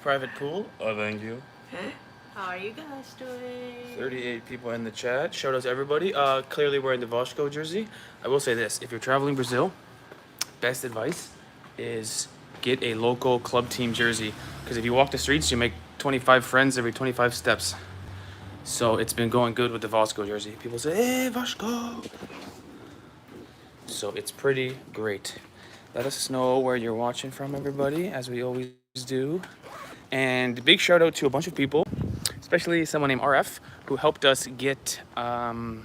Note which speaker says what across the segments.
Speaker 1: private pool.
Speaker 2: Oh, thank you.
Speaker 3: How are you guys doing?
Speaker 1: 38 people in the chat. Shout out to everybody. Clearly wearing the Voshko jersey. I will say this, if you're traveling Brazil, best advice is get a local club team jersey. Because if you walk the streets, you make 25 friends every 25 steps. So it's been going good with the Voshko jersey. People say, hey, Voshko. So it's pretty great. Let us know where you're watching from, everybody, as we always do. And big shout out to a bunch of people, especially someone named RF, who helped us get the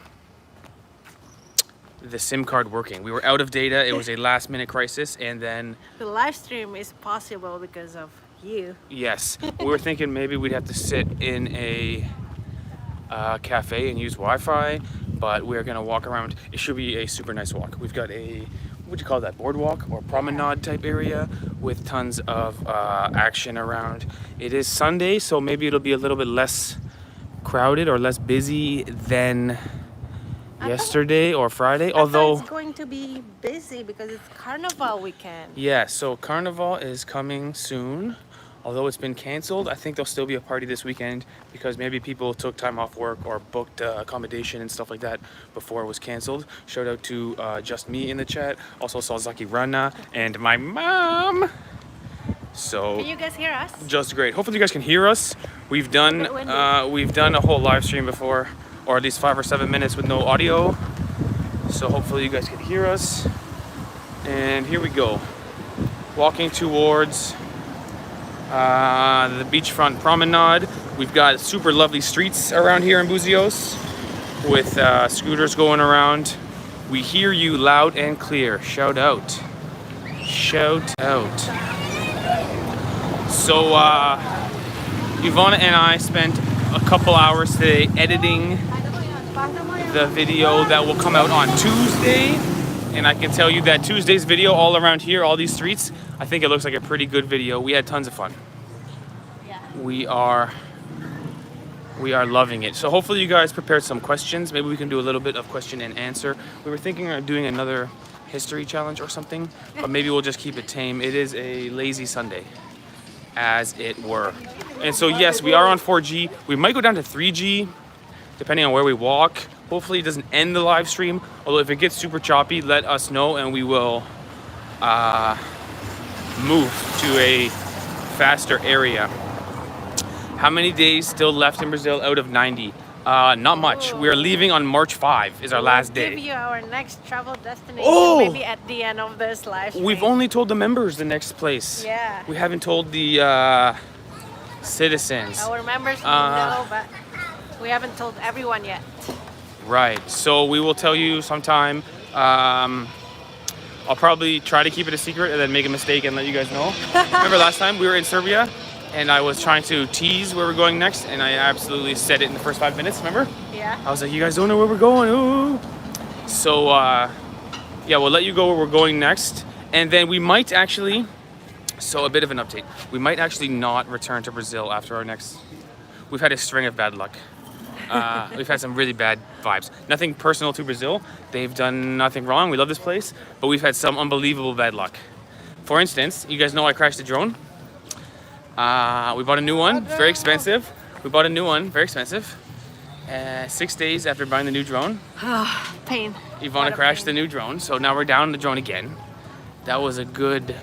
Speaker 1: SIM card working. We were out of data. It was a last minute crisis. And then
Speaker 3: the live stream is possible because of you.
Speaker 1: Yes. We were thinking maybe we'd have to sit in a cafe and use Wi-Fi, but we're going to walk around. It should be a super nice walk. We've got a, what do you call that, boardwalk or promenade type area with tons of action around. It is Sunday, so maybe it'll be a little bit less crowded or less busy than yesterday or Friday. Although
Speaker 3: it's going to be busy because it's Carnival weekend.
Speaker 1: Yeah, so Carnival is coming soon. Although it's been canceled, I think there'll still be a party this weekend because maybe people took time off work or booked accommodation and stuff like that before it was canceled. Shout out to Just Me in the chat. Also saw Zaki Rana and my mom. So
Speaker 3: can you guys hear us?
Speaker 1: Just great. Hopefully you guys can hear us. We've done a whole live stream before, or at least 5 or 7 minutes with no audio. So hopefully you guys can hear us. And here we go. Walking towards the beachfront promenade. We've got super lovely streets around here in Búzios with scooters going around. We hear you loud and clear. Shout out. Shout out. So Ivana and I spent a couple hours today editing the video that will come out on Tuesday. And I can tell you that Tuesday's video all around here, all these streets, I think it looks like a pretty good video. We had tons of fun.
Speaker 3: Yeah.
Speaker 1: We are loving it. So hopefully you guys prepared some questions. Maybe we can do a little bit of question and answer. We were thinking of doing another history challenge or something, but maybe we'll just keep it tame. It is a lazy Sunday, as it were. And so yes, we are on 4G. We might go down to 3G, depending on where we walk. Hopefully it doesn't end the live stream. Although if it gets super choppy, let us know and we will move to a faster area. How many days still left in Brazil out of 90? Not much. We are leaving on March 5 is our last day.
Speaker 3: We'll give you our next travel destination maybe at the end of this live stream.
Speaker 1: We've only told the members the next place.
Speaker 3: Yeah.
Speaker 1: We haven't told the citizens.
Speaker 3: Our members know, but we haven't told everyone yet.
Speaker 1: Right, so we will tell you sometime. I'll probably try to keep it a secret and then make a mistake and let you guys know. Remember last time we were in Serbia and I was trying to tease where we're going next and I absolutely said it in the first 5 minutes, remember?
Speaker 3: Yeah.
Speaker 1: I was like, you guys don't know where we're going, ooh. So, yeah, we'll let you go where we're going next. And then we might actually, so a bit of an update. We might actually not return to Brazil after our next, we've had a string of bad luck. We've had some really bad vibes. Nothing personal to Brazil. They've done nothing wrong. We love this place. But we've had some unbelievable bad luck. For instance, you guys know I crashed the drone. We bought a new one. Very expensive. We bought a new one. Very expensive. 6 days after buying the new drone.
Speaker 3: Pain.
Speaker 1: Ivana crashed the new drone. So now we're down the drone again. That was a good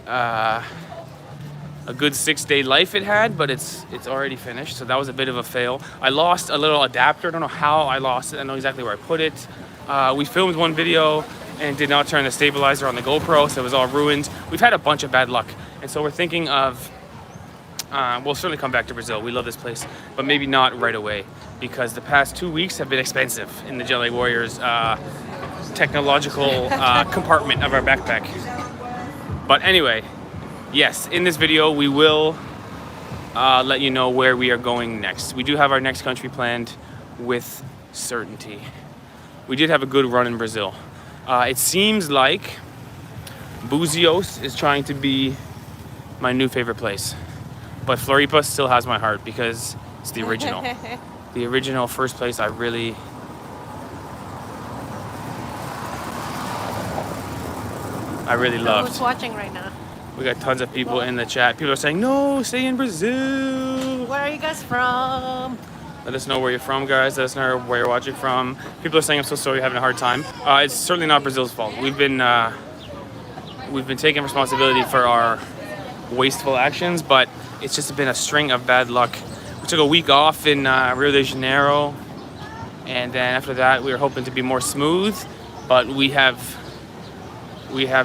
Speaker 1: 6-day life it had, but it's already finished, so that was a bit of a fail. I lost a little adapter. I don't know how I lost it. I know exactly where I put it. We filmed one video and did not turn the stabilizer on the GoPro, so it was all ruined. We've had a bunch of bad luck, and so we're thinking of we'll certainly come back to Brazil. We love this place, but maybe not right away because the past 2 weeks have been expensive in the JetLive Warriors technological compartment of our backpack. But anyway, yes, in this video, we will let you know where we are going next. We do have our next country planned with certainty. We did have a good run in Brazil. It seems like Búzios is trying to be my new favorite place. But Floripa still has my heart because it's the original. The original first place I really loved.
Speaker 3: Who's watching right now?
Speaker 1: We got tons of people in the chat. People are saying, no, stay in Brazil.
Speaker 3: Where are you guys from?
Speaker 1: Let us know where you're from, guys. Let us know where you're watching from. People are saying, I'm so sorry you're having a hard time. It's certainly not Brazil's fault. We've been taking responsibility for our wasteful actions, but it's just been a string of bad luck. We took a week off in Rio de Janeiro, and then after that we were hoping to be more smooth, but we have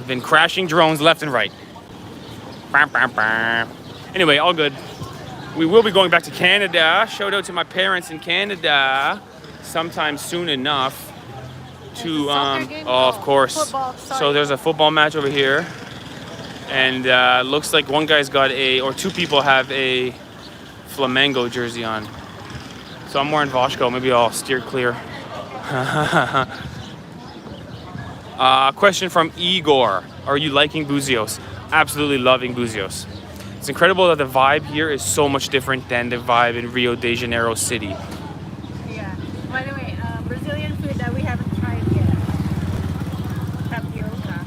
Speaker 1: been crashing drones left and right. Anyway, all good. We will be going back to Canada. Shout out to my parents in Canada sometime soon enough to oh, of course.
Speaker 3: Football,
Speaker 1: so there's a football match over here, and looks like one guy's got two people have a Flamengo jersey on. So I'm wearing Voshko. Maybe I'll steer clear. Question from Igor. Are you liking Búzios? Absolutely loving Búzios. It's incredible that the vibe here is so much different than the vibe in Rio de Janeiro city.
Speaker 3: Yeah. By the way, Brazilian food that we haven't tried yet. Tapioca.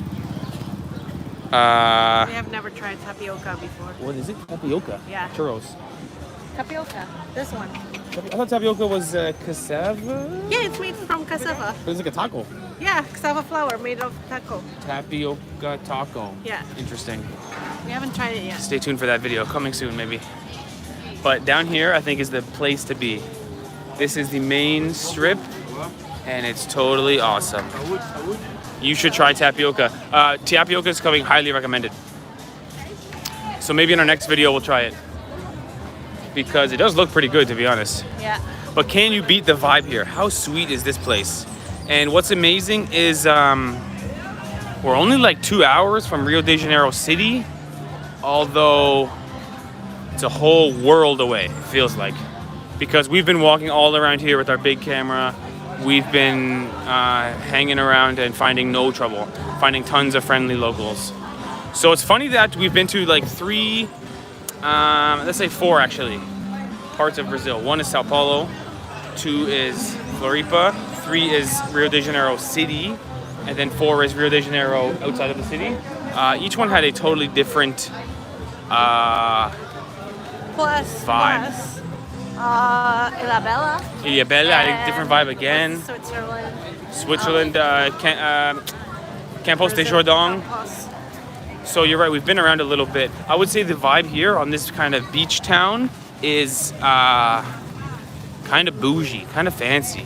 Speaker 3: We have never tried tapioca before.
Speaker 1: What is it? Tapioca?
Speaker 3: Yeah.
Speaker 1: Churros.
Speaker 3: Tapioca. This one.
Speaker 1: I thought tapioca was cassava?
Speaker 3: Yeah, it's made from cassava.
Speaker 1: It was like a taco.
Speaker 3: Yeah, cassava flour made of taco.
Speaker 1: Tapioca taco.
Speaker 3: Yeah.
Speaker 1: Interesting.
Speaker 3: We haven't tried it yet.
Speaker 1: Stay tuned for that video. Coming soon, maybe. But down here, I think, is the place to be. This is the main strip, and it's totally awesome. You should try tapioca. Tapioca is coming highly recommended. So maybe in our next video, we'll try it. Because it does look pretty good, to be honest.
Speaker 3: Yeah.
Speaker 1: But can you beat the vibe here? How sweet is this place? And what's amazing is we're only like 2 hours from Rio de Janeiro city, although it's a whole world away, it feels like. Because we've been walking all around here with our big camera. We've been hanging around and finding no trouble, finding tons of friendly locals. So it's funny that we've been to like let's say 4 actually, parts of Brazil. 1 is Sao Paulo, 2 is Floripa, 3 is Rio de Janeiro city, and then 4 is Rio de Janeiro outside of the city. Each one had a totally different vibe.
Speaker 3: Plus,
Speaker 1: Ilhabela had a different vibe again.
Speaker 3: Switzerland.
Speaker 1: Campos de Jordão. So you're right, we've been around a little bit. I would say the vibe here on this kind of beach town is kind of bougie, kind of fancy.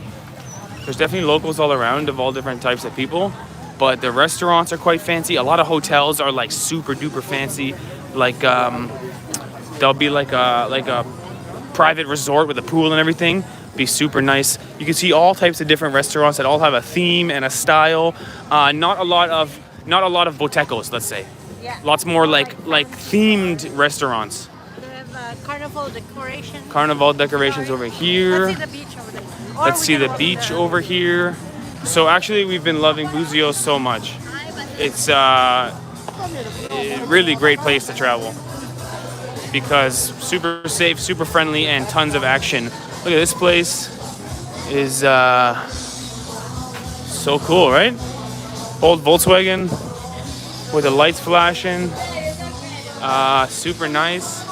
Speaker 1: There's definitely locals all around of all different types of people, but the restaurants are quite fancy. A lot of hotels are like super duper fancy. Like there'll be like a private resort with a pool and everything. Be super nice. You can see all types of different restaurants that all have a theme and a style. Not a lot of botecos, let's say.
Speaker 3: Yeah.
Speaker 1: Lots more like themed restaurants.
Speaker 3: They have carnival decorations.
Speaker 1: Carnival decorations over here.
Speaker 3: Let's see the beach over there.
Speaker 1: Let's see the beach over here. So actually, we've been loving Búzios so much. It's a really great place to travel because super safe, super friendly, and tons of action. Look at this place. Is so cool, right? Old Volkswagen with the lights flashing. Super nice.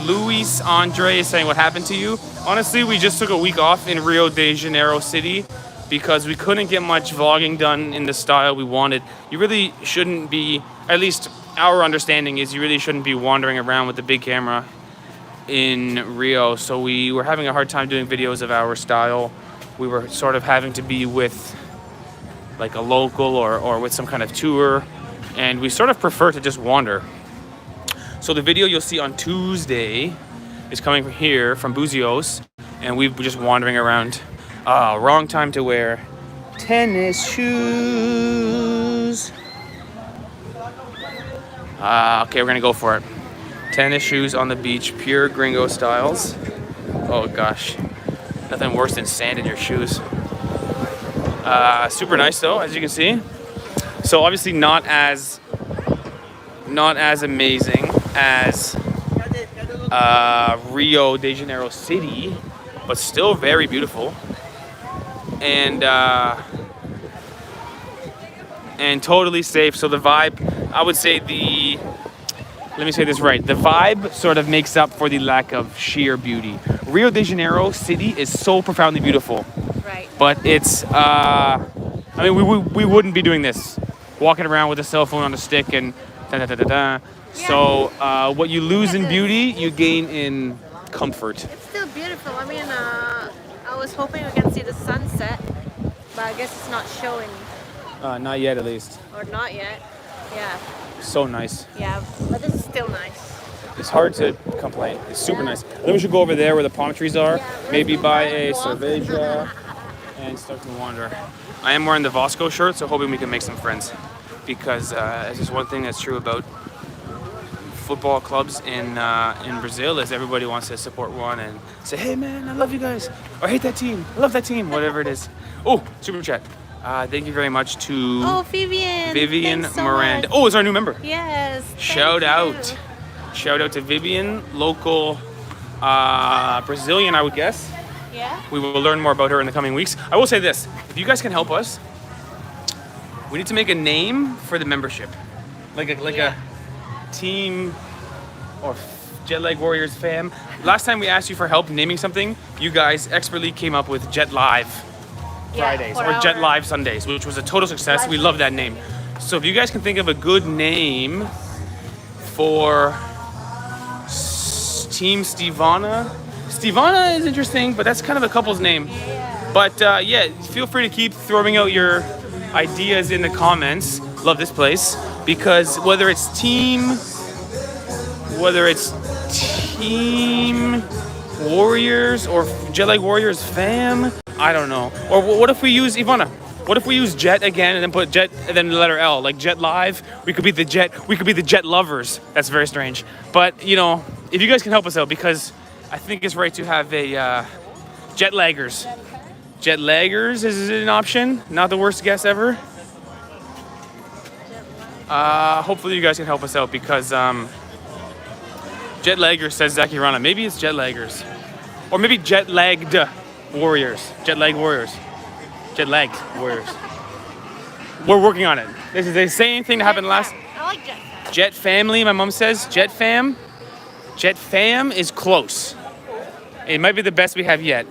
Speaker 1: Luis Andre is saying, what happened to you? Honestly, we just took a week off in Rio de Janeiro city because we couldn't get much vlogging done in the style we wanted. You really shouldn't be, at least our understanding is you really shouldn't be wandering around with the big camera in Rio. So we were having a hard time doing videos of our style. We were sort of having to be with like a local or with some kind of tour, and we sort of prefer to just wander. So the video you'll see on Tuesday is coming from here, from Búzios, and we've been just wandering around. Wrong time to wear tennis shoes. Okay, we're gonna go for it. Tennis shoes on the beach, pure gringo styles. Oh gosh, nothing worse than sand in your shoes. Super nice though, as you can see. So obviously not as amazing as Rio de Janeiro city, but still very and totally safe. So the vibe, I would say let me say this right. The vibe sort of makes up for the lack of sheer beauty. Rio de Janeiro city is so profoundly beautiful.
Speaker 3: Right.
Speaker 1: But it's, I mean, we wouldn't be doing this. Walking around with a cell phone on a stick and da-da-da-da-da.
Speaker 3: Yeah.
Speaker 1: So what you lose in beauty, you gain in comfort.
Speaker 3: It's still beautiful. I mean, I was hoping we can see the sunset, but I guess it's not showing.
Speaker 1: Not yet, at least.
Speaker 3: Or not yet. Yeah.
Speaker 1: So nice.
Speaker 3: Yeah, but this is still nice.
Speaker 1: It's hard to complain. It's super nice. Then we should go over there where the palm trees are.
Speaker 3: Yeah,
Speaker 1: Maybe
Speaker 3: let's
Speaker 1: buy
Speaker 3: go
Speaker 1: a
Speaker 3: walk.
Speaker 1: cerveja and start to wander. I am wearing the Vasco shirt, so hoping we can make some friends. Because this is one thing that's true about football clubs in Brazil is everybody wants to support one and say, hey man, I love you guys. Or I hate that team. I love that team. Whatever it is. Oh, super chat. Thank you very much to Vivian
Speaker 3: Thanks so
Speaker 1: Miranda.
Speaker 3: much.
Speaker 1: Oh, it's our new member.
Speaker 3: Yes.
Speaker 1: Shout
Speaker 3: thank
Speaker 1: out.
Speaker 3: you.
Speaker 1: Shout out to Vivian, local Brazilian, I would guess.
Speaker 3: Yeah.
Speaker 1: We will learn more about her in the coming weeks. I will say this, if you guys can help us, we need to make a name for the membership. Like a team or JetLag Warriors fam. Last time we asked you for help naming something, you guys expertly came up with JetLive Fridays
Speaker 3: for
Speaker 1: or
Speaker 3: our-
Speaker 1: JetLive Sundays, which was a total success. We love that name. So if you guys can think of a good name for Team Stevana. Stevana is interesting, but that's kind of a couple's name. But yeah, feel free to keep throwing out your ideas in the comments. Love this place because whether it's Team Warriors or JetLag Warriors fam, I don't know. Or what if we use Ivana? What if we use Jet again and then put Jet and then the letter L, like JetLive? We could be the Jet lovers. That's very strange. But you know, if you guys can help us out, because I think it's right to have a JetLaggers. JetLaggers is an option. Not the worst guess ever. Hopefully you guys can help us out because JetLaggers says Zaki Rana. Maybe it's JetLaggers. Or maybe JetLagged Warriors. JetLag Warriors. JetLagged Warriors. We're working on it. This is the same thing that happened last.
Speaker 3: I like Jet Fam.
Speaker 1: Jet Family, my mom says. Jet Fam. Jet Fam is close. It might be the best we have yet.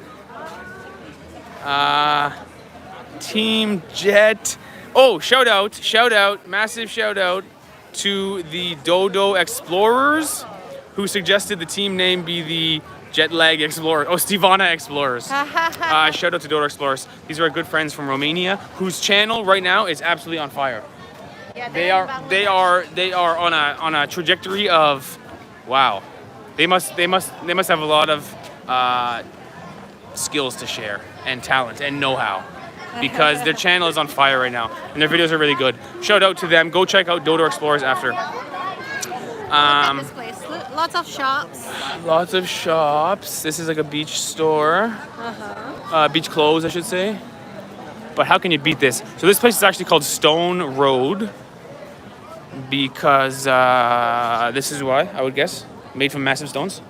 Speaker 1: Team Jet. Oh, shout out, massive shout out to the Dodo Explorers who suggested the team name be the JetLag Explorers. Oh, Stevana Explorers. Shout out to Dodo Explorers. These are our good friends from Romania whose channel right now is absolutely on fire.
Speaker 3: Yeah,
Speaker 1: They are on a trajectory of, wow. They must have a lot of skills to share and talent and know-how because their channel is on fire right now and their videos are really good. Shout out to them. Go check out Dodo Explorers after.
Speaker 3: Look at this place. Lots of shops.
Speaker 1: Lots of shops. This is like a beach store. Beach clothes, I should say. But how can you beat this? So this place is actually called Stone Road because this is why, I would guess. Made from massive stones.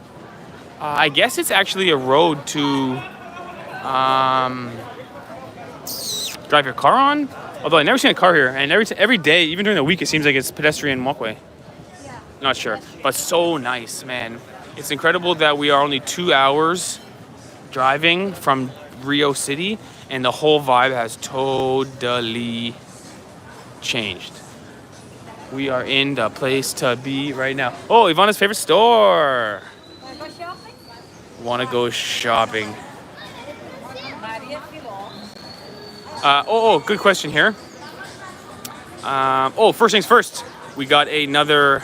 Speaker 1: I guess it's actually a road to drive your car on. Although I've never seen a car here, and every day, even during the week, it seems like it's pedestrian walkway. Not sure, but so nice, man. It's incredible that we are only 2 hours driving from Rio City, and the whole vibe has totally changed. We are in the place to be right now. Oh, Ivana's favorite store. Wanna go shopping? Good question here. First things first. We got another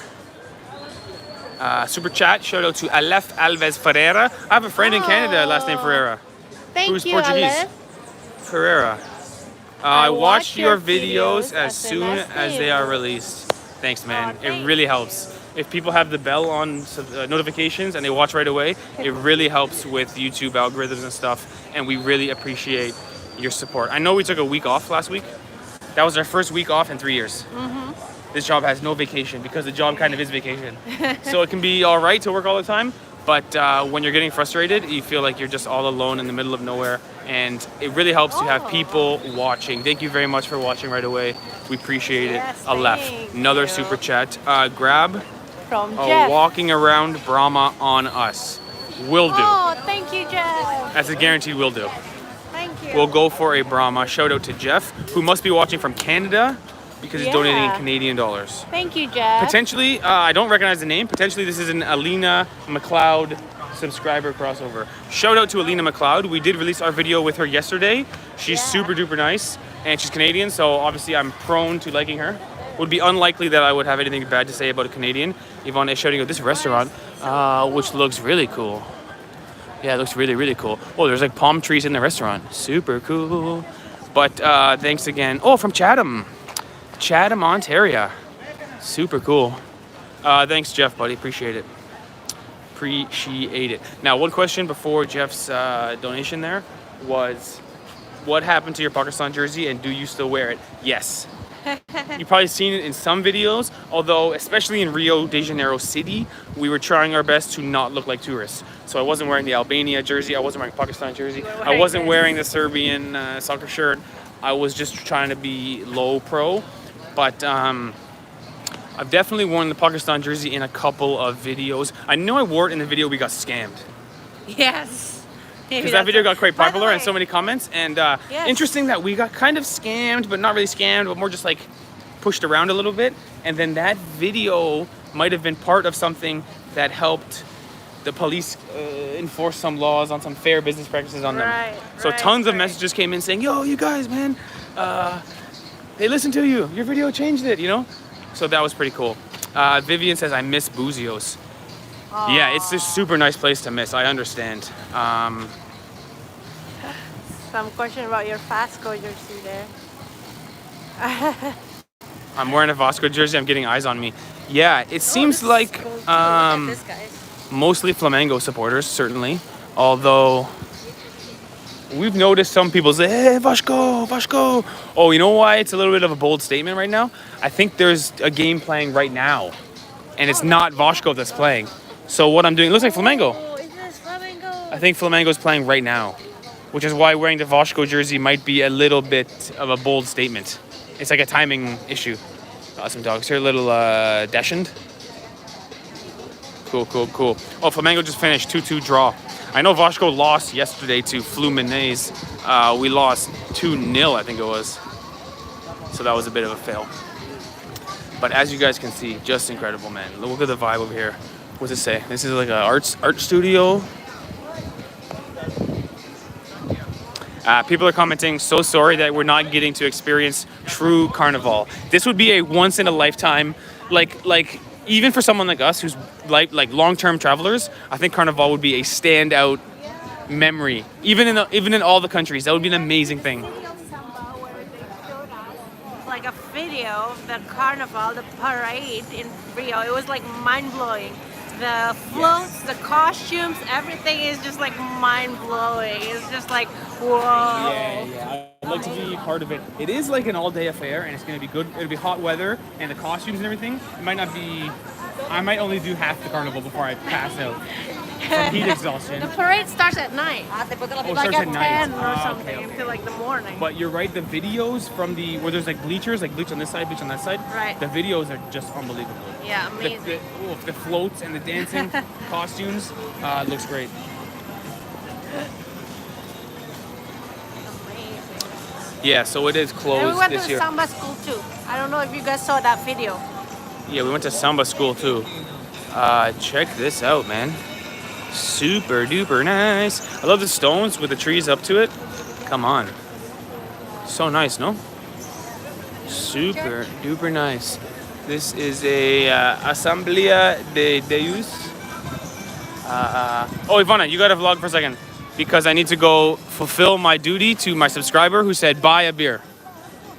Speaker 1: super chat. Shout out to Aleph Alves Ferreira. I have a friend in Canada, last name Ferreira.
Speaker 3: Thank
Speaker 1: Who's
Speaker 3: you,
Speaker 1: Portuguese?
Speaker 3: Aleph.
Speaker 1: Ferreira. I watch your videos as soon as they are released. Thanks, man. It really helps. If people have the bell on notifications and they watch right away, it really helps with YouTube algorithms and stuff. And we really appreciate your support. I know we took a week off last week. That was our first week off in 3 years. This job has no vacation because the job kind of is vacation. So it can be all right to work all the time. But when you're getting frustrated, you feel like you're just all alone in the middle of nowhere And it really helps to have people watching. Thank you very much for watching right away. We appreciate it.
Speaker 3: Yes,
Speaker 1: A left.
Speaker 3: thank
Speaker 1: Another
Speaker 3: you.
Speaker 1: super chat. Grab
Speaker 3: From
Speaker 1: a
Speaker 3: Jeff.
Speaker 1: walking around Brahma on us. Will do.
Speaker 3: Oh, thank you, Jeff.
Speaker 1: That's a guaranteed will do.
Speaker 3: Thank you.
Speaker 1: We'll go for a Brahma. Shout out to Jeff, who must be watching from Canada because he's donating in Canadian dollars.
Speaker 3: Thank you, Jeff.
Speaker 1: Potentially, I don't recognize the name. Potentially, this is an Alina Mcleod subscriber crossover. Shout out to Alina Mcleod. We did release our video with her yesterday. She's super duper nice, and she's Canadian, so obviously I'm prone to liking her. Would be unlikely that I would have anything bad to say about a Canadian. Yvonne is shouting out this restaurant, which looks really cool. Yeah, it looks really, really cool. Oh, there's like palm trees in the restaurant. Super cool. But thanks again. Oh, from Chatham, Ontario. Super cool. Thanks, Jeff, buddy. Appreciate it. Now, one question before Jeff's donation there was, what happened to your Pakistan jersey and do you still wear it? Yes. You've probably seen it in some videos, although especially in Rio de Janeiro City, we were trying our best to not look like tourists. So I wasn't wearing the Albania jersey, I wasn't wearing Pakistan jersey, I wasn't wearing the Serbian soccer shirt. I was just trying to be low pro. But I've definitely worn the Pakistan jersey in a couple of videos. I know I wore it in the video we got scammed.
Speaker 3: Yes.
Speaker 1: Because that video got quite
Speaker 3: By the
Speaker 1: popular and
Speaker 3: way-
Speaker 1: so many comments. And
Speaker 3: Yes.
Speaker 1: interesting that we got kind of scammed, but not really scammed, but more just like pushed around a little bit. And then that video might have been part of something that helped the police enforce some laws on some fair business practices on them.
Speaker 3: Right,
Speaker 1: So
Speaker 3: right,
Speaker 1: tons of
Speaker 3: right.
Speaker 1: messages came in saying, yo, you guys, man, they listened to you. Your video changed it, you know? So that was pretty cool. Vivian says, I miss Búzios. Yeah, it's a super nice place to miss. I understand.
Speaker 3: Some question about your Fasco jersey there.
Speaker 1: I'm wearing a Vasco jersey. I'm getting eyes on me. Yeah, it seems like
Speaker 3: This guy's.
Speaker 1: mostly Flamengo supporters, certainly. Although we've noticed some people say, hey, Vasco, Vasco. Oh, you know why it's a little bit of a bold statement right now? I think there's a game playing right now, and it's not Vasco that's playing. So what I'm doing, it looks like Flamengo.
Speaker 3: Oh, is this Flamengo?
Speaker 1: I think Flamengo's playing right now, which is why wearing the Vasco jersey might be a little bit of a bold statement. It's like a timing issue. Awesome dogs here, a little Deschend. Cool, cool, cool. Oh, Flamengo just finished 2-2 draw. I know Vasco lost yesterday to Fluminense. We lost 2-0, I think it was. So that was a bit of a fail. But as you guys can see, just incredible, man. Look at the vibe over here. What's it say? This is like an art studio. People are commenting, so sorry that we're not getting to experience true carnival. This would be a once in a lifetime, like even for someone like us who's like long-term travelers, I think carnival would be a standout memory. Even in all the countries, that would be an amazing thing.
Speaker 3: Like a video of the carnival, the parade in Rio. It was like mind-blowing. The floats, the costumes, everything is just like mind-blowing. It's just like, whoa.
Speaker 1: Yeah. I'd like to be part of it. It is like an all-day affair, and it's going to be good. It'll be hot weather, and the costumes and everything. It might not be. I might only do half the carnival before I pass out from heat exhaustion.
Speaker 3: The parade starts at night.
Speaker 1: it
Speaker 3: Like
Speaker 1: starts
Speaker 3: at
Speaker 1: at night.
Speaker 3: 10 or
Speaker 1: Ah,
Speaker 3: something
Speaker 1: okay.
Speaker 3: until like the morning.
Speaker 1: But you're right. The videos from where there's like bleachers, like bleach on this side, bleach on that side.
Speaker 3: Right.
Speaker 1: The videos are just unbelievable.
Speaker 3: Yeah, amazing.
Speaker 1: The floats and the dancing costumes looks great. Yeah, so it is
Speaker 3: And
Speaker 1: closed
Speaker 3: we went
Speaker 1: this
Speaker 3: to
Speaker 1: year.
Speaker 3: Samba school too. I don't know if you guys saw that video.
Speaker 1: Yeah, we went to Samba school too. Check this out, man. Super duper nice. I love the stones with the trees up to it. Come on. So nice, no? Super duper nice. This is a Asamblea de Deus. Oh, Ivana, you gotta vlog for a second because I need to go fulfill my duty to my subscriber who said buy a beer.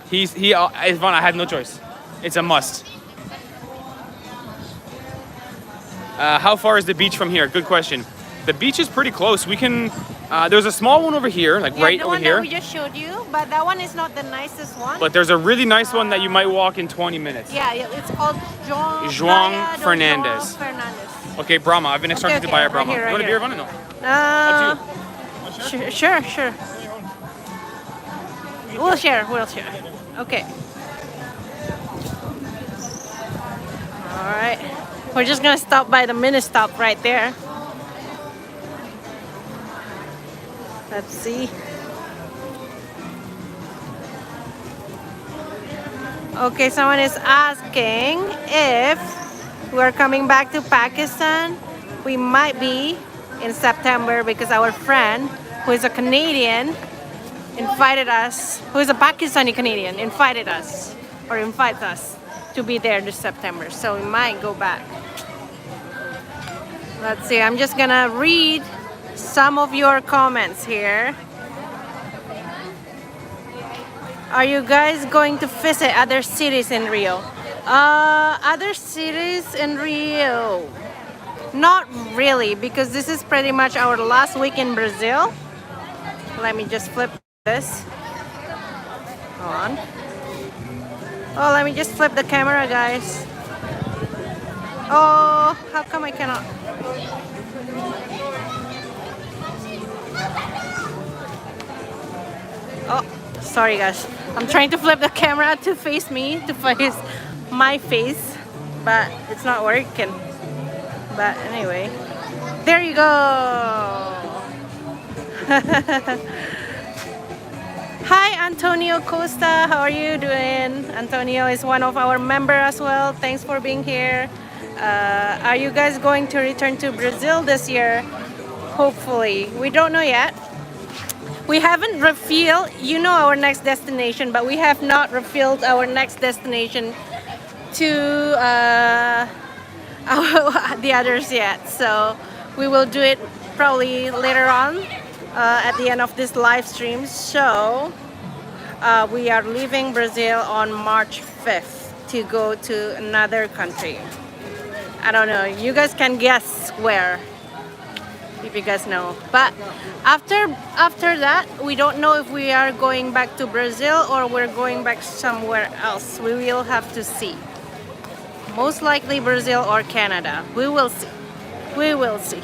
Speaker 1: Ivana, I had no choice. It's a must. How far is the beach from here? Good question. The beach is pretty close. We can. There's a small one over here, like right
Speaker 3: the
Speaker 1: over
Speaker 3: one
Speaker 1: here.
Speaker 3: that we just showed you, but that one is not the nicest one.
Speaker 1: But there's a really nice one that you might walk in 20 minutes.
Speaker 3: yeah, it's called
Speaker 1: João
Speaker 3: Playa do
Speaker 1: Fernandes.
Speaker 3: João Fernandes.
Speaker 1: Okay, Brahma. I've been instructed to buy a Brahma.
Speaker 3: right
Speaker 1: You want a
Speaker 3: here.
Speaker 1: beer, Ivana? No. Up to you.
Speaker 3: Sure. We'll share. Okay. All right. We're just gonna stop by the mini stop right there. Let's see. Okay, someone is asking if we're coming back to Pakistan. We might be in September because our friend, who is a Canadian, invites us to be there this September. So we might go back. Let's see, I'm just gonna read some of your comments here. Are you guys going to visit other cities in Rio? Other cities in Rio? Not really, because this is pretty much our last week in Brazil. Let me just flip this. Hold on. Oh, let me just flip the camera, guys. Oh, how come I cannot? Oh, sorry guys. I'm trying to flip the camera to face me, to face my face, but it's not working. But anyway, there you go. Hi Antonio Costa, how are you doing? Antonio is one of our members as well. Thanks for being here. Are you guys going to return to Brazil this year? Hopefully. We don't know yet. We haven't revealed, our next destination, but we have not revealed our next destination to the others yet. So we will do it probably later on at the end of this live stream. So we are leaving Brazil on March 5th to go to another country. I don't know, you guys can guess where, if you guys know. But after that, we don't know if we are going back to Brazil or we're going back somewhere else. We will have to see. Most likely Brazil or Canada. We will see. We will see.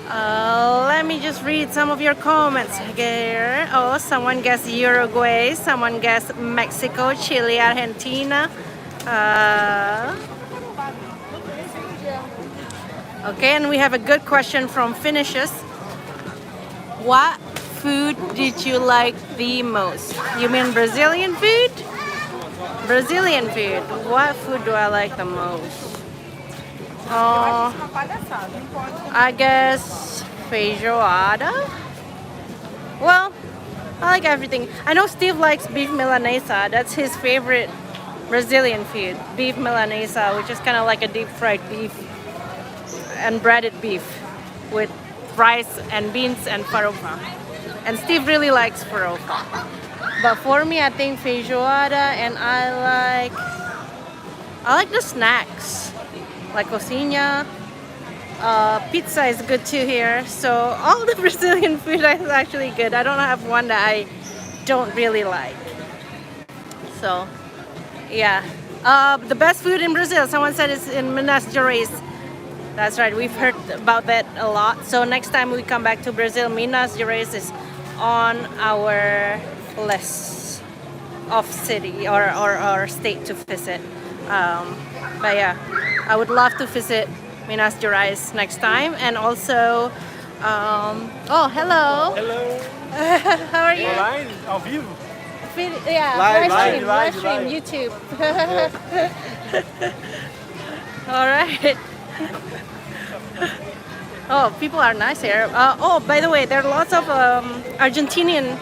Speaker 3: Let me just read some of your comments here. Oh, someone guessed Uruguay, someone guessed Mexico, Chile, Argentina. Okay, and we have a good question from Finishes. What food did you like the most? You mean Brazilian food? Brazilian food. What food do I like the most? I guess feijoada. Well, I like everything. I know Steve likes beef milanesa. That's his favorite Brazilian food. Beef milanesa, which is kind of like a deep fried beef and breaded beef with rice and beans and farofa. And Steve really likes farofa. But for me, I think feijoada, and I like the snacks, like coxinha. Pizza is good too here. So all the Brazilian food is actually good. I don't have one that I don't really like. So yeah, the best food in Brazil, someone said, is in Minas Gerais. That's right, we've heard about that a lot. So next time we come back to Brazil, Minas Gerais is on our list of city or state to visit. But yeah, I would love to visit Minas Gerais next time. And also, oh, hello.
Speaker 2: Hello.
Speaker 3: How are you?
Speaker 2: Online, ao vivo?
Speaker 3: Yeah, live stream, YouTube. All right. Oh, people are nice here. Oh, by the way, there are lots of Argentinian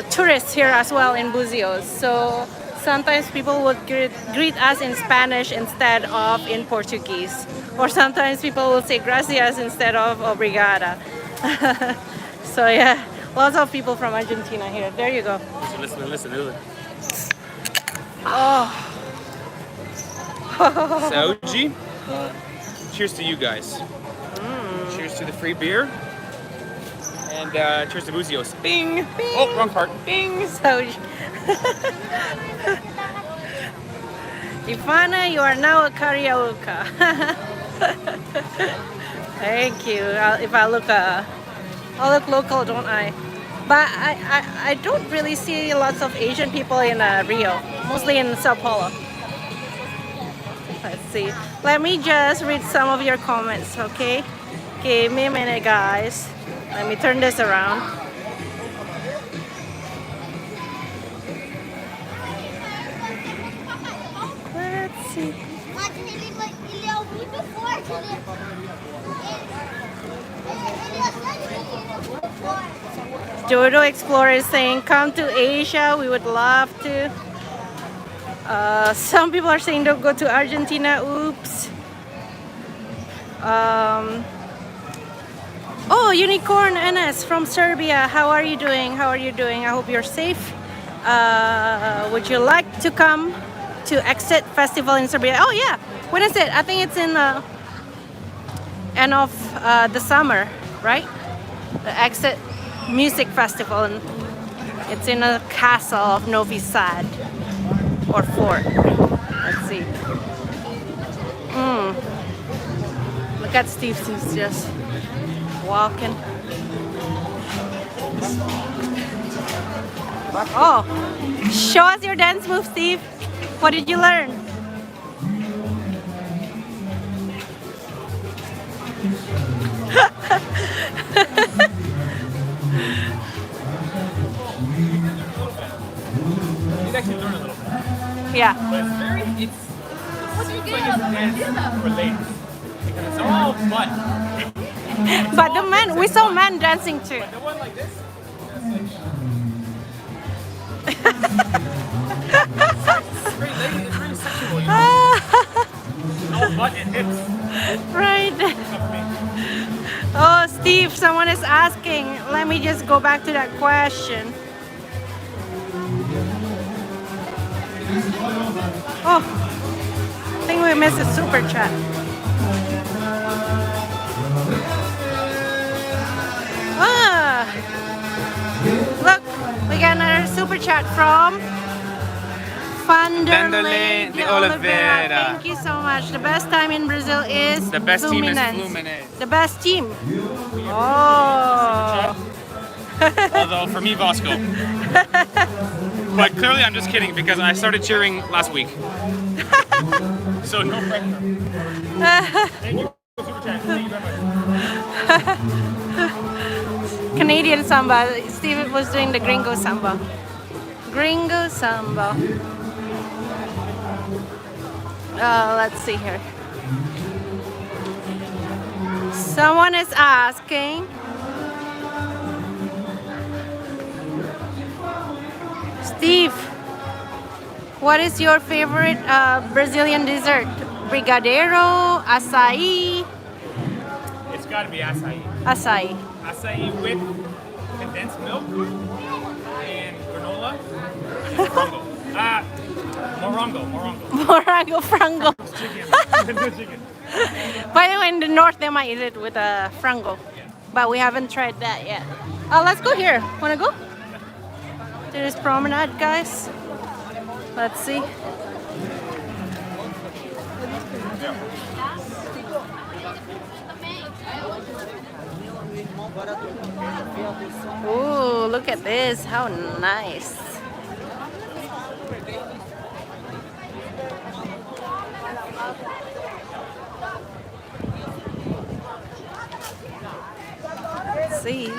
Speaker 3: tourists here as well in Búzios. So sometimes people would greet us in Spanish instead of in Portuguese. Or sometimes people will say gracias instead of obrigada. So yeah, lots of people from Argentina here. There you go.
Speaker 1: Listen.
Speaker 3: Oh.
Speaker 1: Saúde. Cheers to you guys. Cheers to the free beer. And cheers to Búzios. Bing! Bing! Oh, wrong part. Bing!
Speaker 3: Saúde. Ivana, you are now a carioca. Thank you, Ivaluka. I look local, don't I? But I don't really see lots of Asian people in Rio, mostly in Sao Paulo. Let's see. Let me just read some of your comments, okay? Give me a minute, guys. Let me turn this around. Let's see. Jodo Explorer is saying, come to Asia, we would love to. Some people are saying don't go to Argentina, oops. Oh, Unicorn NS from Serbia, how are you doing? How are you doing? I hope you're safe. Would you like to come to Exit Festival in Serbia? Oh yeah, when is it? I think it's in the end of the summer, right? The Exit Music Festival, and it's in a castle of Novi Sad or fort. Let's see. Look at Steve. He's just walking. Oh, show us your dance move, Steve. What did you learn?
Speaker 1: You actually learn a little bit.
Speaker 3: Yeah.
Speaker 1: But it's very, it's seems like it's dance for ladies. Because it's all butt.
Speaker 3: But the men, we saw men dancing too.
Speaker 1: But the one like this, it's very lady, it's very sexual, you know? No butt and hips.
Speaker 3: Right. Oh, Steve, someone is asking. Let me just go back to that question. Oh, I think we missed a super chat. Ah, look, we got another super chat from Vanderlei de Oliveira. Thank you so much. The best time in Brazil is
Speaker 1: The best team is
Speaker 3: Fluminense.
Speaker 1: Fluminense.
Speaker 3: The best team. Oh.
Speaker 1: Although for me, Vasco. But clearly I'm just kidding because I started cheering last week. So no pressure. Thank you. Super chat. Thank you very much.
Speaker 3: Canadian samba. Steve was doing the Gringo samba. Gringo samba. Let's see here. Someone is asking. Steve, what is your favorite Brazilian dessert? Brigadeiro, açaí?
Speaker 1: It's got to be acai.
Speaker 3: Açaí.
Speaker 1: Acai with condensed milk and granola and frango. Morongo.
Speaker 3: Morango frango.
Speaker 1: Chicken. Chicken.
Speaker 3: By the way, in the north they might eat it with a frango, but we haven't tried that yet. Let's go here. Wanna go? To this promenade, guys. Let's see. Ooh, look at this. How nice. Let's see.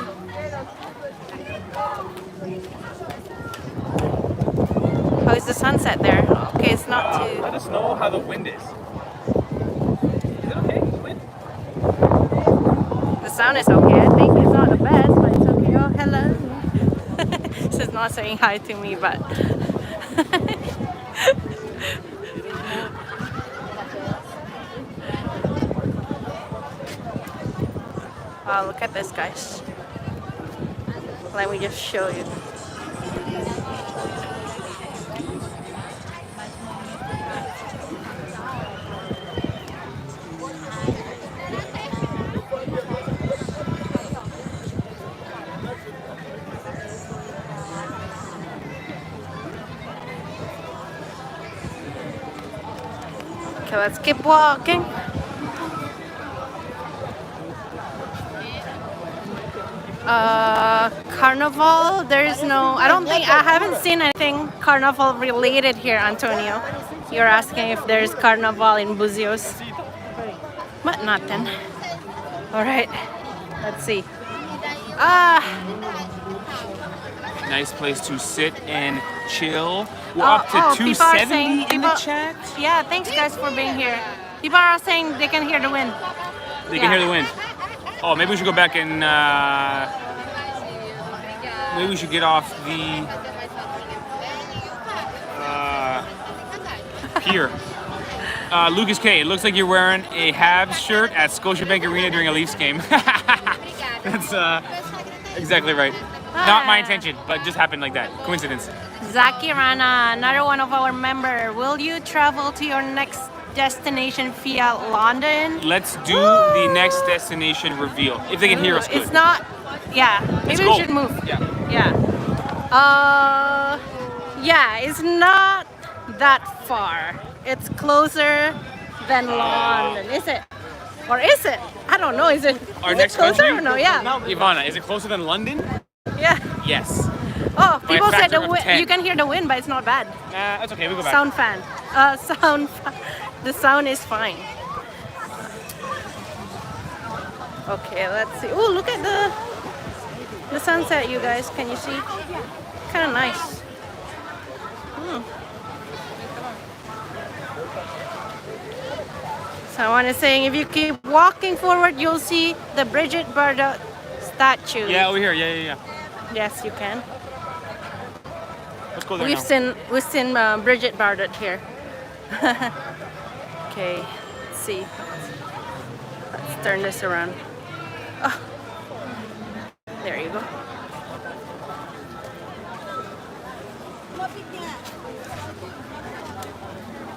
Speaker 3: How is the sunset there? Okay, it's not too...
Speaker 1: Let us know how the wind is. Is it okay? The wind?
Speaker 3: The sound is okay. I think it's not the best, but it's okay. Oh, hello. This is not saying hi to me, but... Oh, look at this, guys. Let me just show you. Okay, let's keep walking. Carnival, there is no, I haven't seen anything carnival related here, Antonio. You're asking if there's carnival in Búzios, but nothing. All right, let's see.
Speaker 1: Nice place to sit and chill. We're up to
Speaker 3: people are
Speaker 1: 270
Speaker 3: saying,
Speaker 1: in the chat.
Speaker 3: Yeah, thanks guys for being here. People are saying they can hear the wind.
Speaker 1: They can hear the wind. Oh, maybe we should go back and maybe we should get off the pier. Lucas K, it looks like you're wearing a Habs shirt at Scotiabank Arena during a Leafs game. That's exactly right. Not my intention, but just happened like that. Coincidence.
Speaker 3: Zaki Rana, another one of our member. Will you travel to your next destination via London?
Speaker 1: Let's do the next destination reveal. If they can hear us good.
Speaker 3: It's not, yeah, maybe we should move.
Speaker 1: Yeah.
Speaker 3: Yeah, it's not that far. It's closer than London, is it? Or is it? I don't know, is it?
Speaker 1: Our
Speaker 3: is
Speaker 1: next
Speaker 3: it closer
Speaker 1: country?
Speaker 3: or no? Yeah.
Speaker 1: Ivana, is it closer than London?
Speaker 3: Yeah.
Speaker 1: Yes.
Speaker 3: Oh,
Speaker 1: By a
Speaker 3: people said
Speaker 1: factor of 10.
Speaker 3: you can hear the wind, but it's not bad.
Speaker 1: That's okay, we'll go back.
Speaker 3: Sound fan. The sound is fine. Okay, let's see. Oh, look at the sunset, you guys. Can you see? Kind of nice. Someone is saying if you keep walking forward, you'll see the Bridget Bardot statue.
Speaker 1: Yeah, over here. Yeah.
Speaker 3: Yes, you can.
Speaker 1: Let's go there now.
Speaker 3: We've seen Bridget Bardot here. Okay, let's see. Let's turn this around. Oh. There you go.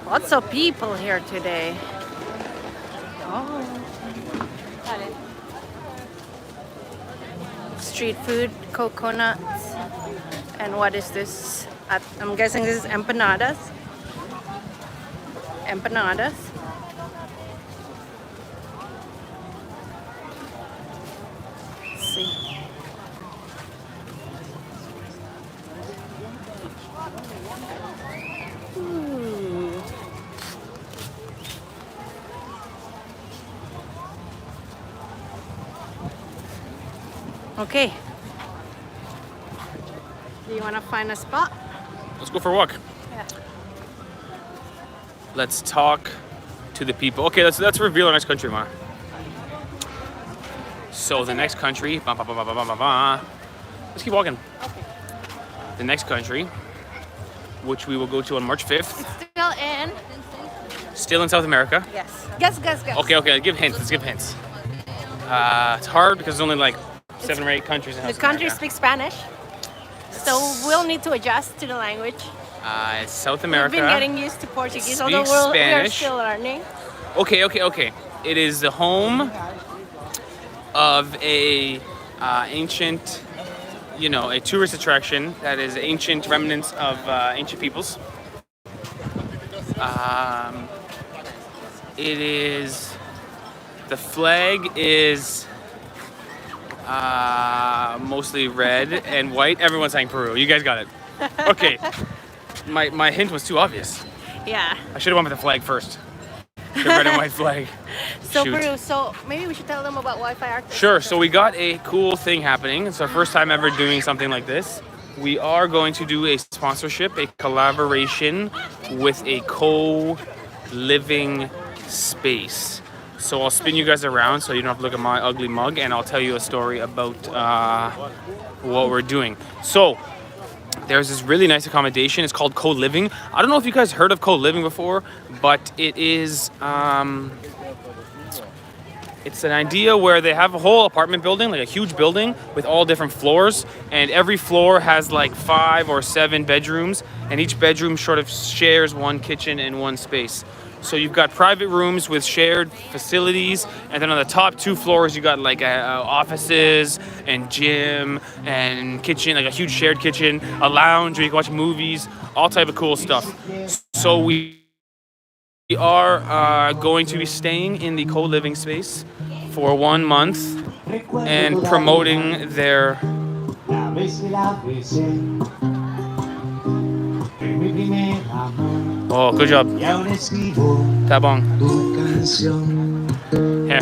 Speaker 3: Lots of people here today. Oh. Street food, coconuts, and what is this? I'm guessing this is empanadas. Empanadas. Let's see. Ooh. Okay. Do you want to find a spot?
Speaker 1: Let's go for a walk.
Speaker 3: Yeah.
Speaker 1: Let's talk to the people. Okay, let's reveal our next country, Ma. So the next country, let's keep walking.
Speaker 3: Okay.
Speaker 1: The next country, which we will go to on March 5th, still in South America.
Speaker 3: Yes. Guess.
Speaker 1: Okay, give hints. Let's give hints. It's hard because there's only like 7 or 8 countries in South
Speaker 3: The country
Speaker 1: America.
Speaker 3: speaks Spanish, so we'll need to adjust to the language.
Speaker 1: It's South America.
Speaker 3: We've been getting used to Portuguese,
Speaker 1: Speaks
Speaker 3: although we are
Speaker 1: Spanish.
Speaker 3: still learning.
Speaker 1: Okay. It is the home of a ancient, a tourist attraction that is ancient remnants of ancient peoples. It is, the flag is mostly red and white. Everyone's saying Peru. You guys got it. Okay. My hint was too obvious.
Speaker 3: Yeah.
Speaker 1: I should have went with the flag first. The red and white flag.
Speaker 3: So
Speaker 1: Shoot.
Speaker 3: Peru. So maybe we should tell them about Wi-Fi Arctic.
Speaker 1: Sure. So we got a cool thing happening. It's our first time ever doing something like this. We are going to do a sponsorship, a collaboration with a co-living space. So I'll spin you guys around so you don't have to look at my ugly mug, and I'll tell you a story about what we're doing. So there's this really nice accommodation. It's called co-living. I don't know if you guys heard of co-living before, but it is it's an idea where they have a whole apartment building, like a huge building with all different floors, and every floor has like 5 or 7 bedrooms, and each bedroom sort of shares one kitchen and one space. So you've got private rooms with shared facilities, and then on the top 2 floors you got like offices and gym and kitchen, like a huge shared kitchen, a lounge where you can watch movies, all type of cool stuff. So we are going to be staying in the co-living space for 1 month and promoting their Oh, good job. Tabong. Here.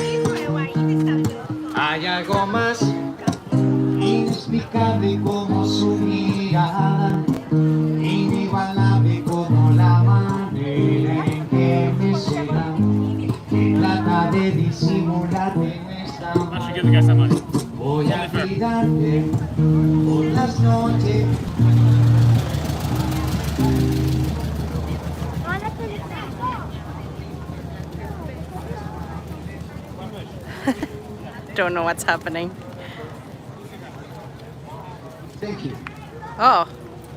Speaker 2: Hay algo más inexplicable como su mirada, inigualable como la manera en que me será, que trata de disimularte en esta manera. Voy a cuidarte por las noches.
Speaker 3: Don't know what's happening.
Speaker 2: Thank you.
Speaker 3: Oh,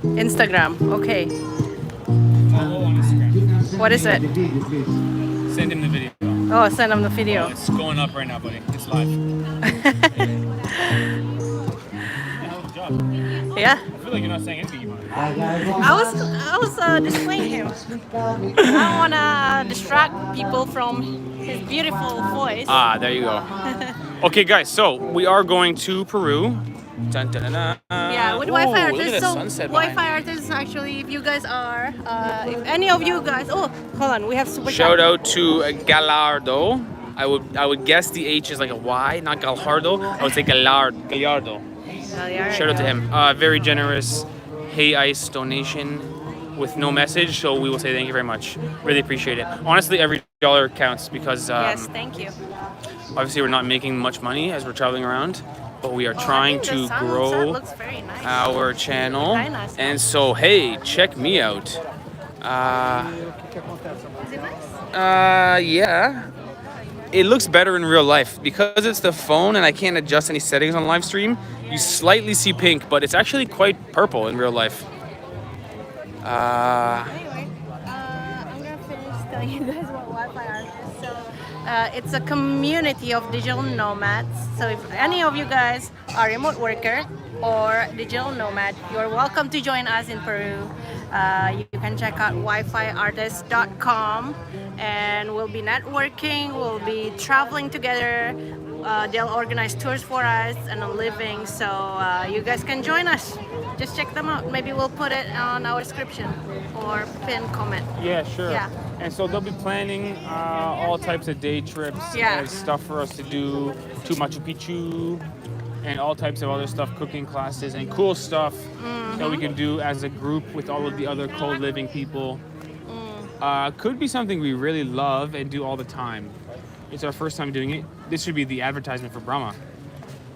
Speaker 3: Instagram. Okay. What is it?
Speaker 1: Send him the video.
Speaker 3: Oh, send them the video.
Speaker 1: It's going up right now, buddy. It's live.
Speaker 3: Yeah.
Speaker 1: I feel like you're not saying anything about it.
Speaker 3: I was displaying him. I wanna distract people from his beautiful voice.
Speaker 1: Ah, there you go. Okay, guys, so we are going to Peru. Dun, dun, dun, dun.
Speaker 3: Yeah, with
Speaker 1: Ooh,
Speaker 3: Wi-Fi
Speaker 1: look at
Speaker 3: artists.
Speaker 1: the
Speaker 3: So
Speaker 1: sunset behind
Speaker 3: Wi-Fi artists, actually, if you guys are, if any of you guys, oh, hold on, we have super
Speaker 1: Shout
Speaker 3: chat.
Speaker 1: out to Gallardo. I would guess the H is like a Y, not Gallardo. I would say Gallardo.
Speaker 3: Oh, yeah,
Speaker 1: Shout out to him. Very generous Hey Ice donation with no message, so we will say thank you very much. Really appreciate it. Honestly, every dollar counts because
Speaker 3: Yes, thank you.
Speaker 1: obviously we're not making much money as we're traveling around, but we are trying to grow
Speaker 3: Looks very nice.
Speaker 1: our channel.
Speaker 3: Very nice.
Speaker 1: And so, hey, check me out.
Speaker 3: Is it nice?
Speaker 1: Yeah. It looks better in real life because it's the phone and I can't adjust any settings on live stream. You slightly see pink, but it's actually quite purple in real life.
Speaker 3: Anyway, I'm gonna finish telling you guys what Wi-Fi are. So, it's a community of digital nomads. So if any of you guys are remote worker or digital nomad, you're welcome to join us in Peru. You can check out wifiartist.com and we'll be networking, we'll be traveling together. They'll organize tours for us and a living, so you guys can join us. Just check them out. Maybe we'll put it on our description or pinned comment.
Speaker 1: Yeah, sure.
Speaker 3: Yeah.
Speaker 1: And so they'll be planning all types of day trips
Speaker 3: Yeah.
Speaker 1: and stuff for us to do to Machu Picchu and all types of other stuff, cooking classes and cool stuff that we can do as a group with all of the other co-living people. Could be something we really love and do all the time. It's our first time doing it. This should be the advertisement for Brahma.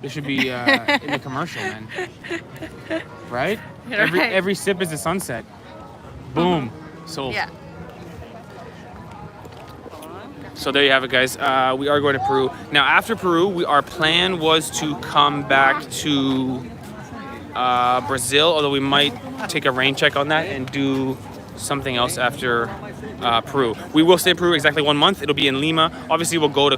Speaker 1: This should be in the commercial, man. Right?
Speaker 3: Right.
Speaker 1: Every sip is a sunset. Boom. Sold.
Speaker 3: Yeah.
Speaker 1: So there you have it, guys. We are going to Peru. Now, after Peru, our plan was to come back to Brazil, although we might take a rain check on that and do something else after Peru. We will stay in Peru exactly 1 month. It'll be in Lima. Obviously, we'll go to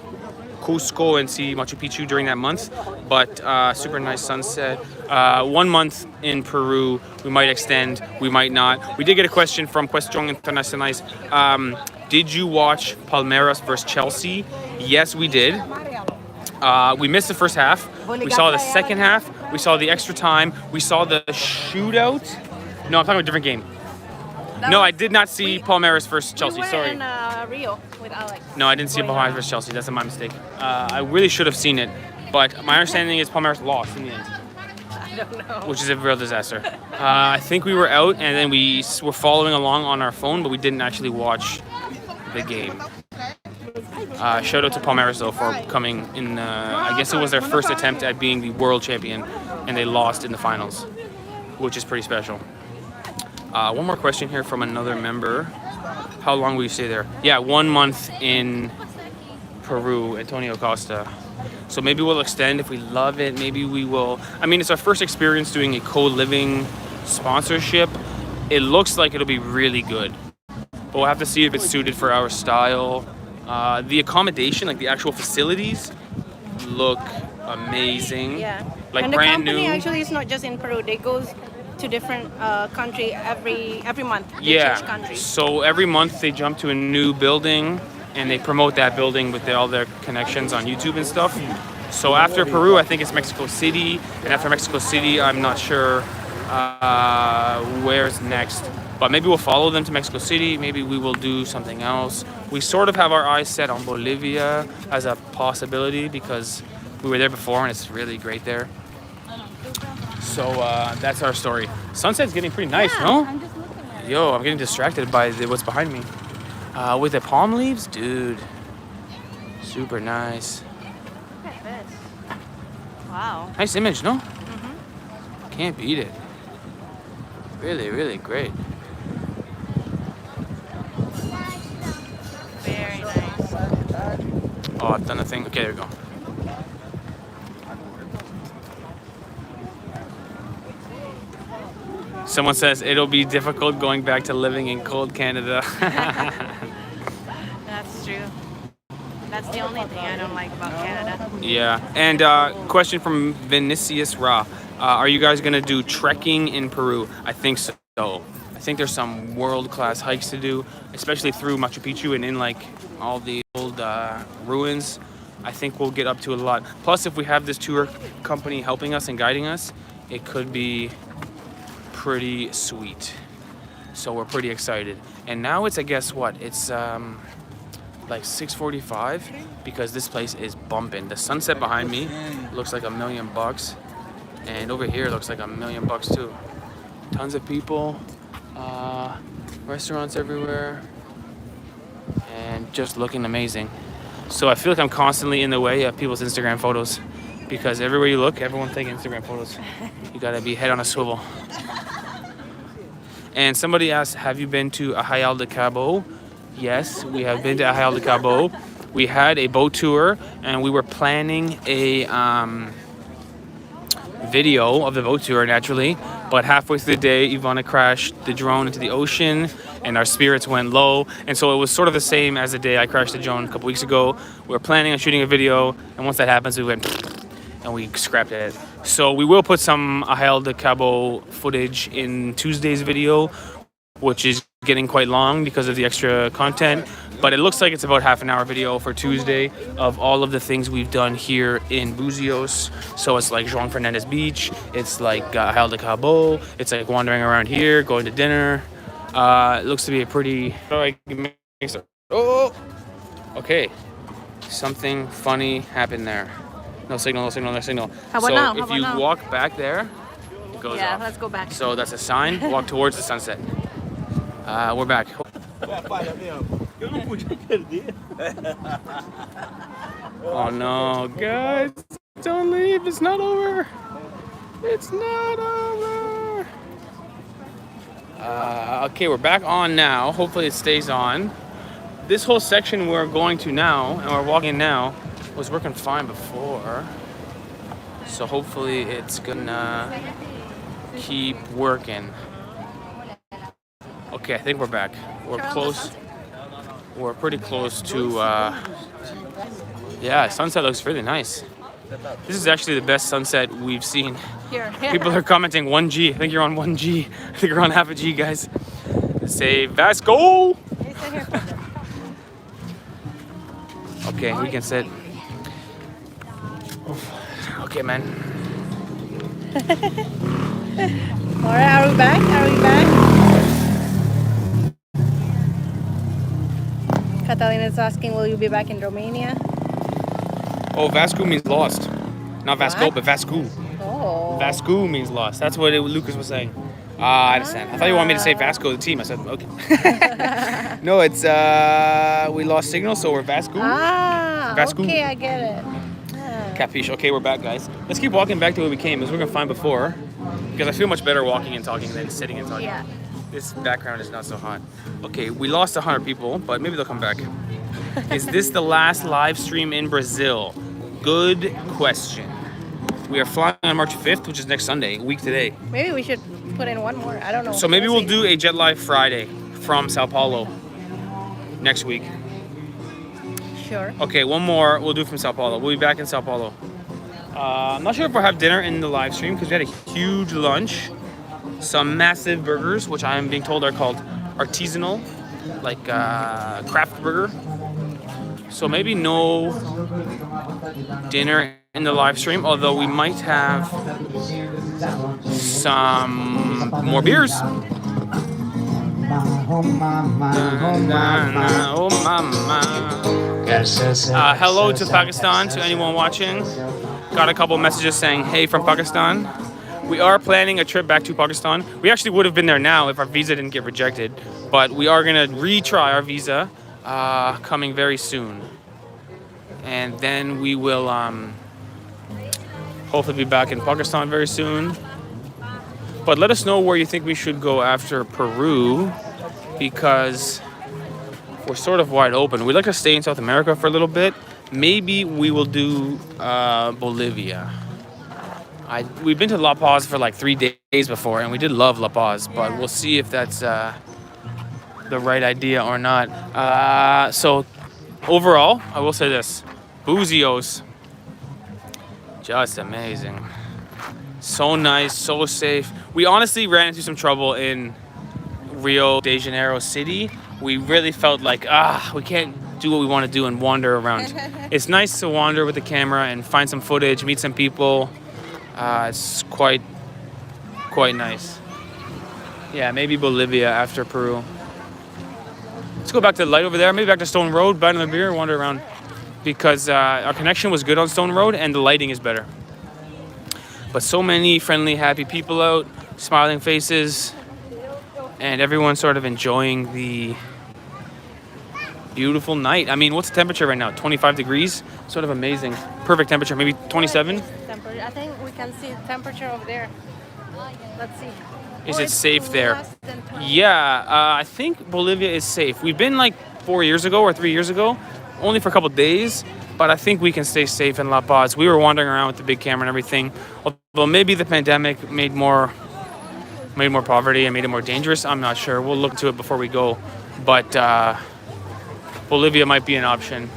Speaker 1: Cusco and see Machu Picchu during that month, but super nice sunset. 1 month in Peru. We might extend, we might not. We did get a question from Cuestión Internacionales. Did you watch Palmeiras versus Chelsea? Yes, we did. We missed the first half. We saw the second half. We saw the extra time. We saw the shootout. No, I'm talking about a different game. No, I did not see Palmeiras versus Chelsea.
Speaker 3: We were
Speaker 1: Sorry.
Speaker 3: in Rio with Alex.
Speaker 1: No, I didn't see Palmeiras versus Chelsea. That's my mistake. I really should have seen it, but my understanding is Palmeiras lost in the end,
Speaker 3: I don't know.
Speaker 1: which is a real disaster. I think we were out, and then we were following along on our phone, but we didn't actually watch the game. Shout out to Palmeiras though for coming in. I guess it was their first attempt at being the world champion, and they lost in the finals, which is pretty special. One more question here from another member. How long will you stay there? Yeah, 1 month in Peru, Antonio Costa. So maybe we'll extend if we love it. Maybe we will. I mean, it's our first experience doing a co-living sponsorship. It looks like it'll be really good, but we'll have to see if it's suited for our style. The accommodation, like the actual facilities, look amazing.
Speaker 3: Yeah.
Speaker 1: Like
Speaker 3: and the
Speaker 1: brand
Speaker 3: company
Speaker 1: new.
Speaker 3: actually is not just in Peru. They go to different country every month. They
Speaker 1: Yeah.
Speaker 3: change countries.
Speaker 1: So every month they jump to a new building and they promote that building with all their connections on YouTube and stuff. So after Peru, I think it's Mexico City, and after Mexico City, I'm not sure where's next. But maybe we'll follow them to Mexico City. Maybe we will do something else. We sort of have our eyes set on Bolivia as a possibility because we were there before and it's really great there. So that's our story. Sunset's getting pretty nice, no?
Speaker 3: I'm just looking at it.
Speaker 1: Yo, I'm getting distracted by what's behind me. With the palm leaves, dude. Super nice.
Speaker 3: Look at this. Wow.
Speaker 1: Nice image, no? Can't beat it. Really, really great.
Speaker 3: Very nice.
Speaker 1: Oh, I've done the thing. Okay, there we go. Someone says it'll be difficult going back to living in cold Canada.
Speaker 3: That's true. That's the only thing I don't like about Canada.
Speaker 1: Yeah. And question from Vinicius Ra. Are you guys going to do trekking in Peru? I think so. I think there's some world-class hikes to do, especially through Machu Picchu and in like all the old ruins. I think we'll get up to a lot. Plus, if we have this tour company helping us and guiding us, it could be pretty sweet. So we're pretty excited. And now it's, I guess what? It's like 6:45 because this place is bumping. The sunset behind me looks like $1 million. And over here looks like $1 million too. Tons of people, restaurants everywhere, and just looking amazing. So I feel like I'm constantly in the way of people's Instagram photos because everywhere you look, everyone's taking Instagram photos. You gotta be head on a swivel. And somebody asked, have you been to Arraial de Cabo? Yes, we have been to Arraial de Cabo. We had a boat tour and we were planning a video of the boat tour naturally, but halfway through the day Ivana crashed the drone into the ocean and our spirits went low, and so it was sort of the same as the day I crashed the drone a couple weeks ago. We were planning on shooting a video, and once that happens we went and we scrapped it. So we will put some Arraial de Cabo footage in Tuesday's video, which is getting quite long because of the extra content, but it looks like it's about half an hour video for Tuesday of all of the things we've done here in Búzios. So it's like João Fernandes Beach, it's like Arraial de Cabo, it's like wandering around here, going to dinner. It looks to be a pretty... Oh! Okay. Something funny happened there. No signal, no signal, no signal.
Speaker 3: How about now?
Speaker 1: So if you walk back there, it goes
Speaker 3: Yeah,
Speaker 1: off.
Speaker 3: let's go back.
Speaker 1: So that's a sign, walk towards the sunset. We're back. Oh no, guys, don't leave, it's not over. It's not over. Okay, we're back on now. Hopefully it stays on. This whole section we're going to now, and we're walking now, was working fine before. So hopefully it's gonna keep working. Okay, I think we're back. We're close. We're pretty close to, yeah, sunset looks really nice. This is actually the best sunset we've seen.
Speaker 3: Here.
Speaker 1: People are commenting 1G. I think you're on 1G. I think you're on half a G, guys. Say Vasco! Okay, we can sit. Okay, man.
Speaker 3: Alright, are we back? Are we back? Catalina's asking, will you be back in Romania?
Speaker 1: Oh, Vasco means lost. Not Vasco,
Speaker 3: What?
Speaker 1: but Vasco.
Speaker 3: Oh.
Speaker 1: Vasco means lost. That's what Lucas was saying. I understand. I thought you wanted me to say Vasco, the team. I said, okay. No, it's, we lost signal, so we're Vasco. Vasco.
Speaker 3: Okay, I get it.
Speaker 1: Capiche. Okay, we're back, guys. Let's keep walking back to where we came, as we're going to find before. Because I feel much better walking and talking than sitting and talking.
Speaker 3: Yeah.
Speaker 1: This background is not so hot. Okay, we lost 100 people, but maybe they'll come back. Is this the last live stream in Brazil? Good question. We are flying on March 5th, which is next Sunday, a week today.
Speaker 3: Maybe we should put in one more. I don't know.
Speaker 1: So maybe we'll
Speaker 3: see.
Speaker 1: do a JetLive Friday from Sao Paulo next week.
Speaker 3: Sure.
Speaker 1: Okay, one more we'll do from Sao Paulo. We'll be back in Sao Paulo. I'm not sure if we'll have dinner in the live stream because we had a huge lunch. Some massive burgers, which I am being told are called artisanal, like craft burger. So maybe no dinner in the live stream, although we might have some more beers. Oh mama. Hello to Pakistan, to anyone watching. Got a couple messages saying hey from Pakistan. We are planning a trip back to Pakistan. We actually would have been there now if our visa didn't get rejected, but we are gonna retry our visa coming very soon. And then we will hopefully be back in Pakistan very soon. But let us know where you think we should go after Peru, because we're sort of wide open. We'd like to stay in South America for a little bit. Maybe we will do Bolivia. We've been to La Paz for like 3 days before, and we did love La Paz, but we'll see if that's the right idea or not. So overall, I will say this. Búzios, just amazing. So nice, so safe. We honestly ran into some trouble in Rio de Janeiro city. We really felt like, we can't do what we want to do and wander around. It's nice to wander with the camera and find some footage, meet some people. It's quite nice. Yeah, maybe Bolivia after Peru. Let's go back to the light over there, maybe back to Stone Road, buy another beer, wander around. Because our connection was good on Stone Road and the lighting is better. But so many friendly, happy people out, smiling faces, and everyone sort of enjoying the beautiful night. I mean, what's the temperature right now? 25 degrees? Sort of amazing. Perfect temperature, maybe 27?
Speaker 3: I think we can see the temperature over there. Let's see.
Speaker 1: Is it safe there? Yeah, I think Bolivia is safe. We've been like 4 years ago or 3 years ago, only for a couple days, but I think we can stay safe in La Paz. We were wandering around with the big camera and everything, although maybe the pandemic made more poverty and made it more dangerous. I'm not sure. We'll look into it before we go, but Bolivia might be an option.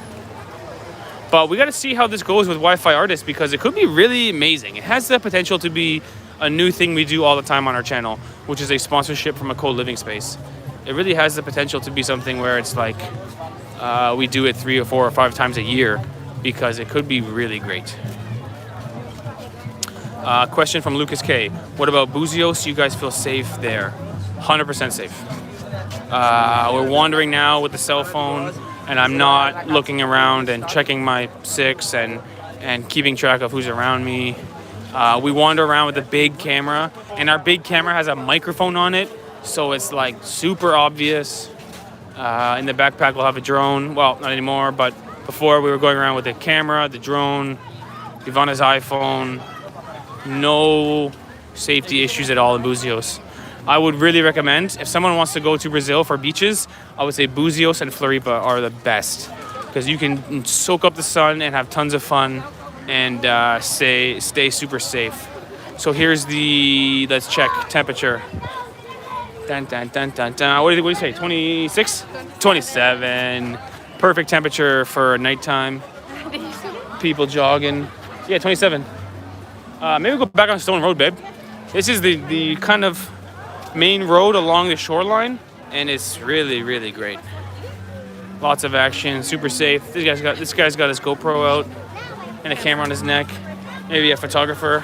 Speaker 1: But we got to see how this goes with Wi-Fi artists, because it could be really amazing. It has the potential to be a new thing we do all the time on our channel, which is a sponsorship from a co-living space. It really has the potential to be something where it's like we do it 3 or 4 or 5 times a year, because it could be really great. Question from Lucas K. What about Búzios? You guys feel safe there? 100% safe. We're wandering now with the cell phone, and I'm not looking around and checking my 6 and keeping track of who's around me. We wander around with a big camera, and our big camera has a microphone on it, so it's like super obvious. In the backpack we'll have a drone. Well, not anymore, but before we were going around with the camera, the drone, Ivana's iPhone. No safety issues at all in Búzios. I would really recommend, if someone wants to go to Brazil for beaches, I would say Búzios and Floripa are the best, because you can soak up the sun and have tons of fun and stay super safe. So here's let's check temperature. Dun, dun, dun, dun, dun. What do you say, 26? 27. Perfect temperature for nighttime. People jogging. Yeah, 27. Maybe we'll go back on Stone Road, babe. This is the kind of main road along the shoreline, and it's really, really great. Lots of action, super safe. This guy's got his GoPro out and a camera on his neck. Maybe a photographer.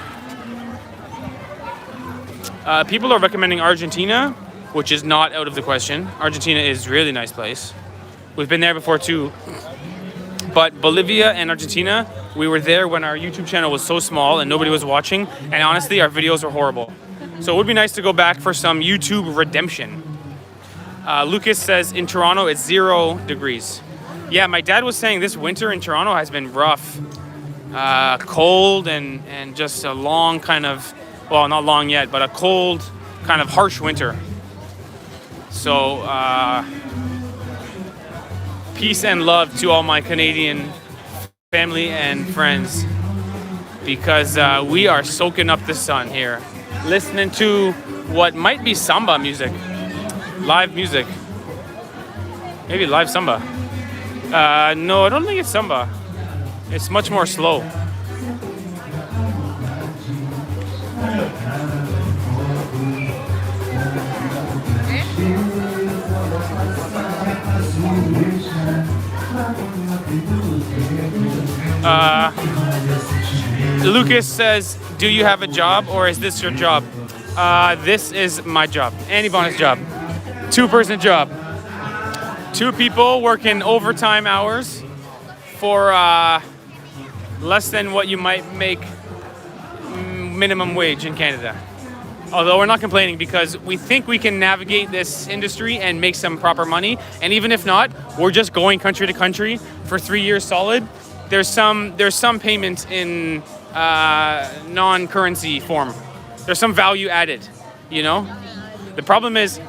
Speaker 1: People are recommending Argentina, which is not out of the question. Argentina is a really nice place. We've been there before too. But Bolivia and Argentina, we were there when our YouTube channel was so small and nobody was watching, and honestly our videos were horrible. So it would be nice to go back for some YouTube redemption. Lucas says in Toronto it's 0 degrees. Yeah, my dad was saying this winter in Toronto has been rough. Cold and just a long kind of, well, not long yet, but a cold kind of harsh winter. So peace and love to all my Canadian family and friends, because we are soaking up the sun here, listening to what might be samba music, live music, maybe live samba. No, I don't think it's samba. It's much more slow. Lucas says, do you have a job or is this your job? This is my job and Ivana's job. 2-person job. 2 people working overtime hours for less than what you might make minimum wage in Canada. Although we're not complaining because we think we can navigate this industry and make some proper money. And even if not, we're just going country to country for 3 years solid. There's some payment in non-currency form. There's some value added, you know? The problem is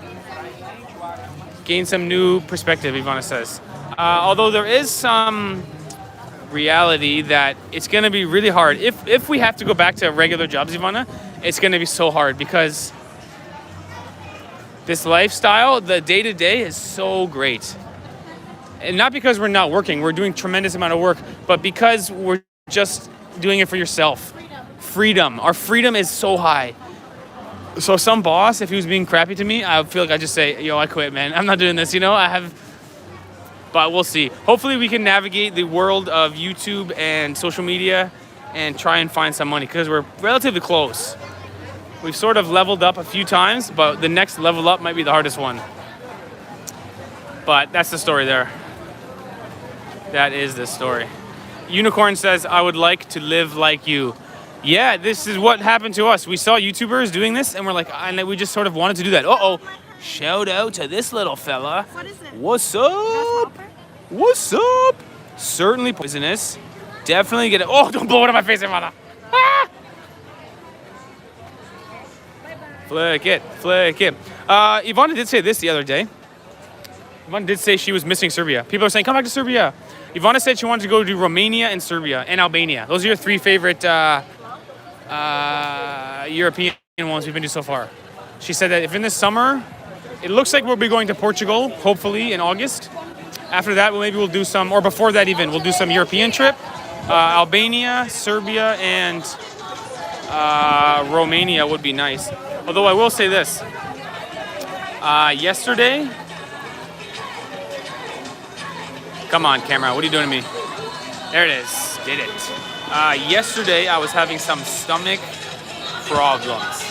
Speaker 1: gain some new perspective, Ivana says. Although there is some reality that it's going to be really hard. If we have to go back to regular jobs, Ivana, it's going to be so hard because this lifestyle, the day-to-day is so great. And not because we're not working, we're doing tremendous amount of work, but because we're just doing it for yourself. Freedom. Our freedom is so high. So some boss, if he was being crappy to me, I would feel like I just say, yo, I quit, man. I'm not doing this, you know? But we'll see. Hopefully we can navigate the world of YouTube and social media and try and find some money because we're relatively close. We've sort of leveled up a few times, but the next level up might be the hardest one. But that's the story there. That is the story. Unicorn says, I would like to live like you. Yeah, this is what happened to us. We saw YouTubers doing this and we're like, and we just sort of wanted to do that. Uh-oh. Shout out to this little fella.
Speaker 3: What is it?
Speaker 1: What's up? What's up? Certainly poisonous. Definitely get it. Oh, don't blow it in my face, Ivana. Ah! Flick it. Ivana did say this the other day. Ivana did say she was missing Serbia. People are saying, come back to Serbia. Ivana said she wanted to go to Romania and Serbia and Albania. Those are your 3 favorite European ones we've been to so far. She said that if in the summer, it looks like we'll be going to Portugal, hopefully in August. After that, maybe we'll do some, or before that even, we'll do some European trip. Albania, Serbia, and Romania would be nice. Although I will say this. Yesterday, come on camera, what are you doing to me? There it is, did it. Yesterday, I was having some stomach problems,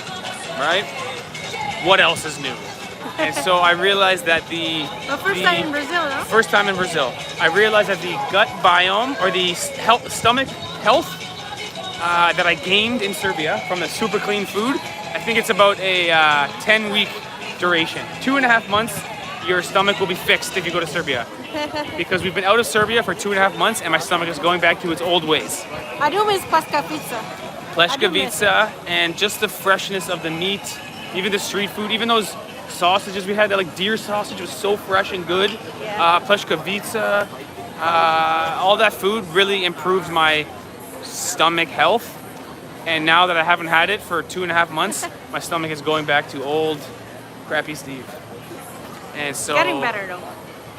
Speaker 1: right? What else is new? And so I realized that the
Speaker 3: first time in Brazil, no?
Speaker 1: First time in Brazil. I realized that the gut biome, or the stomach health that I gained in Serbia from the super clean food, I think it's about a 10-week duration. 2.5 months, your stomach will be fixed if you go to Serbia. Because we've been out of Serbia for 2.5 months and my stomach is going back to its old ways.
Speaker 3: I do miss pleškavica.
Speaker 1: Pleškavica and just the freshness of the meat, even the street food, even those sausages we had, that like deer sausage was so fresh and good. Pleškavica, all that food really improved my stomach health. And now that I haven't had it for 2.5 months, my stomach is going back to old, crappy Steve. And so
Speaker 3: Getting better though.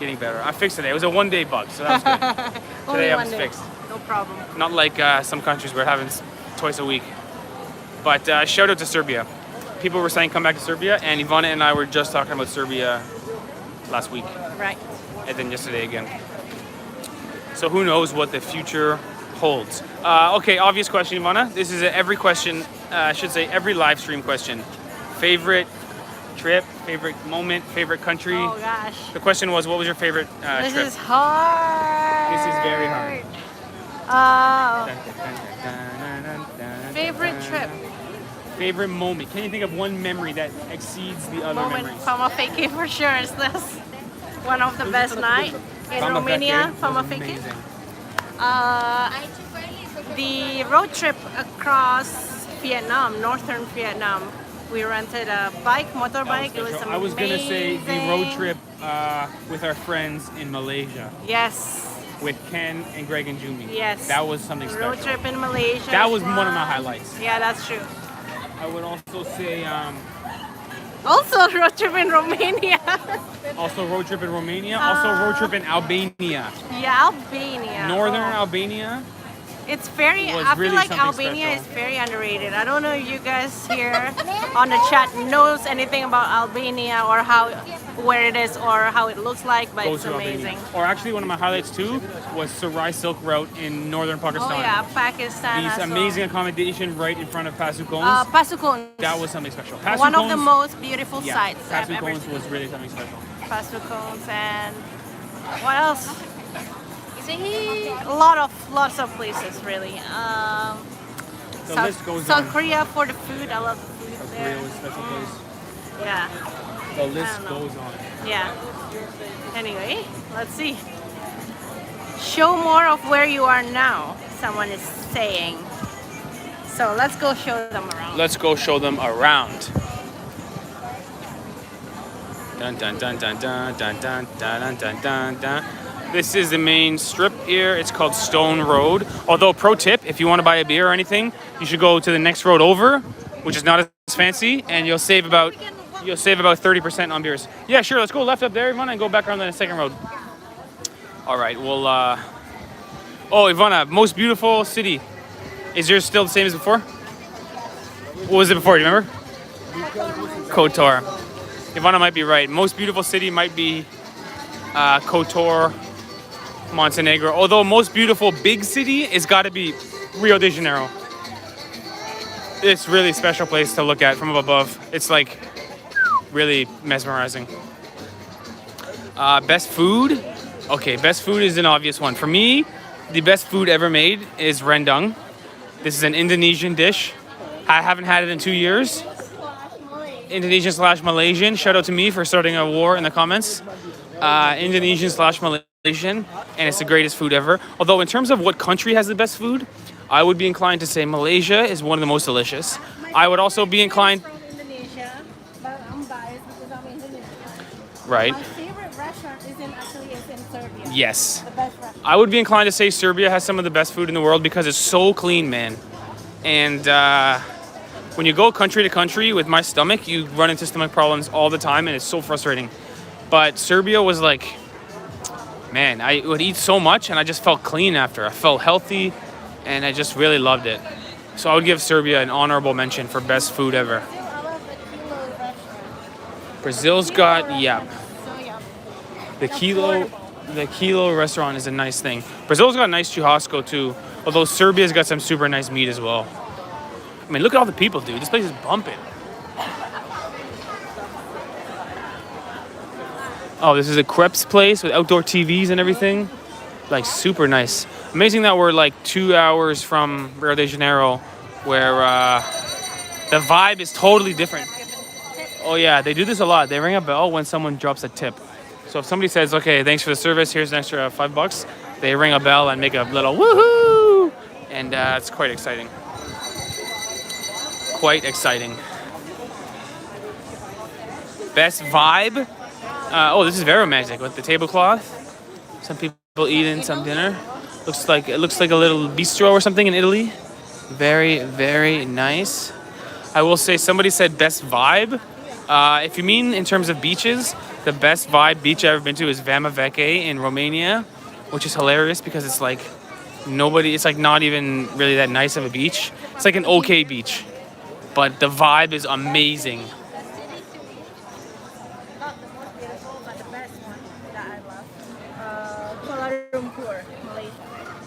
Speaker 1: Getting better. I fixed it today. It was a 1-day bug, so that was good. Today I was fixed.
Speaker 3: No problem.
Speaker 1: Not like some countries where it happens twice a week. But shout out to Serbia. People were saying come back to Serbia, and Ivana and I were just talking about Serbia last week.
Speaker 3: Right.
Speaker 1: And then yesterday again. So who knows what the future holds. Okay, obvious question, Ivana. This is every question, I should say every live stream question. Favorite trip, favorite moment, favorite country?
Speaker 3: Oh gosh.
Speaker 1: The question was, what was your favorite
Speaker 3: This
Speaker 1: trip?
Speaker 3: is hard.
Speaker 1: This is very hard.
Speaker 3: Favorite trip.
Speaker 1: Favorite moment. Can you think of one memory that exceeds the other
Speaker 3: Moment
Speaker 1: memories?
Speaker 3: Fama Fake for sure is this. One of the best night in
Speaker 1: Fama
Speaker 3: Romania.
Speaker 1: Fake
Speaker 3: Fama
Speaker 1: was
Speaker 3: Fake.
Speaker 1: amazing.
Speaker 3: The road trip across Vietnam, northern Vietnam. We rented a motorbike. It was amazing.
Speaker 1: I was gonna say the road trip with our friends in Malaysia.
Speaker 3: Yes.
Speaker 1: With Ken and Greg and Jumi.
Speaker 3: Yes.
Speaker 1: That was something special.
Speaker 3: Road trip in Malaysia.
Speaker 1: That was one of my highlights.
Speaker 3: Yeah, that's true.
Speaker 1: I would also say
Speaker 3: Also road trip in Romania.
Speaker 1: also road trip in Romania. Also road trip in Albania.
Speaker 3: Yeah, Albania.
Speaker 1: Northern Albania.
Speaker 3: It's very,
Speaker 1: was
Speaker 3: I feel
Speaker 1: really
Speaker 3: like
Speaker 1: something
Speaker 3: Albania
Speaker 1: special.
Speaker 3: is very underrated. I don't know if you guys here on the chat knows anything about Albania or where it is or how it looks like, but
Speaker 1: Go
Speaker 3: it's
Speaker 1: to Albania.
Speaker 3: amazing.
Speaker 1: Or actually, one of my highlights too was Sarai Silk Route in northern
Speaker 3: Oh
Speaker 1: Pakistan.
Speaker 3: yeah, Pakistan
Speaker 1: These
Speaker 3: as well.
Speaker 1: amazing accommodation right in front of Pasukones.
Speaker 3: Pasukon.
Speaker 1: That was something special.
Speaker 3: One of the
Speaker 1: Pasukones-
Speaker 3: most beautiful
Speaker 1: yeah,
Speaker 3: sights I've ever
Speaker 1: Pasukones
Speaker 3: seen.
Speaker 1: was really something special.
Speaker 3: Pasukones and what else? Lots of places really.
Speaker 1: The list goes
Speaker 3: South
Speaker 1: on.
Speaker 3: Korea for the food. I love the food
Speaker 1: South
Speaker 3: there.
Speaker 1: Korea was a special place.
Speaker 3: Yeah,
Speaker 1: The list
Speaker 3: don't know.
Speaker 1: goes on.
Speaker 3: yeah. Anyway, let's see. Show more of where you are now, someone is saying. So let's go show them around.
Speaker 1: Let's go show them around. Dun dun dun dun dun dun dun dun dun dun dun. This is the main strip here. It's called Stone Road. Although, pro tip, if you want to buy a beer or anything, you should go to the next road over, which is not as fancy, and you'll save about 30% on beers. Yeah, sure. Let's go left up there, Ivana, and go back around the second road. All right. Well, oh, Ivana, most beautiful city. Is yours still the same as before? What was it before? Do you remember? Kotor. Ivana might be right. Most beautiful city might be Kotor, Montenegro. Although most beautiful big city is got to be Rio de Janeiro. It's really a special place to look at from above. It's like really mesmerizing. Best food? Okay, best food is an obvious one. For me, the best food ever made is rendang. This is an Indonesian dish. I haven't had it in 2 years. Indonesian/Malaysian. Shout out to me for starting a war in the comments. Indonesian/Malaysian, and it's the greatest food ever. Although in terms of what country has the best food, I would be inclined to say Malaysia is one of the most delicious. I would also be inclined...
Speaker 3: from Indonesia, but I'm biased because I'm Indonesian.
Speaker 1: Right.
Speaker 3: My favorite restaurant is in Serbia.
Speaker 1: Yes.
Speaker 3: The best restaurant.
Speaker 1: I would be inclined to say Serbia has some of the best food in the world because it's so clean, man. And when you go country to country with my stomach, you run into stomach problems all the time, and it's so frustrating. But Serbia was like, man, I would eat so much, and I just felt clean after. I felt healthy, and I just really loved it. So I would give Serbia an honorable mention for best food ever.
Speaker 3: I love the Kilo restaurant.
Speaker 1: Brazil's got, yeah,
Speaker 3: So yum.
Speaker 1: the Kilo restaurant is a nice thing. Brazil's got nice churrasco too, although Serbia's got some super nice meat as well. I mean, look at all the people, dude. This place is bumping. Oh, this is a crepes place with outdoor TVs and everything. Like, super nice. Amazing that we're like 2 hours from Rio de Janeiro, where the vibe is totally different. Oh yeah, they do this a lot. They ring a bell when someone drops a tip. So if somebody says, okay, thanks for the service, here's an extra $5, they ring a bell and make a little woohoo! And it's quite exciting. Quite exciting. Best vibe? Oh, this is very romantic with the tablecloth. Some people eating some dinner. It looks like a little bistro or something in Italy. Very, very nice. I will say somebody said best vibe. If you mean in terms of beaches, the best vibe beach I've ever been to is Vama Veche in Romania, which is hilarious because it's like not even really that nice of a beach. It's like an okay beach, but the vibe is amazing.
Speaker 3: Not the most beautiful, but the best one that I love. Kuala Lumpur, Malaysia.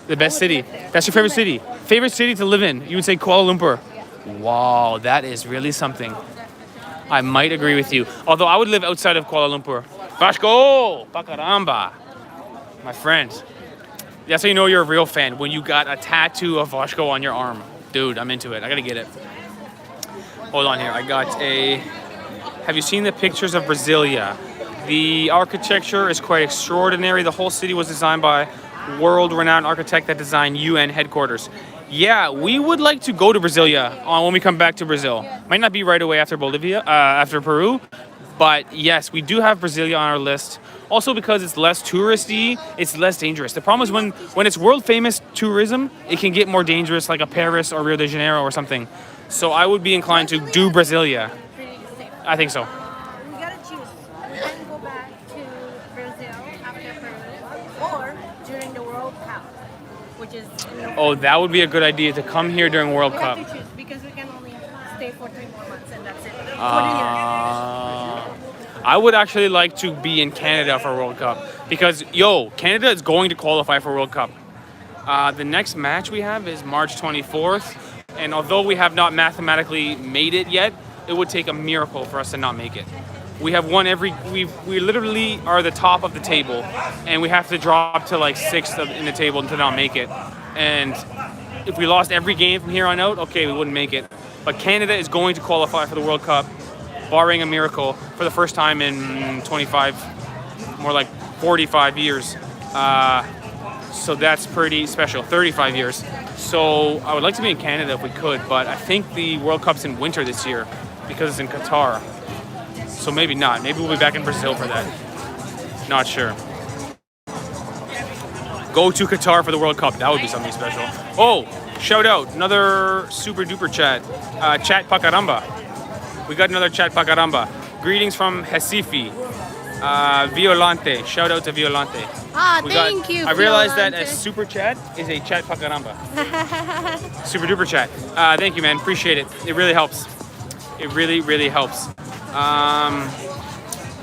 Speaker 1: The best city. That's your favorite city. Favorite city to live in? You would say Kuala Lumpur. Wow, that is really something. I might agree with you. Although I would live outside of Kuala Lumpur. Vasco! Pacaramba! My friend. That's how you know you're a real fan. When you got a tattoo of Vasco on your arm. Dude, I'm into it. I gotta get it. Hold on here. I got a... Have you seen the pictures of Brasilia? The architecture is quite extraordinary. The whole city was designed by world-renowned architect that designed UN headquarters. Yeah, we would like to go to Brasilia when we come back to Brazil. Might not be right away after after Peru, but yes, we do have Brasilia on our list. Also because it's less touristy, it's less dangerous. The problem is when it's world famous tourism, it can get more dangerous, like a Paris or Rio de Janeiro or something. So I would be inclined to do Brasilia. I think so.
Speaker 3: We gotta choose. We can go back to Brazil after Peru or during the World Cup. which is
Speaker 1: Oh, that would be a good idea to come here during World
Speaker 3: we
Speaker 1: Cup.
Speaker 3: have to choose because we can only stay for 3 more months and that's it. For the year.
Speaker 1: I would actually like to be in Canada for World Cup because, Canada is going to qualify for World Cup. The next match we have is March 24th, and although we have not mathematically made it yet, it would take a miracle for us to not make it. We have won we literally are the top of the table, and we have to drop to like 6th in the table to not make it. And if we lost every game from here on out, okay, we wouldn't make it. But Canada is going to qualify for the World Cup, barring a miracle, for the first time in 25, more like 45 years. So that's pretty special, 35 years. So I would like to be in Canada if we could, but I think the World Cup's in winter this year because it's in Qatar. So maybe not. Maybe we'll be back in Brazil for that. Not sure. Go to Qatar for the World Cup. That would be something special. Oh, shout out. Another super duper chat. Chat Pacaramba. We got another chat Pacaramba. Greetings from Recife. Violante. Shout out to Violante.
Speaker 3: Thank you.
Speaker 1: I realized that
Speaker 3: Violante.
Speaker 1: a super chat is a chat Pacaramba. Super duper chat. Thank you, man. Appreciate it. It really helps. It really, really helps.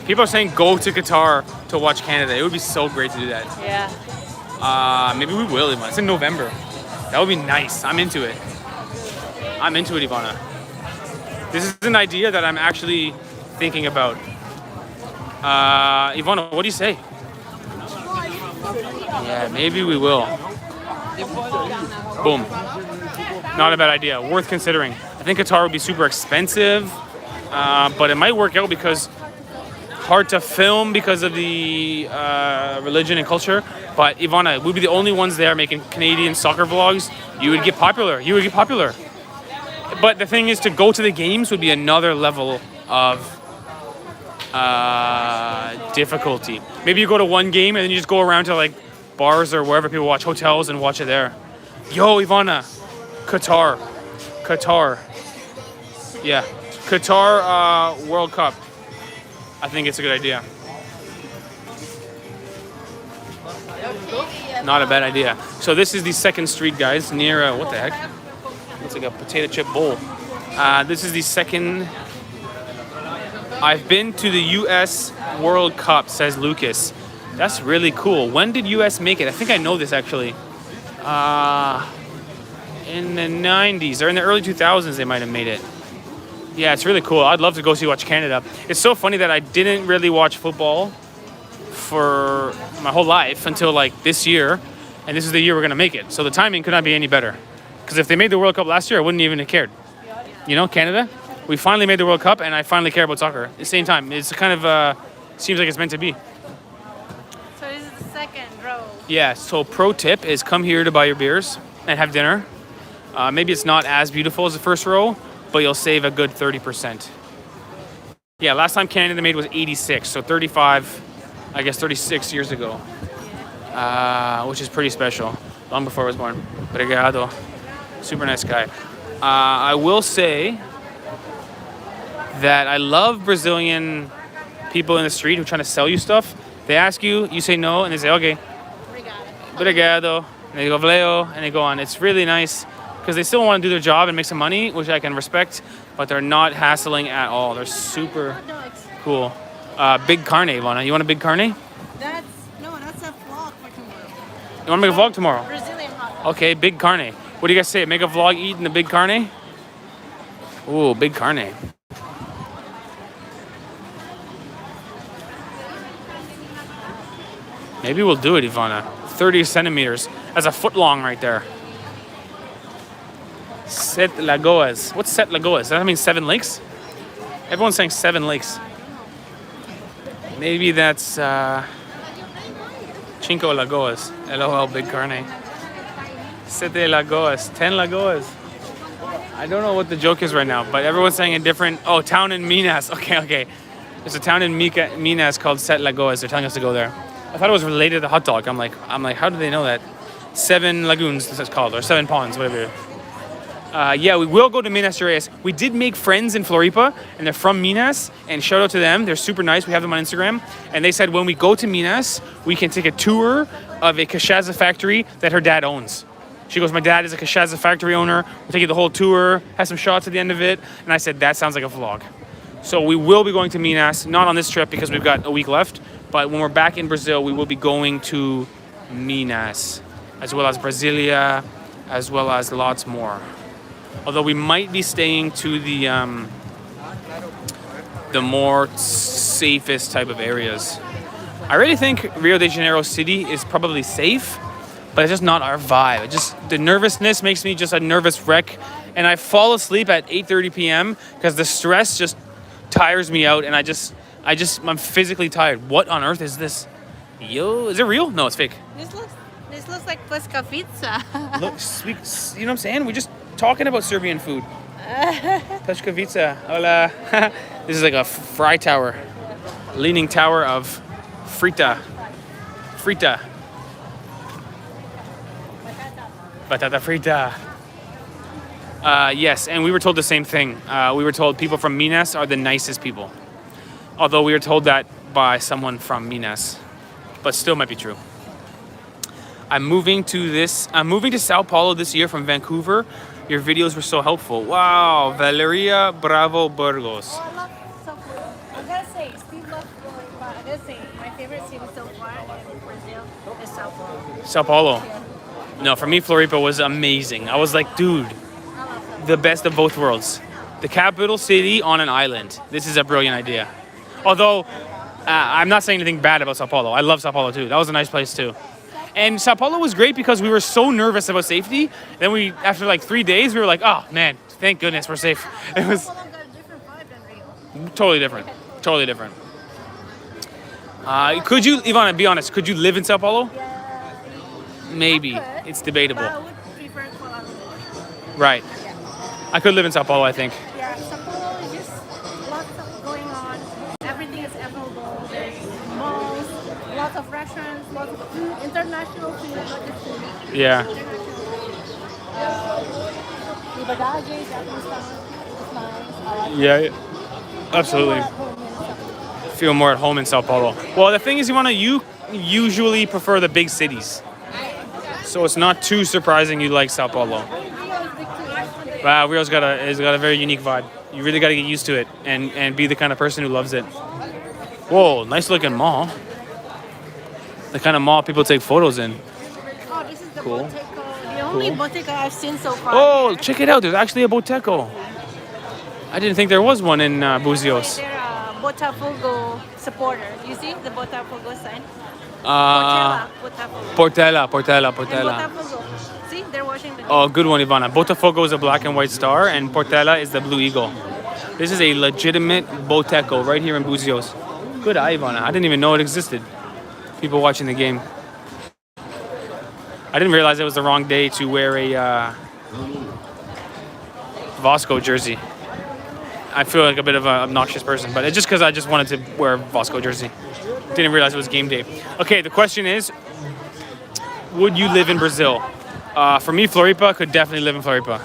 Speaker 1: People are saying go to Qatar to watch Canada. It would be so great to do that.
Speaker 3: Yeah.
Speaker 1: Maybe we will, Ivana. It's in November. That would be nice. I'm into it. I'm into it, Ivana. This is an idea that I'm actually thinking about. Ivana, what do you say? Yeah, maybe we will. Boom. Not a bad idea. Worth considering. I think Qatar would be super expensive, but it might work out because hard to film because of the religion and culture. But Ivana, we'd be the only ones there making Canadian soccer vlogs. You would get popular. You would get popular. But the thing is, to go to the games would be another level of difficulty. Maybe you go to one game and then you just go around to like bars or wherever people watch, hotels, and watch it there. Yo, Ivana, Qatar. Yeah, Qatar World Cup. I think it's a good idea. Not a bad idea. So this is the 2nd Street, guys, near, what the heck? Looks like a potato chip bowl. This is the 2nd. I've been to the U.S. World Cup, says Lucas. That's really cool. When did U.S. make it? I think I know this, actually. In the 90s, or in the early 2000s, they might have made it. Yeah, it's really cool. I'd love to go watch Canada. It's so funny that I didn't really watch football for my whole life until like this year, and this is the year we're gonna make it. So the timing could not be any better. Because if they made the World Cup last year, I wouldn't even have cared. You know, Canada, we finally made the World Cup, and I finally care about soccer at the same time. It's kind of seems like it's meant to be.
Speaker 3: So this is the 2nd row.
Speaker 1: Yeah. So pro tip is come here to buy your beers and have dinner. Maybe it's not as beautiful as the 1st row, but you'll save a good 30%. Yeah, last time Canada made was 86, so 36 years ago, which is pretty special, long before I was born. Obrigado. Super nice guy. I will say that I love Brazilian people in the street who are trying to sell you stuff. They ask you, you say no, and they say, okay, obrigado, and they go, valeu, and they go on. It's really nice. Because they still want to do their job and make some money, which I can respect, but they're not hassling at all. They're super cool. Big carne, Ivana. You want a big carne?
Speaker 3: That's a vlog for tomorrow.
Speaker 1: You want to make a vlog tomorrow?
Speaker 3: Brazilian hot dog.
Speaker 1: Okay, big carne. What do you guys say? Make a vlog eating the big carne? Ooh, big carne. Maybe we'll do it, Ivana. 30 centimeters. That's a foot long right there. Set Lagoas. What's Set Lagoas? Does that mean 7 lakes? Everyone's saying 7 lakes. Maybe that's Cinco Lagoas. LOL, big carne. Sete Lagoas. 10 Lagoas. I don't know what the joke is right now, but everyone's saying a different... Oh, town in Minas. Okay. There's a town in Minas called Set Lagoas. They're telling us to go there. I thought it was related to hot dog. I'm like, how do they know that? 7 lagoons, this is called, or 7 ponds, whatever. Yeah, we will go to Minas Gerais. We did make friends in Floripa, and they're from Minas, and shout out to them. They're super nice. We have them on Instagram, and they said when we go to Minas, we can take a tour of a cachaça factory that her dad owns. She goes, my dad is a cachaça factory owner. We'll take you the whole tour, have some shots at the end of it. And I said, that sounds like a vlog. So we will be going to Minas, not on this trip because we've got a week left, but when we're back in Brazil, we will be going to Minas, as well as Brasilia, as well as lots more. Although we might be staying to the more safest type of areas. I really think Rio de Janeiro City is probably safe, but it's just not our vibe. The nervousness makes me just a nervous wreck, and I fall asleep at 8:30 p.m. because the stress just tires me out, and I'm physically tired. What on earth is this? Yo, is it real? No, it's fake.
Speaker 3: This looks like Pescavitsa.
Speaker 1: Look, you know what I'm saying? We're just talking about Serbian food. Pescavitsa. Hola. This is like a fry tower. Leaning tower of frita. Batata frita. Yes, and we were told the same thing. We were told people from Minas are the nicest people. Although we were told that by someone from Minas. But still might be true. I'm moving to Sao Paulo this year from Vancouver. Your videos were so helpful. Wow, Valeria Bravo Burgos.
Speaker 3: Oh, I love Sao Paulo. I gotta say, Steve loves Floripa. I gotta say, my favorite city so far in Brazil is Sao Paulo.
Speaker 1: Sao Paulo. No, for me, Floripa was amazing. I was like, dude, the best of both worlds. The capital city on an island. This is a brilliant idea. Although, I'm not saying anything bad about Sao Paulo. I love Sao Paulo too. That was a nice place too. And Sao Paulo was great because we were so nervous about safety. Then after like 3 days, we were like, oh man, thank goodness we're safe. It was
Speaker 3: Sao Paulo got a different vibe than Rio.
Speaker 1: totally different. Totally different. Could you, Ivana, be honest, could you live in Sao Paulo?
Speaker 3: Yeah,
Speaker 1: Maybe.
Speaker 3: I could,
Speaker 1: It's debatable.
Speaker 3: but I would prefer Kuala Lumpur.
Speaker 1: Right.
Speaker 3: Yeah.
Speaker 1: I could live in Sao Paulo, I think.
Speaker 3: Yeah, Sao Paulo is just lots of going on. Everything is available. There's malls, lots of restaurants, lots of food, international food, not just food.
Speaker 1: Yeah.
Speaker 3: Liberdade, Japanese is nice. I like
Speaker 1: Yeah. Absolutely.
Speaker 3: it.
Speaker 1: Feel more at home in Sao Paulo. Well, the thing is, you usually prefer the big cities. So it's not too surprising you like Sao Paulo. Wow, Rio's got a very unique vibe. You really got to get used to it and be the kind of person who loves it. Whoa, nice looking mall. The kind of mall people take photos in.
Speaker 3: Oh, this is the
Speaker 1: Cool.
Speaker 3: Boteco. The only Boteco I've seen so far.
Speaker 1: Oh, check it out. There's actually a Boteco. I didn't think there was one in Búzios.
Speaker 3: They're a Botafogo supporter. You see the Botafogo sign?
Speaker 1: Portela.
Speaker 3: And Botafogo. See, they're watching the
Speaker 1: Oh, good one, Ivana. Botafogo is a black and white star, and Portela is the blue eagle. This is a legitimate Boteco right here in Búzios. Good eye, Ivana. I didn't even know it existed. People watching the game. I didn't realize it was the wrong day to wear a Vasco jersey. I feel like a bit of an obnoxious person, but it's just because I just wanted to wear a Vasco jersey. Didn't realize it was game day. Okay, the question is, would you live in Brazil? For me, Floripa, could definitely live in Floripa.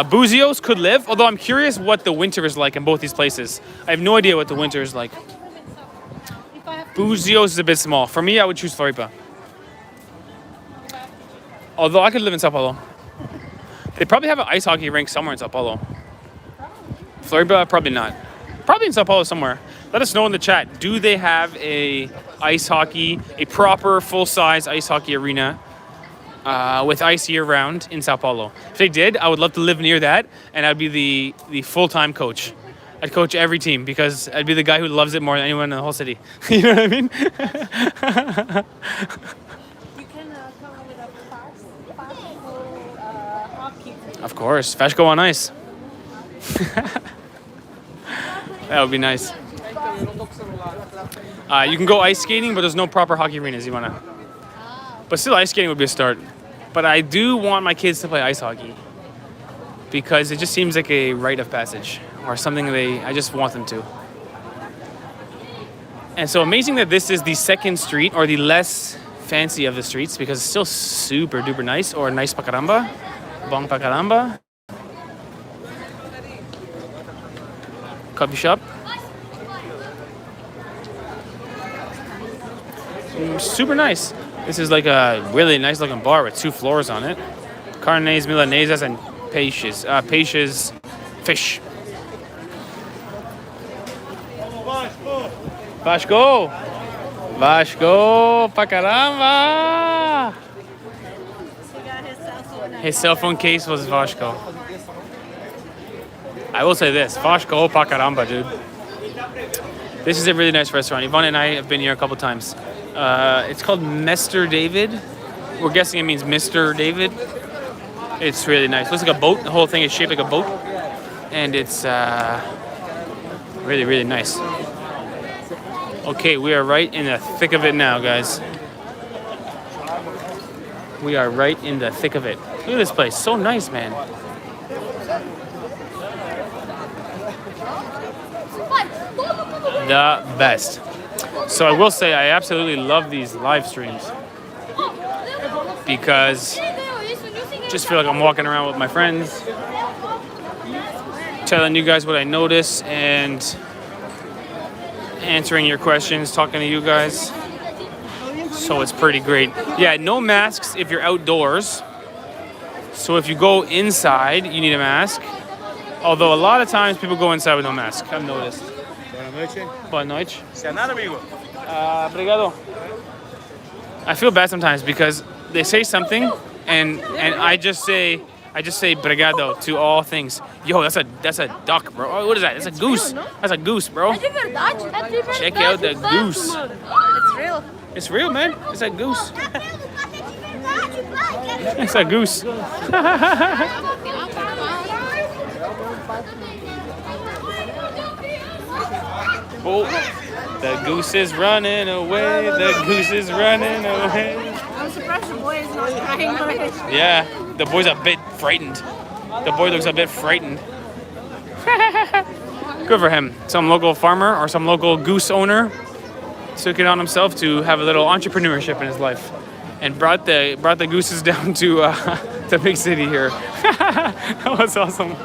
Speaker 1: Búzios could live, although I'm curious what the winter is like in both these places. I have no idea what the winter is like. Búzios is a bit small. For me, I would choose Floripa. Although I could live in Sao Paulo. They probably have an ice hockey rink somewhere in Sao Paulo. Floripa, probably not. Probably in Sao Paulo somewhere. Let us know in the chat. Do they have a proper full-size ice hockey arena with ice year-round in Sao Paulo? If they did, I would love to live near that, and I'd be the full-time coach. I'd coach every team because I'd be the guy who loves it more than anyone in the whole city. You know what I mean?
Speaker 3: You can come up with a fast hockey.
Speaker 1: Of course. Fashko on ice. That would be nice. You can go ice skating, but there's no proper hockey arenas, Ivana. But still, ice skating would be a start. But I do want my kids to play ice hockey because it just seems like a rite of passage or something I just want them to. And so amazing that this is the second street or the less fancy of the streets because it's still super duper nice or nice pa caramba, bong pa caramba. coffee shop. Super nice. This is like a really nice looking bar with 2 floors on it. Carnes, milanesas, and peixes. Peixes, fish. Vasco! Vasco! Pa caramba! His cell phone case was Vasco. I will say this, Vasco pa caramba, dude. This is a really nice restaurant. Yvonne and I have been here a couple times. It's called Mr. David. We're guessing it means Mr. David. It's really nice. Looks like a boat. The whole thing is shaped like a boat. And it's really, really nice. Okay, we are right in the thick of it now, guys. We are right in the thick of it. Look at this place. So nice, man. The best. So I will say I absolutely love these live streams because I just feel like I'm walking around with my friends, telling you guys what I notice and answering your questions, talking to you guys. So it's pretty great. Yeah, no masks if you're outdoors. So if you go inside, you need a mask. Although a lot of times people go inside with no mask, I've noticed. Boa noite. Obrigado. I feel bad sometimes because they say something and I just say obrigado to all things. Yo, that's a duck, bro. Oh, what is that? That's a goose. That's a goose, bro. Check out the goose.
Speaker 3: It's real.
Speaker 1: It's real, man. It's a goose. It's a goose. Oh, the goose is running away. The goose is running away.
Speaker 3: I'm surprised the boy is not crying.
Speaker 1: Yeah, the boy's a bit frightened. The boy looks a bit frightened. Good for him. Some local farmer or some local goose owner took it on himself to have a little entrepreneurship in his life and brought the gooses down to the big city here. That was awesome.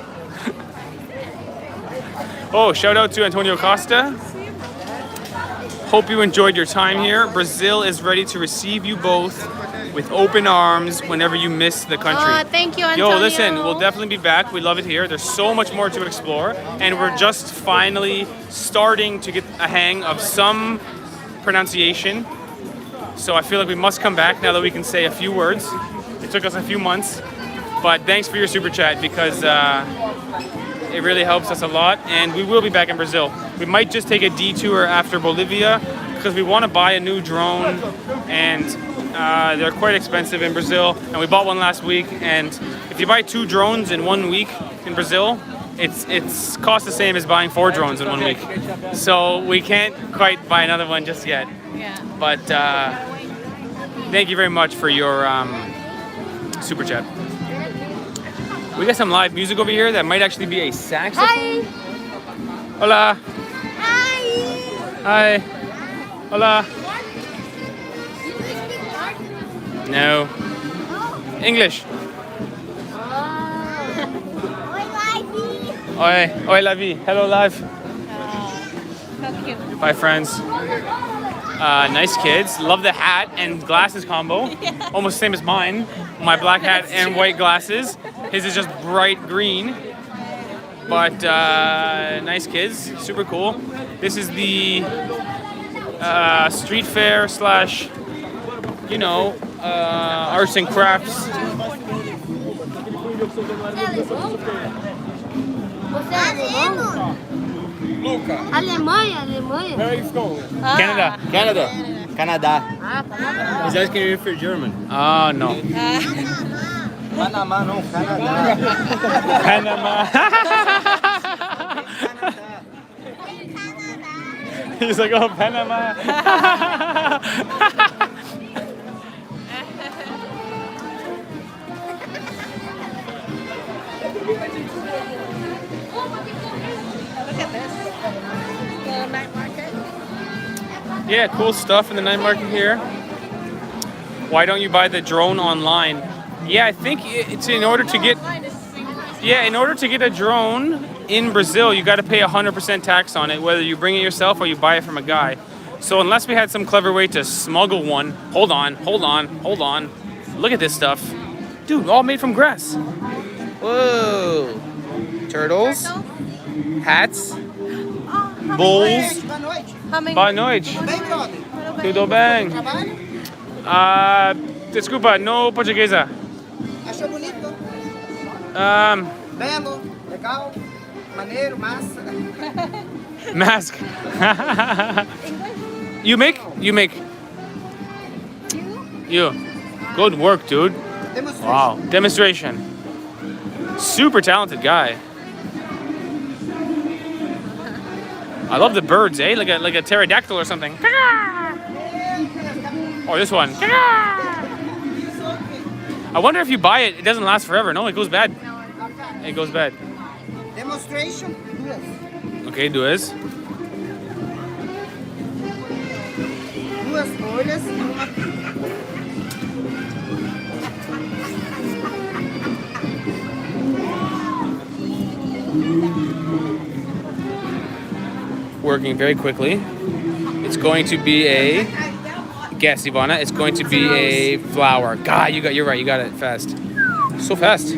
Speaker 1: Oh, shout out to Antonio Costa. Hope you enjoyed your time here. Brazil is ready to receive you both with open arms whenever you miss the country.
Speaker 3: Thank you, Antonio.
Speaker 1: Yo, listen, we'll definitely be back. We love it here. There's so much more to explore. And we're just finally starting to get a hang of some pronunciation. So I feel like we must come back now that we can say a few words. It took us a few months. But thanks for your super chat because it really helps us a lot. And we will be back in Brazil. We might just take a detour after Bolivia because we want to buy a new drone. And they're quite expensive in Brazil. And we bought one last week. And if you buy 2 drones in 1 week in Brazil, it's cost the same as buying 4 drones in 1 week. So we can't quite buy another one just yet.
Speaker 3: Yeah.
Speaker 1: But thank you very much for your super chat. We got some live music over here that might actually be a saxophone.
Speaker 3: Hi.
Speaker 1: Hola.
Speaker 3: Hi.
Speaker 1: Hi. Hola. No. English. Oi, oi la vie. Hello live. Bye friends. Nice kids. Love the hat and glasses combo.
Speaker 3: Yeah.
Speaker 1: Almost same as mine. My black hat and white glasses. His is just bright green. But nice kids. Super cool. This is the street fair slash, you know, arts and crafts.
Speaker 4: Alemanha.
Speaker 5: Where are you from?
Speaker 1: Canada.
Speaker 5: Canada.
Speaker 2: Canada.
Speaker 5: He's asking you if you're German.
Speaker 1: Oh, no.
Speaker 2: Panamá, não, Canadá.
Speaker 1: Panama. He's like, oh, Panama.
Speaker 3: Look at this. The night market.
Speaker 1: Yeah, cool stuff in the night market here. Why don't you buy the drone online? Yeah, I think it's in order to get. Yeah, in order to get a drone, in Brazil, you got to pay 100% tax on it, whether you bring it yourself or you buy it from a guy. So unless we had some clever way to smuggle one, hold on. Look at this stuff. Dude, all made from grass. Whoa. Turtles. Hats. Bowls. Boa noite. Tudo bem? Desculpa, no portuguesa.
Speaker 4: Achou bonito?
Speaker 1: Belo,
Speaker 4: legal, maneiro, massa.
Speaker 1: Mask. You make? You. Good work, dude.
Speaker 4: Demonstration.
Speaker 1: Wow. Demonstration. Super talented guy. I love the birds, eh? Like a pterodactyl or something. Or this one. I wonder if you buy it, it doesn't last forever. No, it goes bad. It goes bad.
Speaker 4: Demonstration.
Speaker 1: Okay, duas.
Speaker 4: Duas folhas e uma.
Speaker 1: Working very quickly. It's going to be a guess, Ivana. It's going to be a flower. God, you're right. You got it fast. So fast.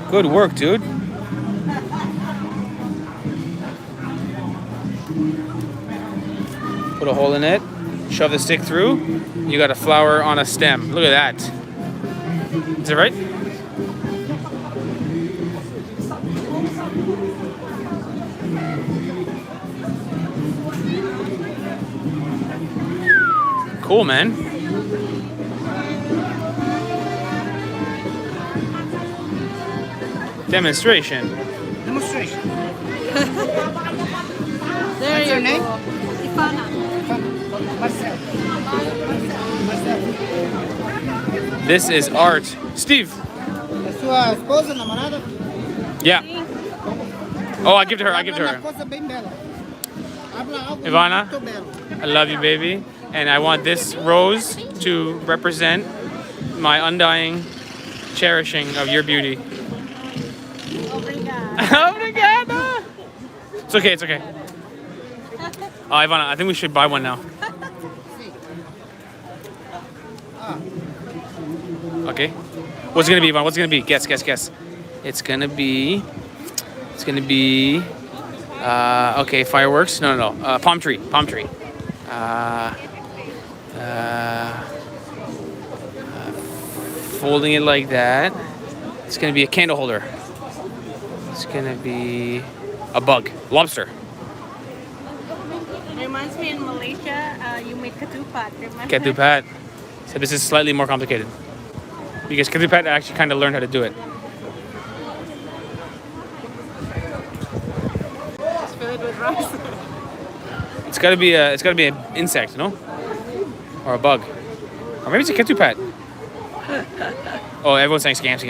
Speaker 1: Good work, dude. Put a hole in it. Shove the stick through. You got a flower on a stem. Look at that. Is it right? Cool, man. Demonstration.
Speaker 4: Demonstration.
Speaker 3: There
Speaker 4: What's
Speaker 3: you
Speaker 4: your name?
Speaker 3: go. Ivana.
Speaker 4: Marcelo.
Speaker 1: This is art. Steve.
Speaker 4: É sua esposa, namorada?
Speaker 1: Yeah. Oh, I give to her. I give to
Speaker 4: Habla
Speaker 1: her.
Speaker 4: uma coisa bem bela. Habla algo
Speaker 1: Ivana?
Speaker 4: muito belo.
Speaker 1: I love you, baby. And I want this rose to represent my undying cherishing of your beauty. Obrigada. It's okay. It's okay. Oh, Ivana, I think we should buy one now. Okay. What's it gonna be, Ivana? What's it gonna be? Guess. It's gonna be. Okay, fireworks. No. Palm tree. Folding it like that. It's gonna be a candle holder. It's gonna be a bug. Lobster.
Speaker 3: Reminds me in Malaysia, you make ketupat. Remember?
Speaker 1: Ketupat. So this is slightly more complicated. Because ketupat, I actually kind of learned how to do it.
Speaker 3: Just fill it with rice.
Speaker 1: It's gotta be an insect, no? Or a bug. Or maybe it's a ketupat. Oh, everyone's saying scam. It's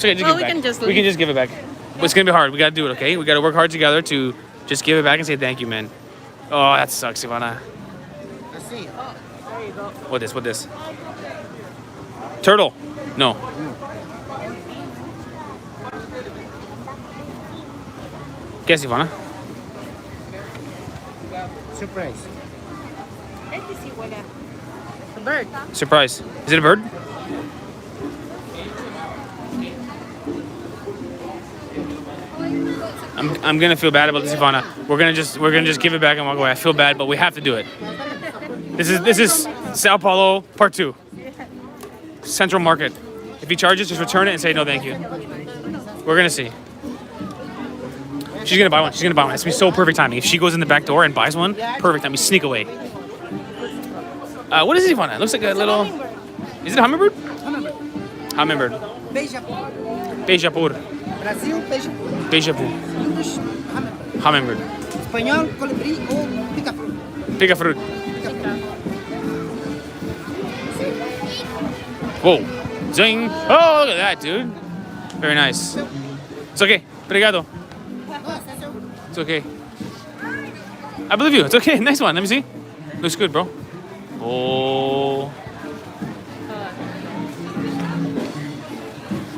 Speaker 1: okay, just
Speaker 3: Well,
Speaker 1: give it
Speaker 3: we
Speaker 1: back.
Speaker 3: can just
Speaker 1: We can
Speaker 3: leave.
Speaker 1: just give it back. But it's gonna be hard. We gotta do it, okay? We gotta work hard together to just give it back and say thank you, man. Oh, that sucks, Ivana.
Speaker 4: Assim, ó.
Speaker 3: There you go.
Speaker 1: What this? Turtle. No. Guess, Ivana.
Speaker 4: Surprise.
Speaker 3: Let me see what a bird.
Speaker 1: Surprise. Is it a bird? I'm gonna feel bad about this, Ivana. We're gonna just give it back and walk away. I feel bad, but we have to do it. This is Sao Paulo Part 2. Central Market. If he charges, just return it and say no, thank you. We're gonna see. She's gonna buy one. It's gonna be so perfect timing. If she goes in the back door and buys one, perfect time. We sneak away. What is it, Ivana? It looks like a little. Is it a hummingbird? Hummingbird.
Speaker 4: Beija-flor.
Speaker 1: Beija-flor.
Speaker 4: Brasil, beija-flor.
Speaker 1: Beija-flor.
Speaker 4: English,
Speaker 1: Hummingbird.
Speaker 4: hummingbird. Espanhol, colibri ou pica-flor.
Speaker 1: Pica-fruit. Whoa. Zing. Oh, look at that, dude. Very nice. It's okay. Obrigado. It's okay. I believe you. It's okay. Nice one. Let me see. Looks good, bro. Oh.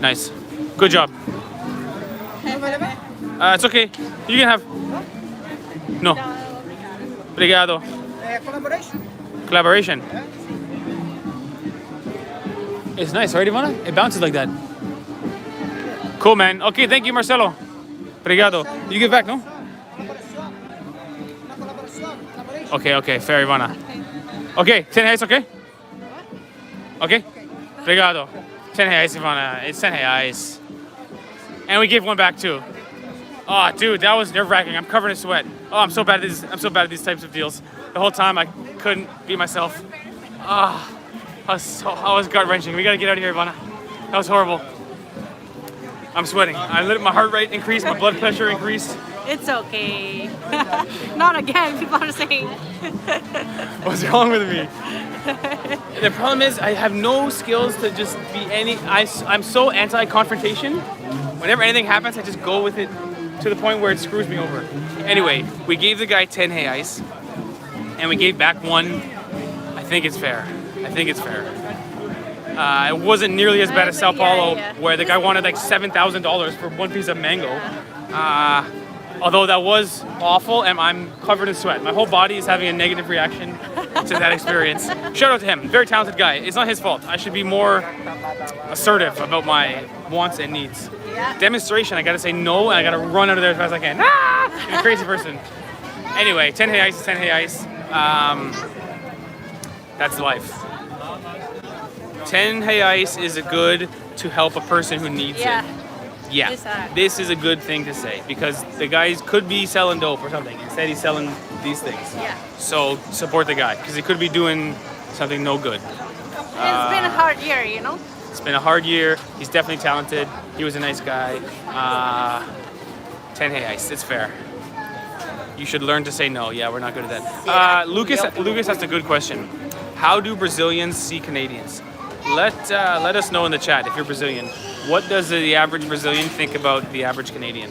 Speaker 1: Nice. Good job. It's okay. You can have. No. Obrigado.
Speaker 4: Collaboration.
Speaker 1: Collaboration. It's nice, right, Ivana? It bounces like that. Cool, man. Okay, thank you, Marcelo. Obrigado. You give back, no? Okay, fair, Ivana. Okay, 10 reais, okay? Okay? Obrigado. 10 reais, Ivana. It's 10 reais. And we gave one back, too. Oh, dude, that was nerve-wracking. I'm covered in sweat. Oh, I'm so bad at these types of deals. The whole time I couldn't be myself. Ah, I was gut-wrenching. We gotta get out of here, Ivana. That was horrible. I'm sweating. My heart rate increased, my blood pressure increased.
Speaker 3: It's okay. Not again, people are saying.
Speaker 1: What's wrong with me? The problem is I have no skills to just be I'm so anti-confrontation. Whenever anything happens, I just go with it to the point where it screws me over. Anyway, we gave the guy 10 reais, and we gave back one. I think it's fair. It wasn't nearly as bad as Sao Paulo, where the guy wanted like $7,000 for one piece of mango. Although that was awful, and I'm covered in sweat. My whole body is having a negative reaction to that experience. Shout out to him, very talented guy. It's not his fault. I should be more assertive about my wants and needs.
Speaker 3: Yeah.
Speaker 1: Demonstration, I gotta say no, and I gotta run out of there as fast as I can. Ah! I'm a crazy person. Anyway, 10 reais is 10 reais. That's life. 10 reais is good to help a person who needs it. Yeah, this is a good thing to say because the guy could be selling dope or something. Instead, he's selling these things.
Speaker 3: Yeah.
Speaker 1: So support the guy because he could be doing something no good.
Speaker 3: It's been a hard year, you know?
Speaker 1: It's been a hard year. He's definitely talented. He was a nice guy. 10 reais, it's fair. You should learn to say no. Yeah, we're not good at that. Lucas asked a good question. How do Brazilians see Canadians? Let us know in the chat if you're Brazilian. What does the average Brazilian think about the average Canadian?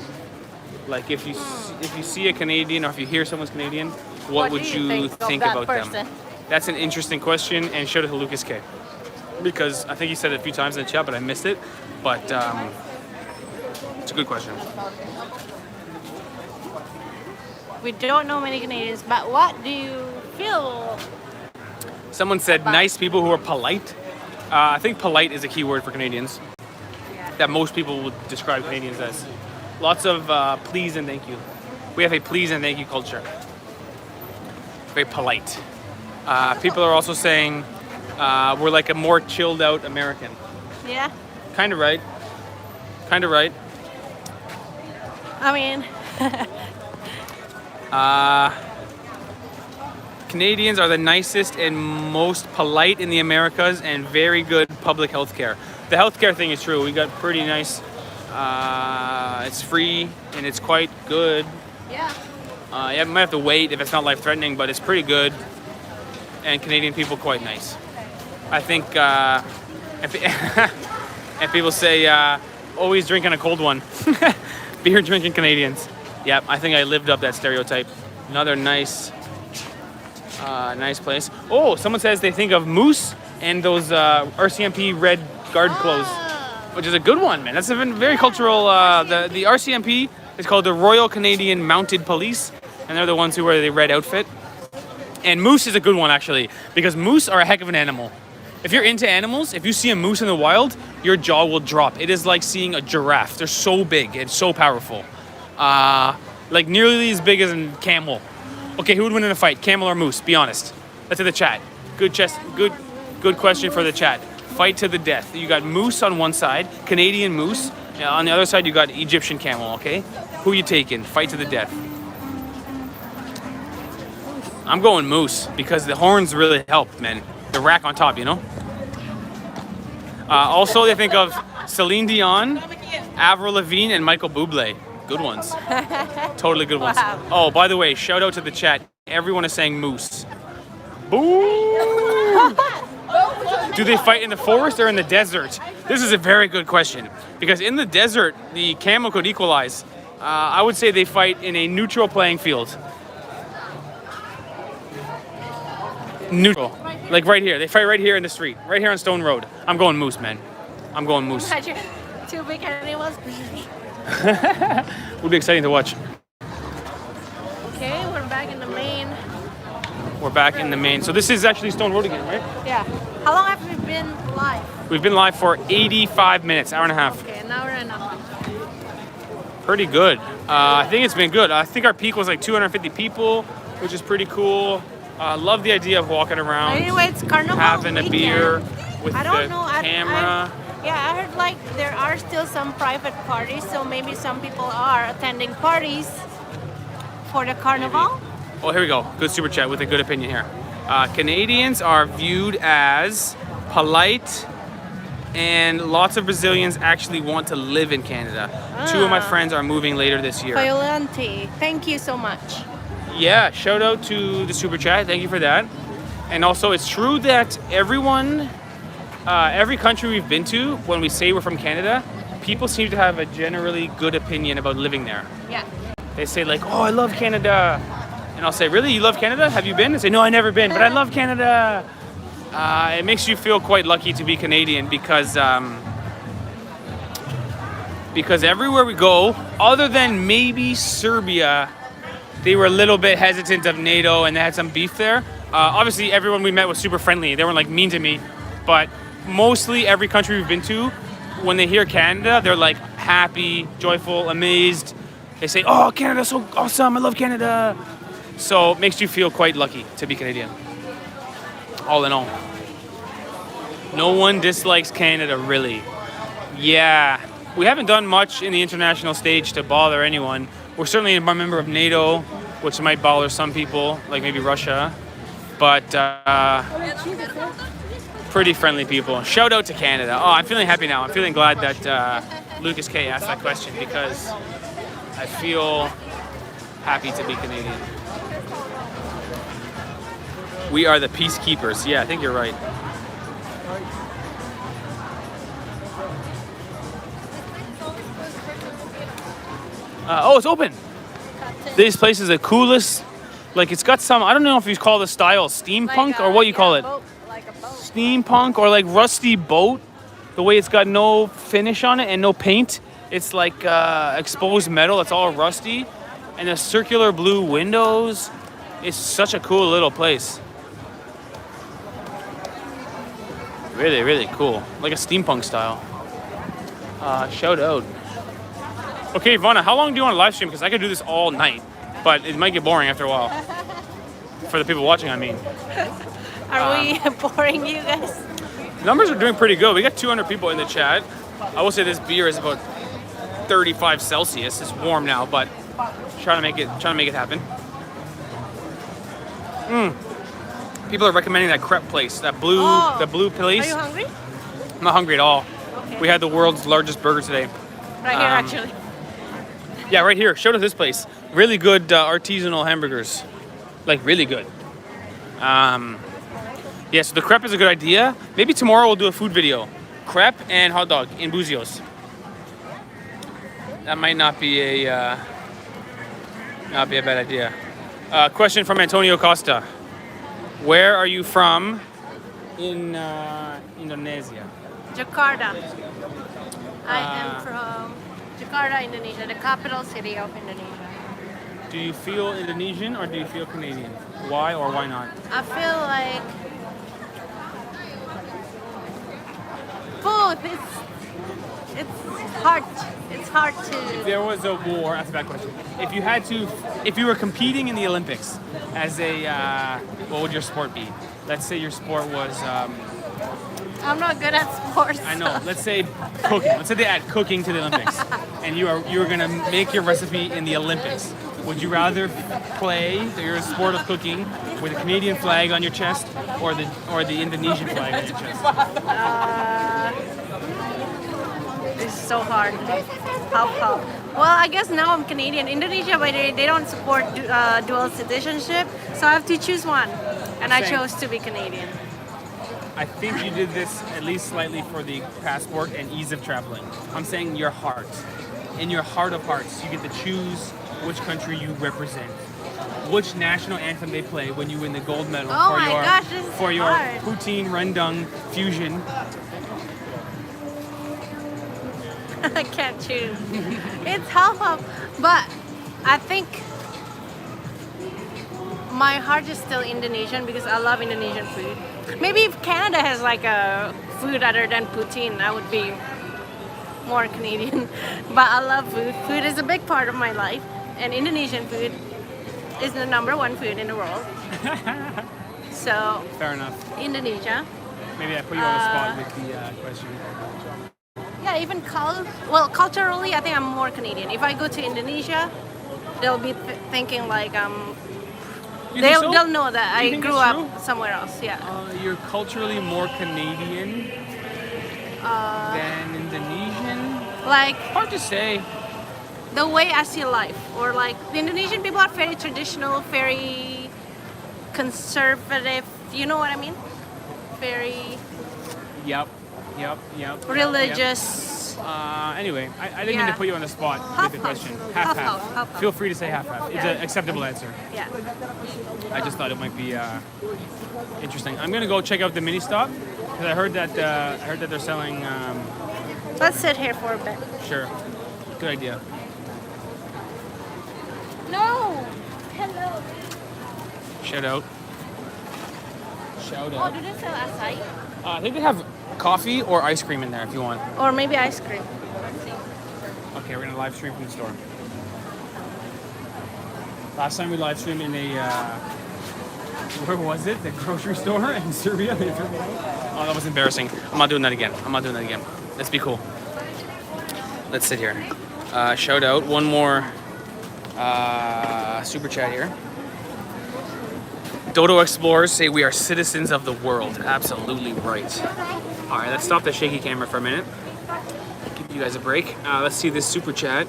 Speaker 1: Like if you see a Canadian or if you hear someone's Canadian, what would you think about them? That's an interesting question, and shout out to Lucas K. Because I think he said it a few times in the chat, but I missed it. But it's a good question.
Speaker 3: We don't know many Canadians, but what do you feel?
Speaker 1: Someone said nice people who are polite. I think polite is a key word for Canadians that most people would describe Canadians as. Lots of please and thank you. We have a please and thank you culture. Very polite. People are also saying we're like a more chilled out American.
Speaker 3: Yeah.
Speaker 1: Kind of right.
Speaker 3: I mean...
Speaker 1: Canadians are the nicest and most polite in the Americas and very good public health care. The healthcare thing is true. We got pretty nice. It's free and it's quite good.
Speaker 3: Yeah.
Speaker 1: You might have to wait if it's not life-threatening, but it's pretty good. And Canadian people quite nice. I think and people say always drinking a cold one. Beer drinking Canadians. Yep, I think I lived up that stereotype. Another nice place. Oh, someone says they think of moose and those RCMP red guard clothes, which is a good one, man. That's a very cultural. The RCMP is called the Royal Canadian Mounted Police, and they're the ones who wear the red outfit. And moose is a good one, actually, because moose are a heck of an animal. If you're into animals, if you see a moose in the wild, your jaw will drop. It is like seeing a giraffe. They're so big and so powerful. Like nearly as big as a camel. Okay, who would win in a fight, camel or moose? Be honest. That's in the chat. Good question for the chat. Fight to the death. You got moose on one side, Canadian moose. On the other side, you got Egyptian camel, okay? Who you taking? Fight to the death. I'm going moose because the horns really help, man. The rack on top, you know? Also, they think of Celine Dion, Avril Lavigne, and Michael Bublé. Good ones. Totally good ones.
Speaker 3: Wow.
Speaker 1: Oh, by the way, shout out to the chat. Everyone is saying moose. Boo! Do they fight in the forest or in the desert? This is a very good question. Because in the desert, the camel could equalize. I would say they fight in a neutral playing field. Neutral. Like right here. They fight right here in the street. Right here on Stone Road. I'm going moose, man. I'm going moose.
Speaker 3: Imagine two big animals.
Speaker 1: Would be exciting to watch.
Speaker 3: Okay, we're back in the main.
Speaker 1: We're back in the main. So this is actually Stone Road again, right?
Speaker 3: Yeah. How long have we been live?
Speaker 1: We've been live for 85 minutes, hour and a half.
Speaker 3: Okay, an hour and a half.
Speaker 1: Pretty good. I think it's been good. I think our peak was like 250 people, which is pretty cool. Love the idea of walking around,
Speaker 3: Anyway, it's Carnival
Speaker 1: having a
Speaker 3: weekend.
Speaker 1: beer with
Speaker 3: I
Speaker 1: the
Speaker 3: don't know.
Speaker 1: camera.
Speaker 3: Yeah, I heard like there are still some private parties, so maybe some people are attending parties for the carnival.
Speaker 1: Oh, here we go. Good super chat with a good opinion here. Canadians are viewed as polite, and lots of Brazilians actually want to live in Canada. Two of my friends are moving later this year.
Speaker 3: Violante, thank you so much.
Speaker 1: Yeah, shout out to the super chat. Thank you for that. And also, it's true that everyone, every country we've been to, when we say we're from Canada, people seem to have a generally good opinion about living there.
Speaker 3: Yeah.
Speaker 1: They say like, oh, I love Canada. And I'll say, really? You love Canada? Have you been? They say, no, I've never been, but I love Canada. It makes you feel quite lucky to be Canadian because everywhere we go, other than maybe Serbia, they were a little bit hesitant of NATO and they had some beef there. Obviously, everyone we met was super friendly. They weren't like mean to me, but mostly every country we've been to, when they hear Canada, they're like happy, joyful, amazed. They say, oh, Canada's so awesome. I love Canada. So it makes you feel quite lucky to be Canadian. All in all. No one dislikes Canada, really. Yeah. We haven't done much in the international stage to bother anyone. We're certainly a member of NATO, which might bother some people, like maybe Russia. But pretty friendly people. Shout out to Canada. Oh, I'm feeling happy now. I'm feeling glad that Lucas K asked that question because I feel happy to be Canadian. We are the peacekeepers. Yeah, I think you're right. Oh, it's open. This place is the coolest. Like, it's got some, I don't know if you call the style steampunk or what you call it.
Speaker 3: Like a boat.
Speaker 1: Steampunk or like rusty boat. The way it's got no finish on it and no paint. It's like exposed metal. It's all rusty. And the circular blue windows. It's such a cool little place. Really, really cool. Like a steampunk style. Shout out. Okay, Ivana, how long do you want to live stream? Because I could do this all night, but it might get boring after a while. For the people watching, I mean.
Speaker 3: Are we boring you guys?
Speaker 1: Numbers are doing pretty good. We got 200 people in the chat. I will say this beer is about 35 Celsius. It's warm now, but trying to make it happen. People are recommending that crepe place, the blue place.
Speaker 3: Are you hungry?
Speaker 1: I'm not hungry at all.
Speaker 3: Okay.
Speaker 1: We had the world's largest burger today.
Speaker 3: Right here, actually.
Speaker 1: Yeah, right here. Shout out this place. Really good artisanal hamburgers. Like, really good. Yeah, so the crepe is a good idea. Maybe tomorrow we'll do a food video. Crepe and hot dog in Búzios. That might not be a bad idea. Question from Antonio Costa. Where are you from in Indonesia?
Speaker 3: Jakarta. I am from Jakarta, Indonesia, the capital city of Indonesia.
Speaker 1: Do you feel Indonesian or do you feel Canadian? Why or why not?
Speaker 3: I feel like both. It's hard. It's hard to.
Speaker 1: If there was a war, that's a bad question. If you were competing in the Olympics as a, what would your sport be? Let's say your sport was.
Speaker 3: I'm not good at sports.
Speaker 1: I know. Let's say cooking. Let's say they add cooking to the Olympics, and you were gonna make your recipe in the Olympics. Would you rather play your sport of cooking with a Canadian flag on your chest or the Indonesian flag on your chest?
Speaker 3: It's so hard. How? Well, I guess now I'm Canadian. Indonesia, but they don't support dual citizenship, so I have to choose one, and I chose to be Canadian.
Speaker 1: I think you did this at least slightly for the passport and ease of traveling. I'm saying your heart. In your heart of hearts, you get to choose which country you represent. Which national anthem they play when you win the gold medal for your poutine rendang fusion.
Speaker 3: I can't choose. It's half. But I think my heart is still Indonesian because I love Indonesian food. Maybe if Canada has like a food other than poutine, I would be more Canadian. But I love food. Food is a big part of my life, and Indonesian food is the #1 food in the world. So
Speaker 1: Fair enough.
Speaker 3: Indonesia.
Speaker 1: Maybe I put you on the spot with the question.
Speaker 3: Yeah, even culturally, I think I'm more Canadian. If I go to Indonesia, they'll be thinking like
Speaker 1: You think so?
Speaker 3: they'll know that
Speaker 1: You
Speaker 3: I
Speaker 1: think
Speaker 3: grew
Speaker 1: that's
Speaker 3: up
Speaker 1: true?
Speaker 3: somewhere else. Yeah.
Speaker 1: You're culturally more Canadian than Indonesian?
Speaker 3: Like
Speaker 1: Hard to say.
Speaker 3: the way I see life, or like the Indonesian people are very traditional, very conservative. You know what I mean? Very
Speaker 1: Yep.
Speaker 3: religious.
Speaker 1: Anyway, I didn't mean to
Speaker 3: Yeah.
Speaker 1: put you on the spot
Speaker 3: Half
Speaker 1: with the question.
Speaker 3: half.
Speaker 1: Half.
Speaker 3: Half.
Speaker 1: Feel free to say half. It's
Speaker 3: Yeah.
Speaker 1: an acceptable answer.
Speaker 3: Yeah.
Speaker 1: I just thought it might be interesting. I'm gonna go check out the mini stop because I heard that they're selling.
Speaker 3: Let's sit here for a bit.
Speaker 1: Sure, good idea.
Speaker 3: No. Hello.
Speaker 1: Shout out.
Speaker 3: Oh, do they sell acai?
Speaker 1: I think they have coffee or ice cream in there if you want.
Speaker 3: Or maybe ice cream. Let's see.
Speaker 1: Okay, we're gonna live stream from the store. Last time we live streamed in a where was it? The grocery store in Serbia. Oh, that was embarrassing. I'm not doing that again. Let's be cool. Let's sit here. Shout out one more super chat here. Dodo Explorers say we are citizens of the world. Absolutely right. All right, let's stop the shaky camera for a minute. Give you guys a break. Let's see this super chat.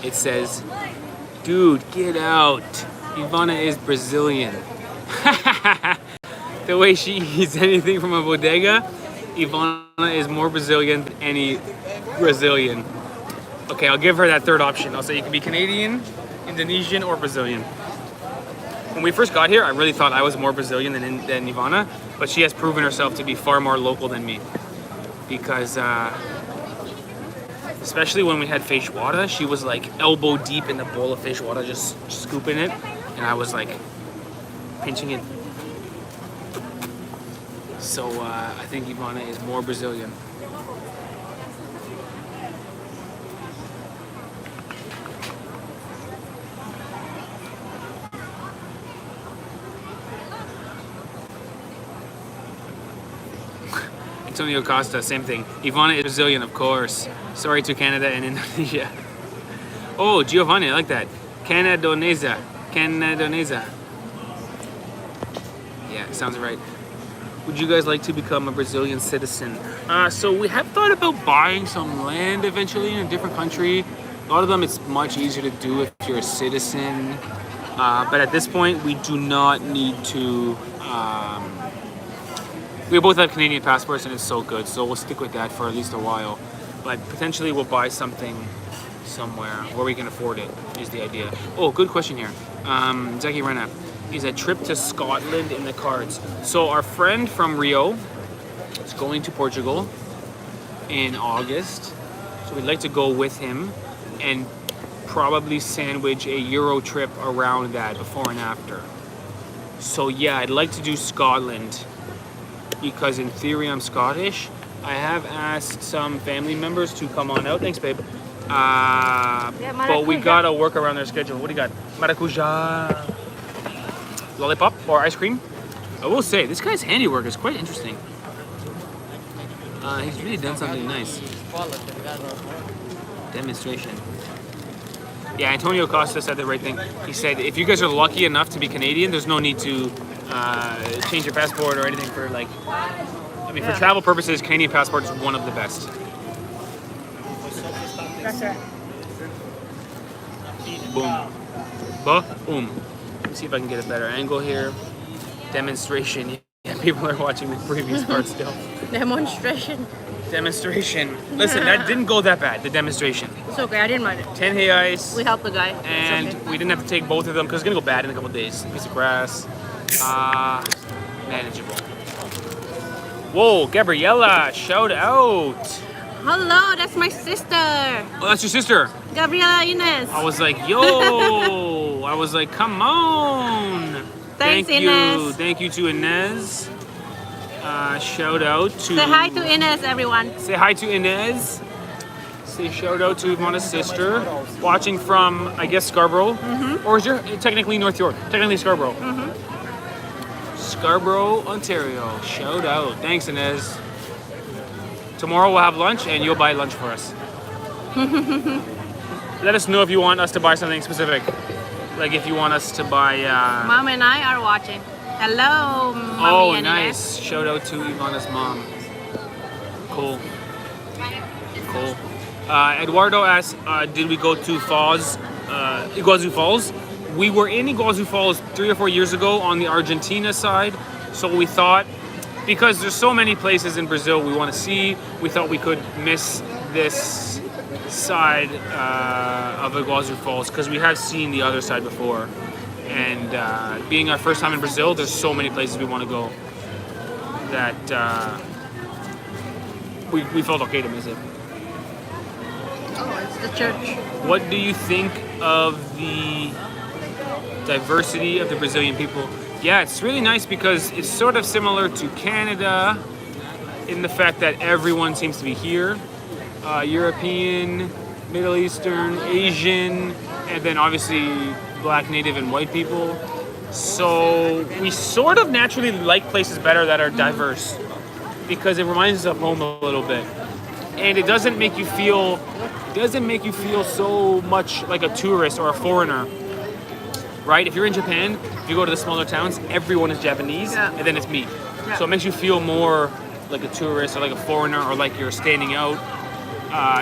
Speaker 1: It says, dude, get out. Ivana is Brazilian. The way she eats anything from a bodega, Ivana is more Brazilian than any Brazilian. Okay, I'll give her that third option. I'll say you can be Canadian, Indonesian, or Brazilian. When we first got here, I really thought I was more Brazilian than Ivana, but she has proven herself to be far more local than me. Because, especially when we had feijoada, she was like elbow deep in the bowl of feijoada, just scooping it, and I was like pinching it. So I think Ivana is more Brazilian. Antonio Costa, same thing. Ivana is Brazilian, of course. Sorry to Canada and Indonesia. Oh, Giovanni, I like that. Canadonesa. Yeah, sounds right. Would you guys like to become a Brazilian citizen? So we have thought about buying some land eventually in a different country. A lot of them it's much easier to do if you're a citizen. But at this point, we do not need to. We both have Canadian passports and it's so good, so we'll stick with that for at least a while. But potentially we'll buy something somewhere where we can afford it, is the idea. Oh, good question here. Zaki Rena, is a trip to Scotland in the cards? So our friend from Rio is going to Portugal in August. So we'd like to go with him and probably sandwich a Euro trip around that before and after. So yeah, I'd like to do Scotland because in theory I'm Scottish. I have asked some family members to come on out. Thanks, babe. But we gotta work around their schedule. What do you got? Maracuja, lollipop or ice cream? I will say, this guy's handiwork is quite interesting. He's really done something nice. Demonstration. Yeah, Antonio Costa said the right thing. He said, if you guys are lucky enough to be Canadian, there's no need to change your passport or anything for like, I mean, for travel purposes, Canadian passport is one of the best.
Speaker 3: That's right.
Speaker 1: Boom. Boom. Let me see if I can get a better angle here. Demonstration. Yeah, people are watching the previous part still.
Speaker 3: Demonstration.
Speaker 1: Demonstration. Listen, that didn't go that bad, the demonstration.
Speaker 3: It's okay, I didn't mind it.
Speaker 1: 10 reais.
Speaker 3: We helped the guy.
Speaker 1: And
Speaker 3: It's okay.
Speaker 1: we didn't have to take both of them because it's going to go bad in a couple of days. Piece of grass. Manageable. Whoa, Gabriella, shout out.
Speaker 3: Hello, that's my sister,
Speaker 1: Oh, that's your sister.
Speaker 3: Gabriela Inez.
Speaker 1: I was like, yo. I was like, come on.
Speaker 3: Thanks,
Speaker 1: Thank you.
Speaker 3: Inez.
Speaker 1: Thank you to Inez. Shout out to...
Speaker 3: Say hi to Inez, everyone.
Speaker 1: Say hi to Inez. Say shout out to Ivana's sister. Watching from, I guess, Scarborough. Or is your technically North York? Technically Scarborough. Scarborough, Ontario. Shout out. Thanks, Inez. Tomorrow we'll have lunch and you'll buy lunch for us. Let us know if you want us to buy something specific. Like if you want us to buy...
Speaker 3: Mom and I are watching. Hello, Mommy
Speaker 1: Oh,
Speaker 3: and
Speaker 1: nice. Shout out to Ivana's mom. Cool. Cool. Eduardo asked, did we go to Falls, Iguazu Falls? We were in Iguazu Falls 3 or 4 years ago on the Argentina side. So we thought, because there's so many places in Brazil we want to see, we thought we could miss this side of Iguazu Falls because we have seen the other side before. And being our first time in Brazil, there's so many places we want to go that we felt okay to miss it.
Speaker 3: Oh, it's the church.
Speaker 1: What do you think of the diversity of the Brazilian people? Yeah, it's really nice because it's sort of similar to Canada in the fact that everyone seems to be here. European, Middle Eastern, Asian, and then obviously Black, Native, and white people. So we sort of naturally like places better that are diverse because it reminds us of home a little bit. And it doesn't make you feel so much like a tourist or a foreigner. Right? If you're in Japan, if you go to the smaller towns, everyone is Japanese, and then it's me.
Speaker 3: Yeah.
Speaker 1: So it makes you feel more like a tourist or like a foreigner or like you're standing out.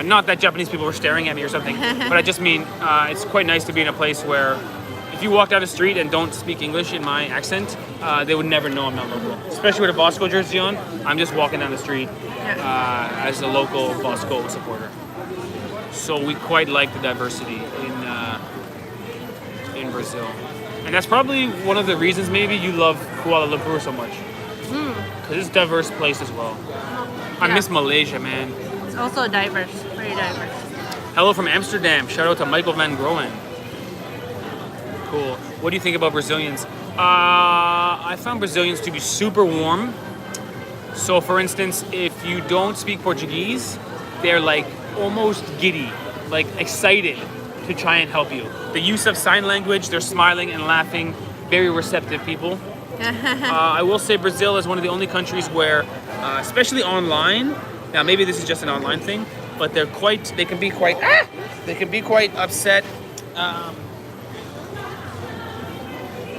Speaker 1: Not that Japanese people were staring at me or something, but I just mean it's quite nice to be in a place where if you walk down the street and don't speak English in my accent, they would never know I'm not local. Especially with a Bosco jersey on, I'm just walking down the street as a local Bosco supporter. So we quite like the diversity in Brazil. And that's probably one of the reasons maybe you love Kuala Lumpur so much. Because it's a diverse place as well. I miss Malaysia, man.
Speaker 3: It's also diverse, very diverse.
Speaker 1: Hello from Amsterdam. Shout out to Michael Van Groen. Cool. What do you think about Brazilians? I found Brazilians to be super warm. So for instance, if you don't speak Portuguese, they're like almost giddy, like excited to try and help you. The use of sign language, they're smiling and laughing, very receptive people. I will say Brazil is one of the only countries where, especially online, now maybe this is just an online thing, but they can be quite upset.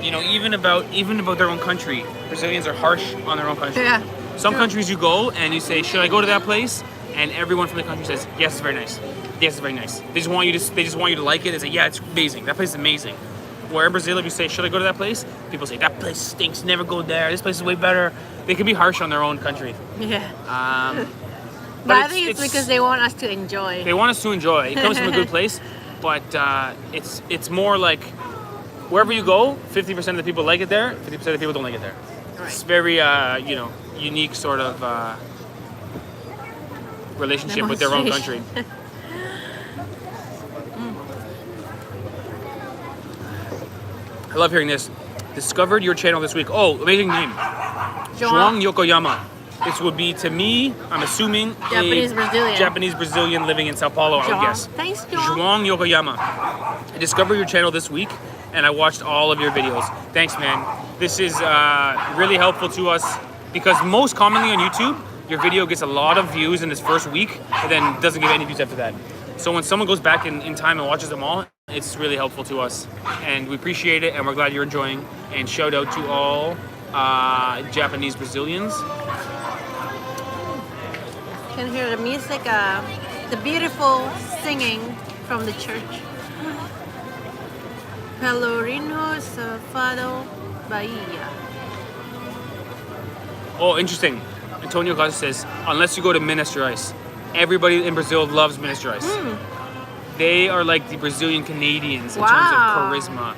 Speaker 1: Even about their own country. Brazilians are harsh on their own country.
Speaker 3: Yeah.
Speaker 1: Some countries you go and you say, should I go to that place? And everyone from the country says, yes, it's very nice. Yes, it's very nice. They just want you to like it. They say, yeah, it's amazing. That place is amazing. Where in Brazil, if you say, should I go to that place? People say, that place stinks. Never go there. This place is way better. They can be harsh on their own country.
Speaker 3: Yeah.
Speaker 1: But
Speaker 3: I think it's because they want us to enjoy.
Speaker 1: They want us to enjoy. It comes from a good place, but it's more like wherever you go, 50% of the people like it there, 50% of the people don't like it there.
Speaker 3: Right.
Speaker 1: It's very unique sort of relationship with their own country. I love hearing this. Discovered your channel this week. Oh, amazing name. João Yokoyama. This would be, to me, I'm assuming, Japanese Brazilian living in Sao Paulo, I would guess.
Speaker 3: Thanks, João.
Speaker 1: João Yokoyama. I discovered your channel this week, and I watched all of your videos. Thanks, man. This is really helpful to us, because most commonly on YouTube, your video gets a lot of views in this first week, and then doesn't get any views after that. So when someone goes back in time and watches them all, it's really helpful to us, and we appreciate it, and we're glad you're enjoying. And shout out to all Japanese Brazilians.
Speaker 3: You can hear the music, the beautiful singing from the church. Pelourinho Safado Bahia.
Speaker 1: Oh, interesting. Antonio Costa says, unless you go to Minas Gerais, everybody in Brazil loves Minas Gerais. They are like the Brazilian Canadians in terms of charisma.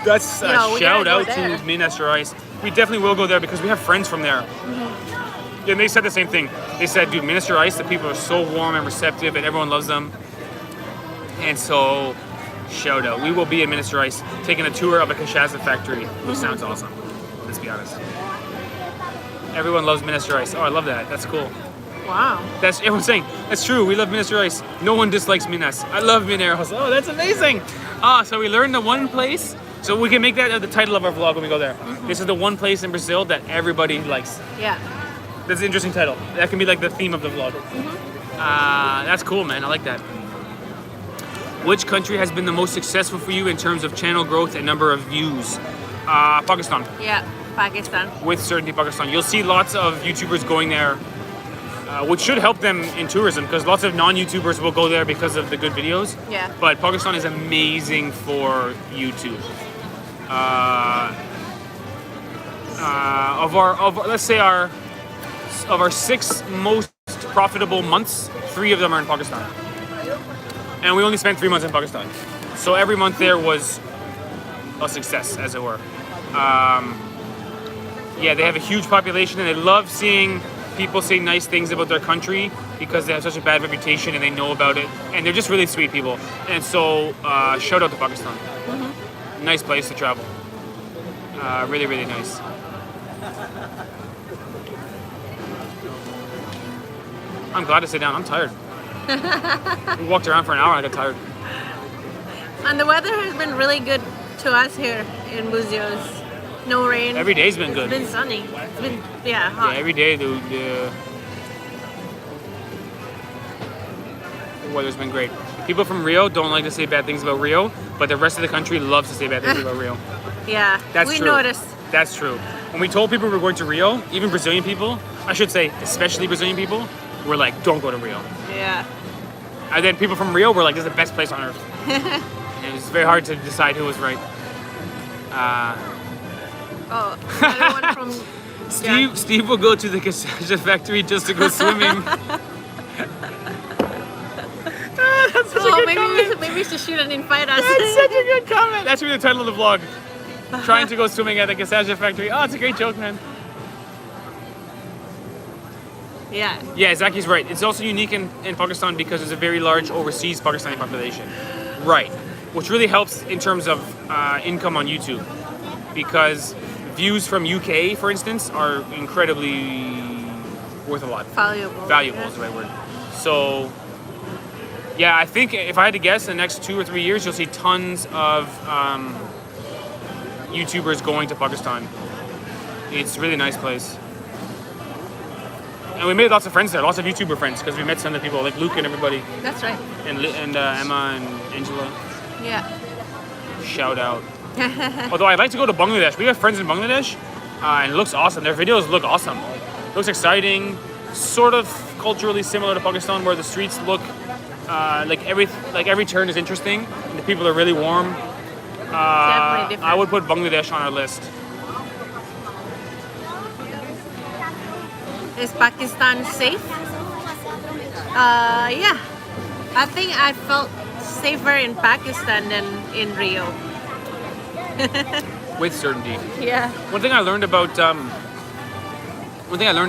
Speaker 1: That's a shout out to Minas Gerais. We definitely will go there because we have friends from there. And they said the same thing. They said, dude, Minister Ice, the people are so warm and receptive and everyone loves them. And so, shout out. We will be in Minister Ice taking a tour of a cachaça factory, which sounds awesome. Let's be honest. Everyone loves Minister Ice. Oh, I love that. That's cool.
Speaker 3: Wow.
Speaker 1: That's everyone's saying. That's true. We love Minister Ice. No one dislikes Minas. I love Mineros. Oh, that's amazing. So we learned the one place. So we can make that the title of our vlog when we go there. This is the one place in Brazil that everybody likes.
Speaker 3: Yeah.
Speaker 1: That's an interesting title. That can be like the theme of the vlog. That's cool, man. I like that. Which country has been the most successful for you in terms of channel growth and number of views? Pakistan.
Speaker 3: Yeah, Pakistan.
Speaker 1: With certainty, Pakistan. You'll see lots of YouTubers going there, which should help them in tourism because lots of non-YouTubers will go there because of the good videos.
Speaker 3: Yeah.
Speaker 1: But Pakistan is amazing for YouTube. Of our 6 most profitable months, 3 of them are in Pakistan. And we only spent 3 months in Pakistan. So every month there was a success, as it were. Yeah, they have a huge population and they love seeing people say nice things about their country because they have such a bad reputation and they know about it. And they're just really sweet people. And so, shout out to Pakistan. Nice place to travel. Really, really nice. I'm glad to sit down. I'm tired. We walked around for an hour and I got tired.
Speaker 3: And the weather has been really good to us here in Búzios. No rain.
Speaker 1: Every day's been good.
Speaker 3: It's been sunny. It's been, hot.
Speaker 1: Yeah, every day the weather's been great. People from Rio don't like to say bad things about Rio, but the rest of the country loves to say bad things about Rio.
Speaker 3: Yeah,
Speaker 1: That's
Speaker 3: we
Speaker 1: true.
Speaker 3: noticed.
Speaker 1: That's true. When we told people we were going to Rio, even Brazilian people, I should say especially Brazilian people, were like, don't go to Rio.
Speaker 3: Yeah.
Speaker 1: And then people from Rio were like, this is the best place on earth. It was very hard to decide who was right.
Speaker 3: Everyone from
Speaker 1: Steve will go to the cachaça factory just to go swimming. That's such a good comment.
Speaker 3: Maybe we should shoot and invite us.
Speaker 1: That's such a good comment. That should be the title of the vlog. Trying to go swimming at the cachaça factory. Oh, it's a great joke, man.
Speaker 3: Yeah.
Speaker 1: Yeah, Zaki's right. It's also unique in Pakistan because there's a very large overseas Pakistani population. Right. Which really helps in terms of income on YouTube. Because views from UK, for instance, are incredibly worth a lot.
Speaker 3: Valuable.
Speaker 1: Valuable is the right word. So, yeah, I think if I had to guess, in the next 2 or 3 years, you'll see tons of YouTubers going to Pakistan. It's a really nice place. And we made lots of friends there, lots of YouTuber friends, because we met some of the people, like Luke and everybody,
Speaker 3: That's right.
Speaker 1: and Emma and Angela.
Speaker 3: Yeah.
Speaker 1: Shout out. Although I'd like to go to Bangladesh. We have friends in Bangladesh, and it looks awesome. Their videos look awesome. It looks exciting, sort of culturally similar to Pakistan, where the streets look like every turn is interesting, and the people are really warm.
Speaker 3: Definitely different.
Speaker 1: I would put Bangladesh on our list.
Speaker 3: Is Pakistan safe? Yeah. I think I felt safer in Pakistan than in Rio.
Speaker 1: With certainty.
Speaker 3: Yeah.
Speaker 1: One thing I learned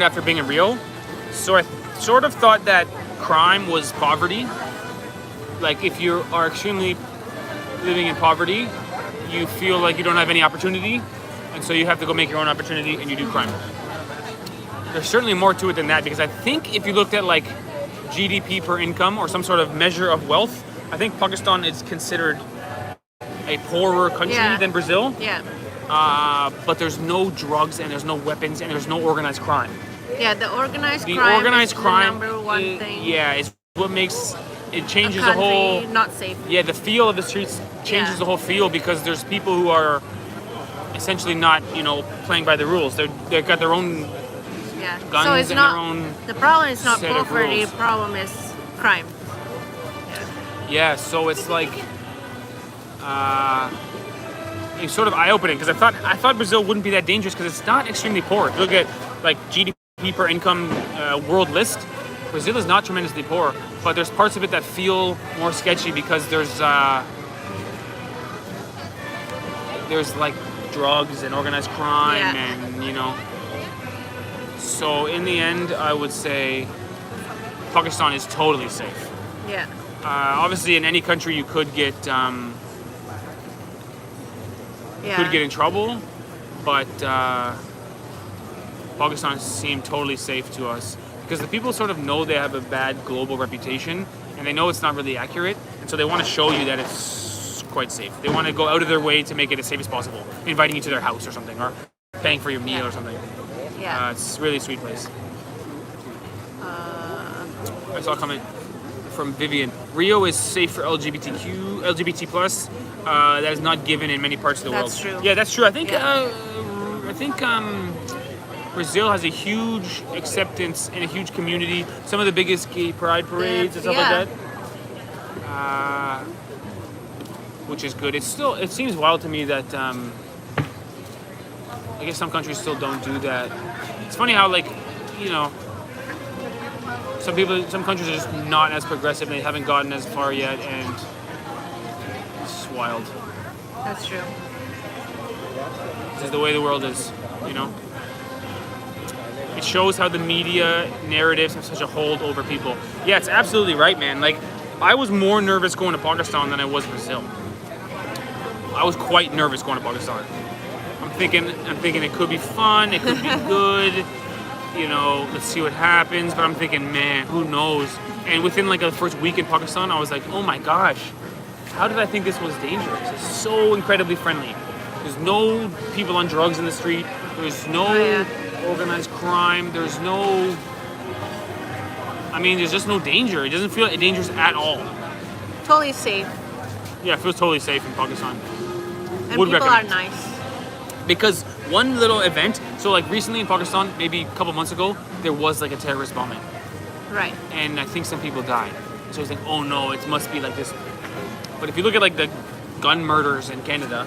Speaker 1: after being in Rio, so I sort of thought that crime was poverty. Like if you are extremely living in poverty, you feel like you don't have any opportunity, and so you have to go make your own opportunity and you do crime. There's certainly more to it than that, because I think if you looked at like GDP per income or some sort of measure of wealth, I think Pakistan is considered a poorer country than Brazil.
Speaker 3: Yeah.
Speaker 1: But there's no drugs and there's no weapons and there's no organized crime.
Speaker 3: Yeah, the organized crime is the number one thing.
Speaker 1: Yeah, it's what makes it changes
Speaker 3: a
Speaker 1: the
Speaker 3: country
Speaker 1: whole.
Speaker 3: not safe.
Speaker 1: Yeah, the feel of the streets changes the whole feel, because there's people who are essentially not, playing by the rules. They've got their own guns
Speaker 3: so it's
Speaker 1: and
Speaker 3: not,
Speaker 1: their own.
Speaker 3: the problem is not
Speaker 1: set of
Speaker 3: poverty.
Speaker 1: rules.
Speaker 3: The problem is crime.
Speaker 1: Yeah, so it's like it's sort of eye-opening, because I thought Brazil wouldn't be that dangerous because it's not extremely poor. If you look at like GDP per income world list, Brazil is not tremendously poor, but there's parts of it that feel more sketchy because there's like drugs and organized crime and So in the end, I would say Pakistan is totally safe.
Speaker 3: Yeah.
Speaker 1: Obviously, in any country, you could get in trouble, but Pakistan seemed totally safe to us because the people sort of know they have a bad global reputation, and they know it's not really accurate, and so they want to show you that it's quite safe. They want to go out of their way to make it as safe as possible, inviting you to their house or something, or paying for your meal or something.
Speaker 3: Yeah.
Speaker 1: It's a really sweet place. I saw a comment from Vivian. Rio is safe for LGBT plus. That is not given in many parts of the world.
Speaker 3: That's true.
Speaker 1: Yeah, that's true. I think
Speaker 3: Yeah.
Speaker 1: Brazil has a huge acceptance and a huge community. Some of the biggest gay pride parades and stuff
Speaker 3: Yeah.
Speaker 1: like that. Which is good. It seems wild to me that I guess some countries still don't do that. It's funny how some countries are just not as progressive. They haven't gotten as far yet, and it's wild.
Speaker 3: That's true.
Speaker 1: This is the way the world is, It shows how the media narratives have such a hold over people. Yeah, it's absolutely right, man. Like, I was more nervous going to Pakistan than I was Brazil. I was quite nervous going to Pakistan. I'm thinking it could be fun, it could be good. Let's see what happens. But I'm thinking, man, who knows? And within the first week in Pakistan, I was like, oh my gosh, how did I think this was dangerous? It's so incredibly friendly. There's no people on drugs in the street. There's no organized crime. There's just no danger. It doesn't feel dangerous at all.
Speaker 3: Totally safe.
Speaker 1: Yeah, it feels totally safe in Pakistan.
Speaker 3: And
Speaker 1: Would
Speaker 3: people
Speaker 1: recommend.
Speaker 3: are nice.
Speaker 1: Because one little event, so recently in Pakistan, maybe a couple months ago, there was a terrorist bombing.
Speaker 3: Right.
Speaker 1: And I think some people died. So it's oh no, it must be like this. But if you look at the gun murders in Canada,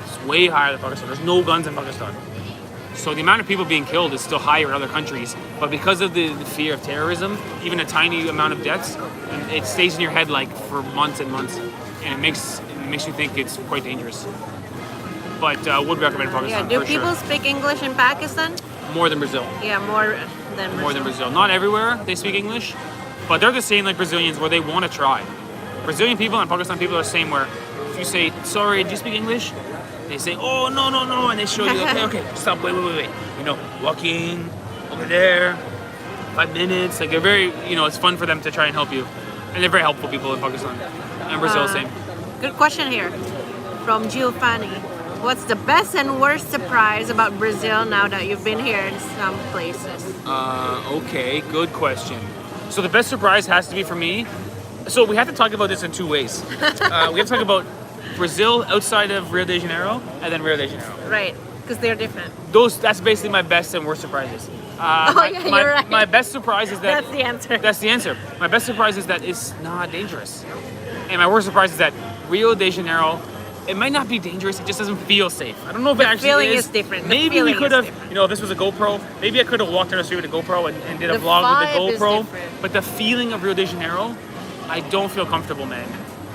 Speaker 1: it's way higher than Pakistan. There's no guns in Pakistan. So the amount of people being killed is still higher in other countries. But because of the fear of terrorism, even a tiny amount of deaths, it stays in your head for months and months. And it makes you think it's quite dangerous. But would recommend Pakistan
Speaker 3: Do
Speaker 1: for
Speaker 3: people
Speaker 1: sure.
Speaker 3: speak English in Pakistan?
Speaker 1: More than Brazil.
Speaker 3: Yeah, more than Brazil.
Speaker 1: More than Brazil. Not everywhere they speak English, but they're the same like Brazilians where they want to try. Brazilian people and Pakistan people are the same where if you say, sorry, do you speak English? They say, oh, no, and they show you, okay, stop, wait. Walking over there, 5 minutes. They're very, it's fun for them to try and help you. And they're very helpful people in Pakistan. And Brazil, same.
Speaker 3: Good question here from Giovanni. What's the best and worst surprise about Brazil now that you've been here in some places?
Speaker 1: Okay, good question. So the best surprise has to be for me. So we have to talk about this in two ways. We have to talk about Brazil outside of Rio de Janeiro and then Rio de Janeiro.
Speaker 3: Right, because they're different.
Speaker 1: That's basically my best and worst surprises.
Speaker 3: You're right.
Speaker 1: My best surprise is that...
Speaker 3: That's the answer.
Speaker 1: That's the answer. My best surprise is that it's not dangerous. And my worst surprise is that Rio de Janeiro, it might not be dangerous, it just doesn't feel safe. I don't know if it actually
Speaker 3: feeling
Speaker 1: is.
Speaker 3: is different. The
Speaker 1: Maybe we
Speaker 3: feeling
Speaker 1: could
Speaker 3: is
Speaker 1: have,
Speaker 3: different.
Speaker 1: if this was a GoPro, maybe I could have walked down the street with a GoPro and did a
Speaker 3: The
Speaker 1: vlog with
Speaker 3: vibe
Speaker 1: the
Speaker 3: is
Speaker 1: GoPro.
Speaker 3: different.
Speaker 1: But the feeling of Rio de Janeiro, I don't feel comfortable, man.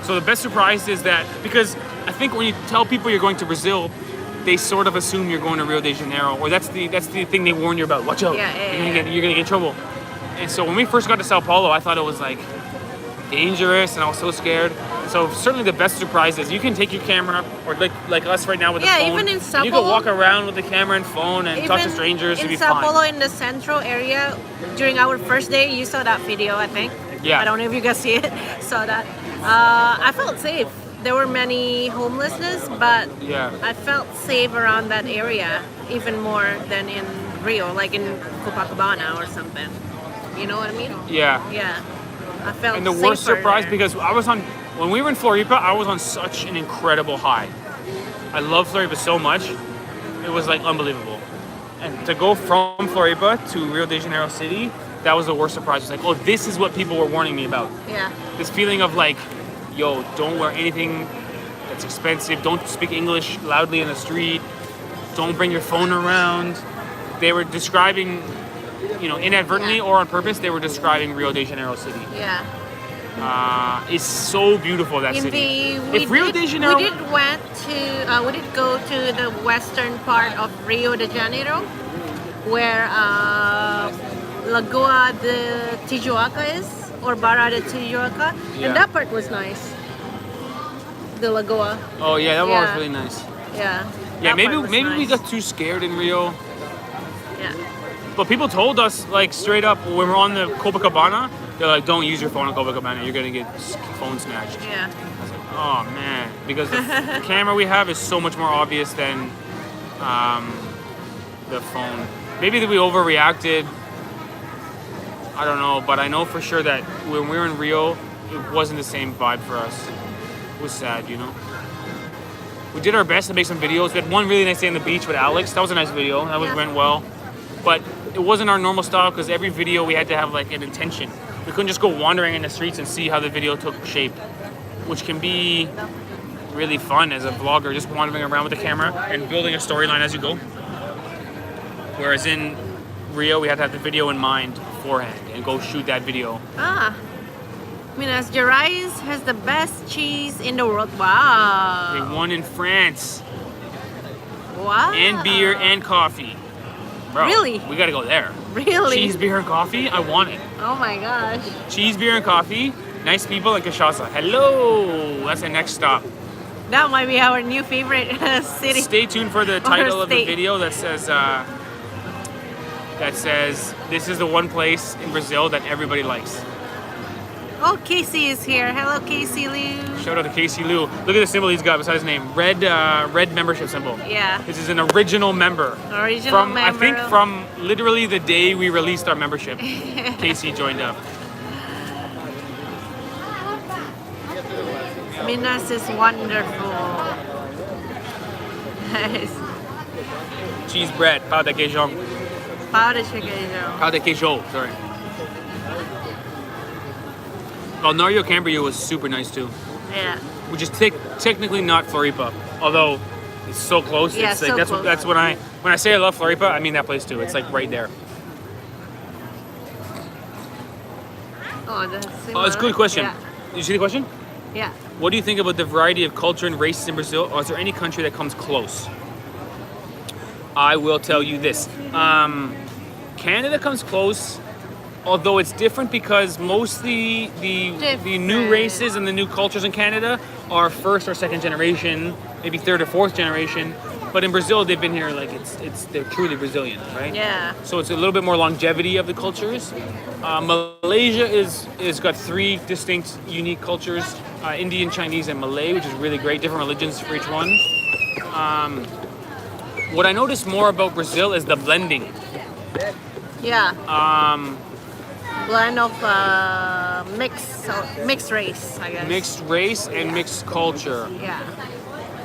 Speaker 1: So the best surprise is that, because I think when you tell people you're going to Brazil, they sort of assume you're going to Rio de Janeiro, or that's the thing they warn you about. Watch out, you're gonna get in trouble. And so when we first got to Sao Paulo, I thought it was dangerous, and I was so scared. So certainly the best surprise is you can take your camera, or like us right now with the phone.
Speaker 3: Yeah, even in Sao
Speaker 1: you can
Speaker 3: Paulo,
Speaker 1: walk around with the camera and phone and talk to strangers. You'll be
Speaker 3: in Sao
Speaker 1: fine.
Speaker 3: Paulo, in the central area, during our first day, you saw that video, I think.
Speaker 1: Yeah.
Speaker 3: I don't know if you guys see it. Saw that. I felt safe. There were many homelessness, but
Speaker 1: Yeah.
Speaker 3: I felt safe around that area even more than in Rio, like in Copacabana or something. You know what I mean?
Speaker 1: Yeah.
Speaker 3: Yeah. I felt
Speaker 1: And the worst
Speaker 3: safer
Speaker 1: surprise,
Speaker 3: there.
Speaker 1: because when we were in Floripa, I was on such an incredible high. I love Floripa so much. It was unbelievable. And to go from Floripa to Rio de Janeiro City, that was the worst surprise. It was this is what people were warning me about.
Speaker 3: Yeah.
Speaker 1: This feeling of yo, don't wear anything that's expensive. Don't speak English loudly in the street. Don't bring your phone around. They were describing, inadvertently or on purpose, they were describing Rio de Janeiro City.
Speaker 3: Yeah.
Speaker 1: It's so beautiful, that city. If Rio de Janeiro...
Speaker 3: We did go to the western part of Rio de Janeiro, where Lagoa de Tijuca is, or Barra de Tijuca,
Speaker 1: Yeah.
Speaker 3: and that part was nice. The Lagoa,
Speaker 1: Oh yeah, that one was
Speaker 3: Yeah.
Speaker 1: really nice.
Speaker 3: yeah.
Speaker 1: Yeah,
Speaker 3: that part was
Speaker 1: maybe we
Speaker 3: nice.
Speaker 1: got too scared in Rio.
Speaker 3: Yeah.
Speaker 1: But people told us, like, straight up, when we're on the Copacabana, they're like, don't use your phone on Copacabana, you're gonna get phone snatched.
Speaker 3: Yeah.
Speaker 1: I was like, oh man, because the camera we have is so much more obvious than the phone. Maybe that we overreacted, I don't know, but I know for sure that when we were in Rio, it wasn't the same vibe for us. It was sad, you know? We did our best to make some videos. We had one really nice day on the beach with Alex. That was a nice video. That went well. But it wasn't our normal style because every video we had to have like an intention. We couldn't just go wandering in the streets and see how the video took shape, which can be really fun as a vlogger, just wandering around with the camera and building a storyline as you go. Whereas in Rio, we had to have the video in mind beforehand and go shoot that video.
Speaker 3: Minas Gerais has the best cheese in the world. Wow.
Speaker 1: They won in France.
Speaker 3: Wow.
Speaker 1: And beer and coffee. Bro,
Speaker 3: Really?
Speaker 1: we gotta go there.
Speaker 3: Really?
Speaker 1: Cheese, beer, and coffee? I want it.
Speaker 3: Oh my gosh.
Speaker 1: Cheese, beer, and coffee. Nice people like cachaça. Hello! That's the next stop.
Speaker 3: That might be our new favorite city.
Speaker 1: Stay tuned for the title of the
Speaker 3: state.
Speaker 1: video that says this is the one place in Brazil that everybody likes.
Speaker 3: Oh, Casey is here. Hello, Casey Liu.
Speaker 1: Shout out to Casey Liu. Look at the symbol he's got beside his name. Red membership symbol.
Speaker 3: Yeah.
Speaker 1: This is an original member.
Speaker 3: Original member.
Speaker 1: I think from literally the day we released our membership, Casey joined up.
Speaker 3: Minas is wonderful. Nice.
Speaker 1: Cheese bread, pão de queijo.
Speaker 3: Pau de queijo.
Speaker 1: Pão de queijo, sorry. Balneario Camboriú was super nice too,
Speaker 3: Yeah.
Speaker 1: which is technically not Floripa, although it's so close.
Speaker 3: Yeah,
Speaker 1: it's like,
Speaker 3: so
Speaker 1: that's
Speaker 3: close.
Speaker 1: that's when I say I love Floripa, I mean that place too. It's like right there.
Speaker 3: Oh, that's
Speaker 1: Oh, it's a good question.
Speaker 3: Yeah.
Speaker 1: Did you see the question?
Speaker 3: Yeah.
Speaker 1: What do you think about the variety of culture and races in Brazil? Or is there any country that comes close? I will tell you this. Canada comes close, although it's different because mostly the new
Speaker 3: Different.
Speaker 1: races and the new cultures in Canada are first or second generation, maybe third or fourth generation. But in Brazil, they've been here like they're truly Brazilian, right?
Speaker 3: Yeah.
Speaker 1: So it's a little bit more longevity of the cultures. Malaysia is got three distinct, unique cultures: Indian, Chinese, and Malay, which is really great. Different religions for each one. What I noticed more about Brazil is the blending.
Speaker 3: Yeah.
Speaker 1: Um,
Speaker 3: Blend of mixed race, I guess.
Speaker 1: mixed race and mixed culture,
Speaker 3: Yeah.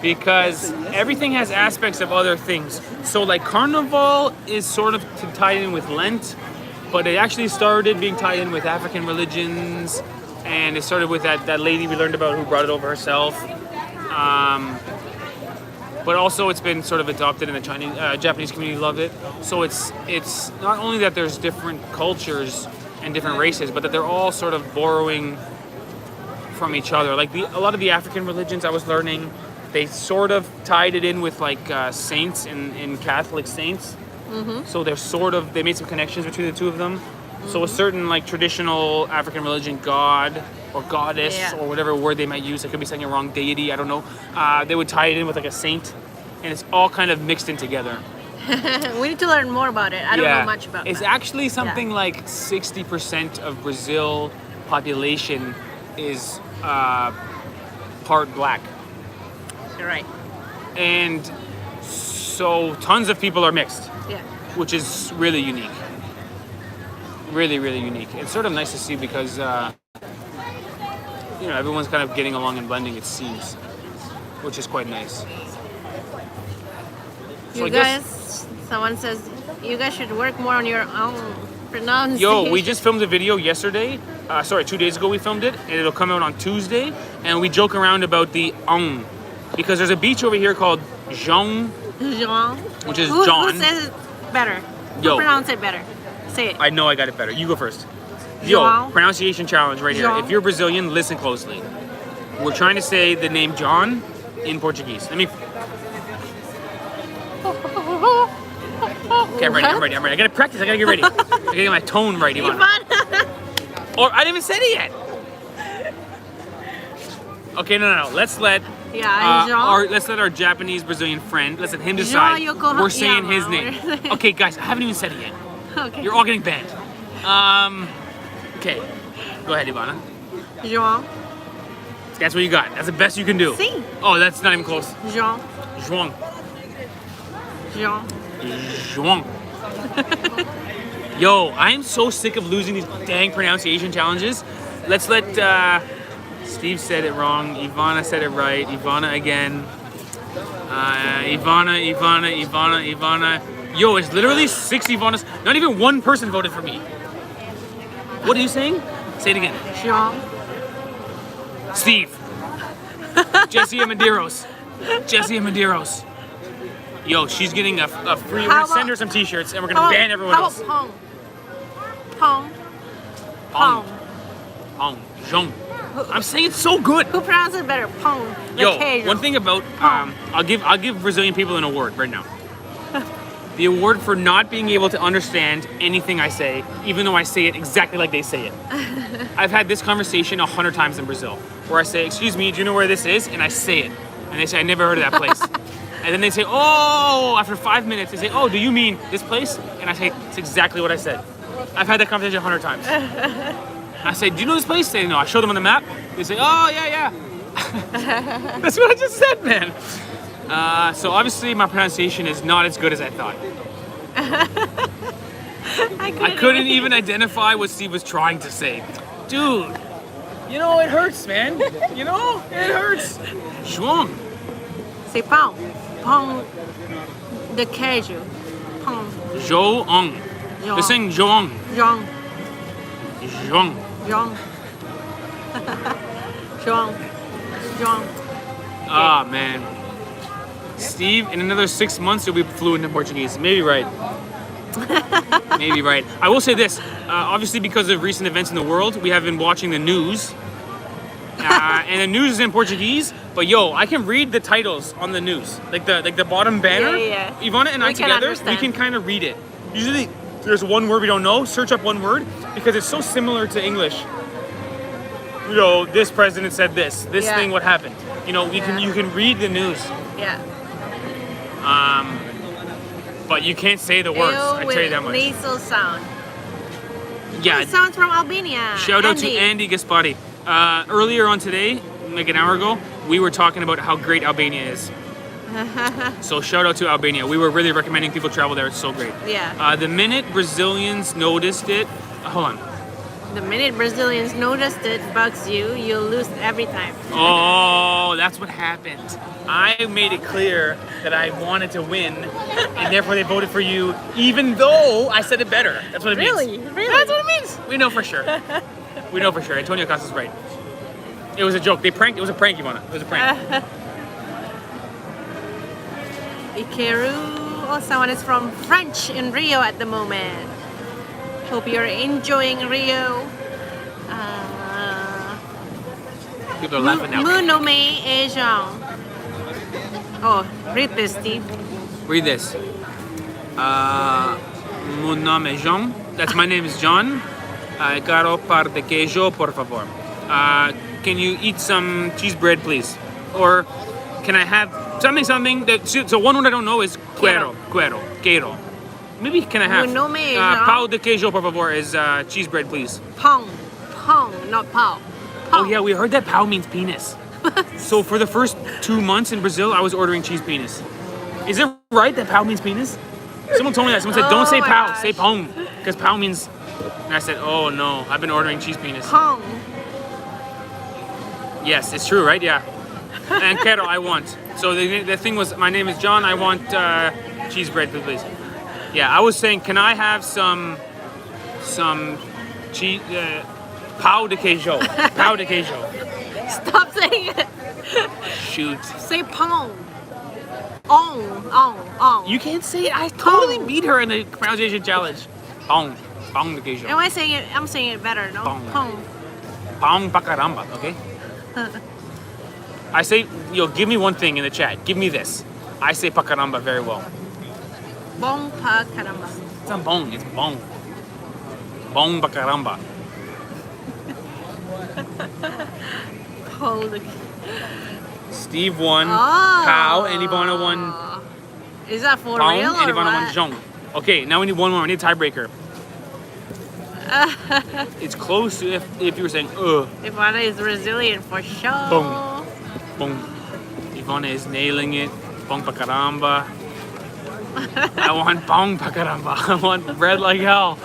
Speaker 1: because everything has aspects of other things. So like Carnival is sort of tied in with Lent, but it actually started being tied in with African religions, and it started with that lady we learned about who brought it over herself. But also it's been sort of adopted in the Japanese community loved it. So it's not only that there's different cultures and different races, but that they're all sort of borrowing from each other. Like a lot of the African religions I was learning, they sort of tied it in with like saints and Catholic saints.
Speaker 3: Mm-hmm.
Speaker 1: So they made some connections between the two of them. So a certain like traditional African religion god or goddess
Speaker 3: Yeah.
Speaker 1: or whatever word they might use, I could be saying it wrong, deity, I don't know. They would tie it in with like a saint, and it's all kind of mixed in together.
Speaker 3: We need to learn more about it. I don't know much about
Speaker 1: It's
Speaker 3: that.
Speaker 1: actually something like 60% of Brazil population is part black.
Speaker 3: You're right.
Speaker 1: And so tons of people are mixed,
Speaker 3: Yeah.
Speaker 1: which is really unique. Really, really unique. It's sort of nice to see because, everyone's kind of getting along and blending, it seems, which is quite nice. So I guess,
Speaker 3: someone says, you guys should work more on your own pronunciation.
Speaker 1: yo, we just filmed a video yesterday. 2 days ago we filmed it, and it'll come out on Tuesday. And we joke around about the because there's a beach over here called Jean,
Speaker 3: Jean.
Speaker 1: which is
Speaker 3: Who
Speaker 1: John.
Speaker 3: says it better?
Speaker 1: Yo.
Speaker 3: Who pronounce it better? Say it.
Speaker 1: I know I got it better. You go first. Yo,
Speaker 3: João.
Speaker 1: pronunciation challenge right here.
Speaker 3: João.
Speaker 1: If you're Brazilian, listen closely. We're trying to say the name John in Portuguese. Let me. Okay, I'm ready. I'm ready. I gotta practice. I gotta get ready. I gotta get my tone right, Ivana. Or I didn't even say it yet. Okay, no. Let's let let's let our Japanese Brazilian friend. Let's let him decide. We're saying his name. Okay, guys, I haven't even said it yet.
Speaker 3: Okay.
Speaker 1: You're all getting banned. Okay, go ahead, Ivana.
Speaker 3: João.
Speaker 1: That's what you got. That's the best you can do.
Speaker 3: Sim.
Speaker 1: Oh, that's not even close.
Speaker 3: João.
Speaker 1: João.
Speaker 3: João.
Speaker 1: João. Yo, I am so sick of losing these dang pronunciation challenges. Let's let Steve said it wrong. Ivana said it right. Ivana again. Ivana. Yo, it's literally 6 Ivanas. Not even one person voted for me. What are you saying? Say it again.
Speaker 3: João.
Speaker 1: Steve. Jesse Medeiros. Yo, she's getting a free. We're gonna send her some t-shirts and we're gonna ban everyone else.
Speaker 3: How about Pong?
Speaker 1: Pong. Jong. I'm saying it's so good.
Speaker 3: Who pronounces it better? Pong.
Speaker 1: Yo, one thing about I'll give Brazilian people an award right now. The award for not being able to understand anything I say, even though I say it exactly like they say it. I've had this conversation 100 times in Brazil, where I say, "Excuse me, do you know where this is?" And I say it, and they say, "I never heard of that place." And then they say, "Oh," after 5 minutes, they say, "Oh, do you mean this place?" And I say, "It's exactly what I said." I've had that conversation 100 times. I say, "Do you know this place?" They say, "No." I show them on the map. They say, "Oh, yeah." That's what I just said, man. So obviously my pronunciation is not as good as I thought. I couldn't even identify what Steve was trying to say. Dude, you know, it hurts, man. You know, it hurts. João.
Speaker 3: Say pão. Pão de queijo. Pão.
Speaker 1: João. They're saying João.
Speaker 3: João.
Speaker 1: João.
Speaker 3: João. João. João.
Speaker 1: Ah, man. Steve, in another 6 months, you'll be fluent in Portuguese. Maybe right. Maybe right. I will say this. Obviously, because of recent events in the world, we have been watching the news. And the news is in Portuguese. But yo, I can read the titles on the news. Like the bottom banner.
Speaker 3: Yeah.
Speaker 1: Ivana and I together, we can kind of read it. Usually, there's one word we don't know. Search up one word because it's so similar to English. You know, this president said this. This thing, what happened? You know, you can read the news.
Speaker 3: Yeah.
Speaker 1: But you can't say the words. I tell you that much.
Speaker 3: Nasal sound.
Speaker 1: Yeah.
Speaker 3: It sounds from Albania.
Speaker 1: Shout out to Andy Gaspari. Earlier on today, like an hour ago, we were talking about how great Albania is. So shout out to Albania. We were really recommending people travel there. It's so great.
Speaker 3: Yeah.
Speaker 1: The minute Brazilians noticed it, hold on.
Speaker 3: The minute Brazilians noticed it bugs you, you'll lose every time.
Speaker 1: Oh, that's what happened. I made it clear that I wanted to win, and therefore they voted for you, even though I said it better. That's what it means.
Speaker 3: Really?
Speaker 1: That's what it means. We know for sure. We know for sure. Antonio Costa's right. It was a joke. They pranked. It was a prank, Ivana. It was a prank.
Speaker 3: Ikeru. Oh, someone is from French in Rio at the moment. Hope you're enjoying Rio.
Speaker 1: People are laughing now.
Speaker 3: Mon nom est Jean. Oh, read this, Steve.
Speaker 1: Read this. Mon nom est Jean. That's my name is John. Caro par de queijo, por favor. Can you eat some cheese bread, please? Or can I have something that... So one word I don't know is quero. Maybe can I have...
Speaker 3: Mon nom est
Speaker 1: pão de queijo, por favor, is cheese bread, please.
Speaker 3: Pong, not pao.
Speaker 1: Oh yeah, we heard that pão means penis. So for the first 2 months in Brazil, I was ordering cheese penis. Is it right that pão means penis? Someone told me that. Someone said, don't say pão, say pão. Because pão means... And I said, oh no, I've been ordering cheese penis.
Speaker 3: Pong.
Speaker 1: Yes, it's true, right? Yeah. And quero, I want. So the thing was, my name is John, I want cheese bread, please. Yeah, I was saying, can I have some cheese, pão de queijo. Pão de queijo.
Speaker 3: Stop saying it.
Speaker 1: Shoot.
Speaker 3: Say pong. On.
Speaker 1: You can't say it. I totally beat her in the pronunciation challenge. Pão de queijo.
Speaker 3: Am I saying it? I'm saying it better, no? Pong.
Speaker 1: Pão pa caramba, okay? I say, yo, give me one thing in the chat. Give me this. I say pa caramba very well.
Speaker 3: Bong pa caramba.
Speaker 1: It's not bong, it's bong. Bong pa caramba.
Speaker 3: Holy.
Speaker 1: Steve won.
Speaker 3: Oh.
Speaker 1: Pau and Ivana won.
Speaker 3: Is that for
Speaker 1: Pau
Speaker 3: real
Speaker 1: and
Speaker 3: or
Speaker 1: Ivana won
Speaker 3: what?
Speaker 1: Zhong. Okay, now we need one more. We need a tiebreaker. It's close to if you were saying
Speaker 3: Ivana is Brazilian for sure.
Speaker 1: Boom. Boom. Ivana is nailing it. Bong pa caramba. I want bong pa caramba. I want bread like hell.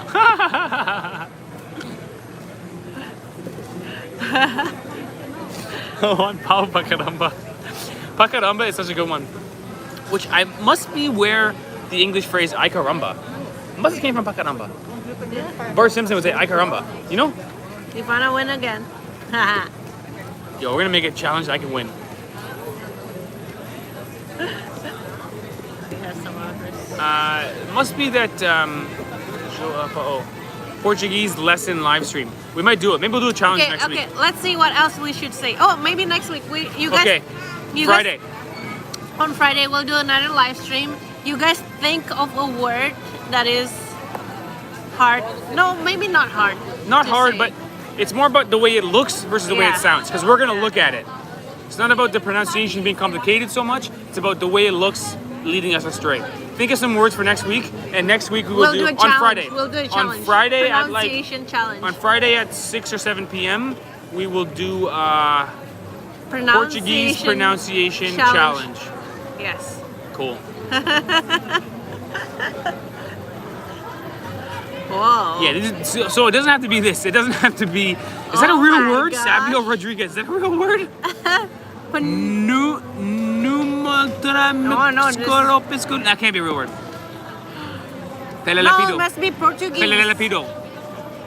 Speaker 1: I want pau pa caramba. Pa caramba is such a good one. Which I must be where the English phrase ay caramba. Must have came from pa caramba. Bart Simpson would say ay caramba. You know?
Speaker 3: Ivana win again.
Speaker 1: Yo, we're gonna make it a challenge I can win.
Speaker 3: We have some offers.
Speaker 1: It must be that Portuguese lesson live stream. We might do it. Maybe we'll do a challenge
Speaker 3: Okay,
Speaker 1: next
Speaker 3: okay.
Speaker 1: week.
Speaker 3: Let's see what else we should say. Oh, maybe next week. You guys.
Speaker 1: Okay,
Speaker 3: You
Speaker 1: Friday.
Speaker 3: Guys, on Friday we'll do another live stream. You guys think of a word that is hard. No, maybe not hard.
Speaker 1: Not
Speaker 3: to
Speaker 1: hard,
Speaker 3: say.
Speaker 1: but it's more about the way it looks versus the way it
Speaker 3: Yeah.
Speaker 1: sounds. Because we're gonna look at it. It's not about the pronunciation being complicated so much. It's about the way it looks leading us astray. Think of some words for next week, and next week we will
Speaker 3: We'll
Speaker 1: do
Speaker 3: do a
Speaker 1: on
Speaker 3: challenge.
Speaker 1: Friday.
Speaker 3: We'll do a challenge.
Speaker 1: On Friday at like
Speaker 3: pronunciation challenge.
Speaker 1: on Friday at 6 or 7 p.m. we will do Portuguese pronunciation challenge.
Speaker 3: Yes.
Speaker 1: Cool.
Speaker 3: Whoa.
Speaker 1: Yeah, this is, so it doesn't have to be this. It doesn't have to be. Is that a
Speaker 3: Oh
Speaker 1: real
Speaker 3: my
Speaker 1: word?
Speaker 3: gosh.
Speaker 1: Sabio Rodriguez. Is that a real word?
Speaker 3: No,
Speaker 1: That can't be a real word.
Speaker 3: no, it
Speaker 1: Telelepido.
Speaker 3: must be Portuguese.
Speaker 1: Pelelepido.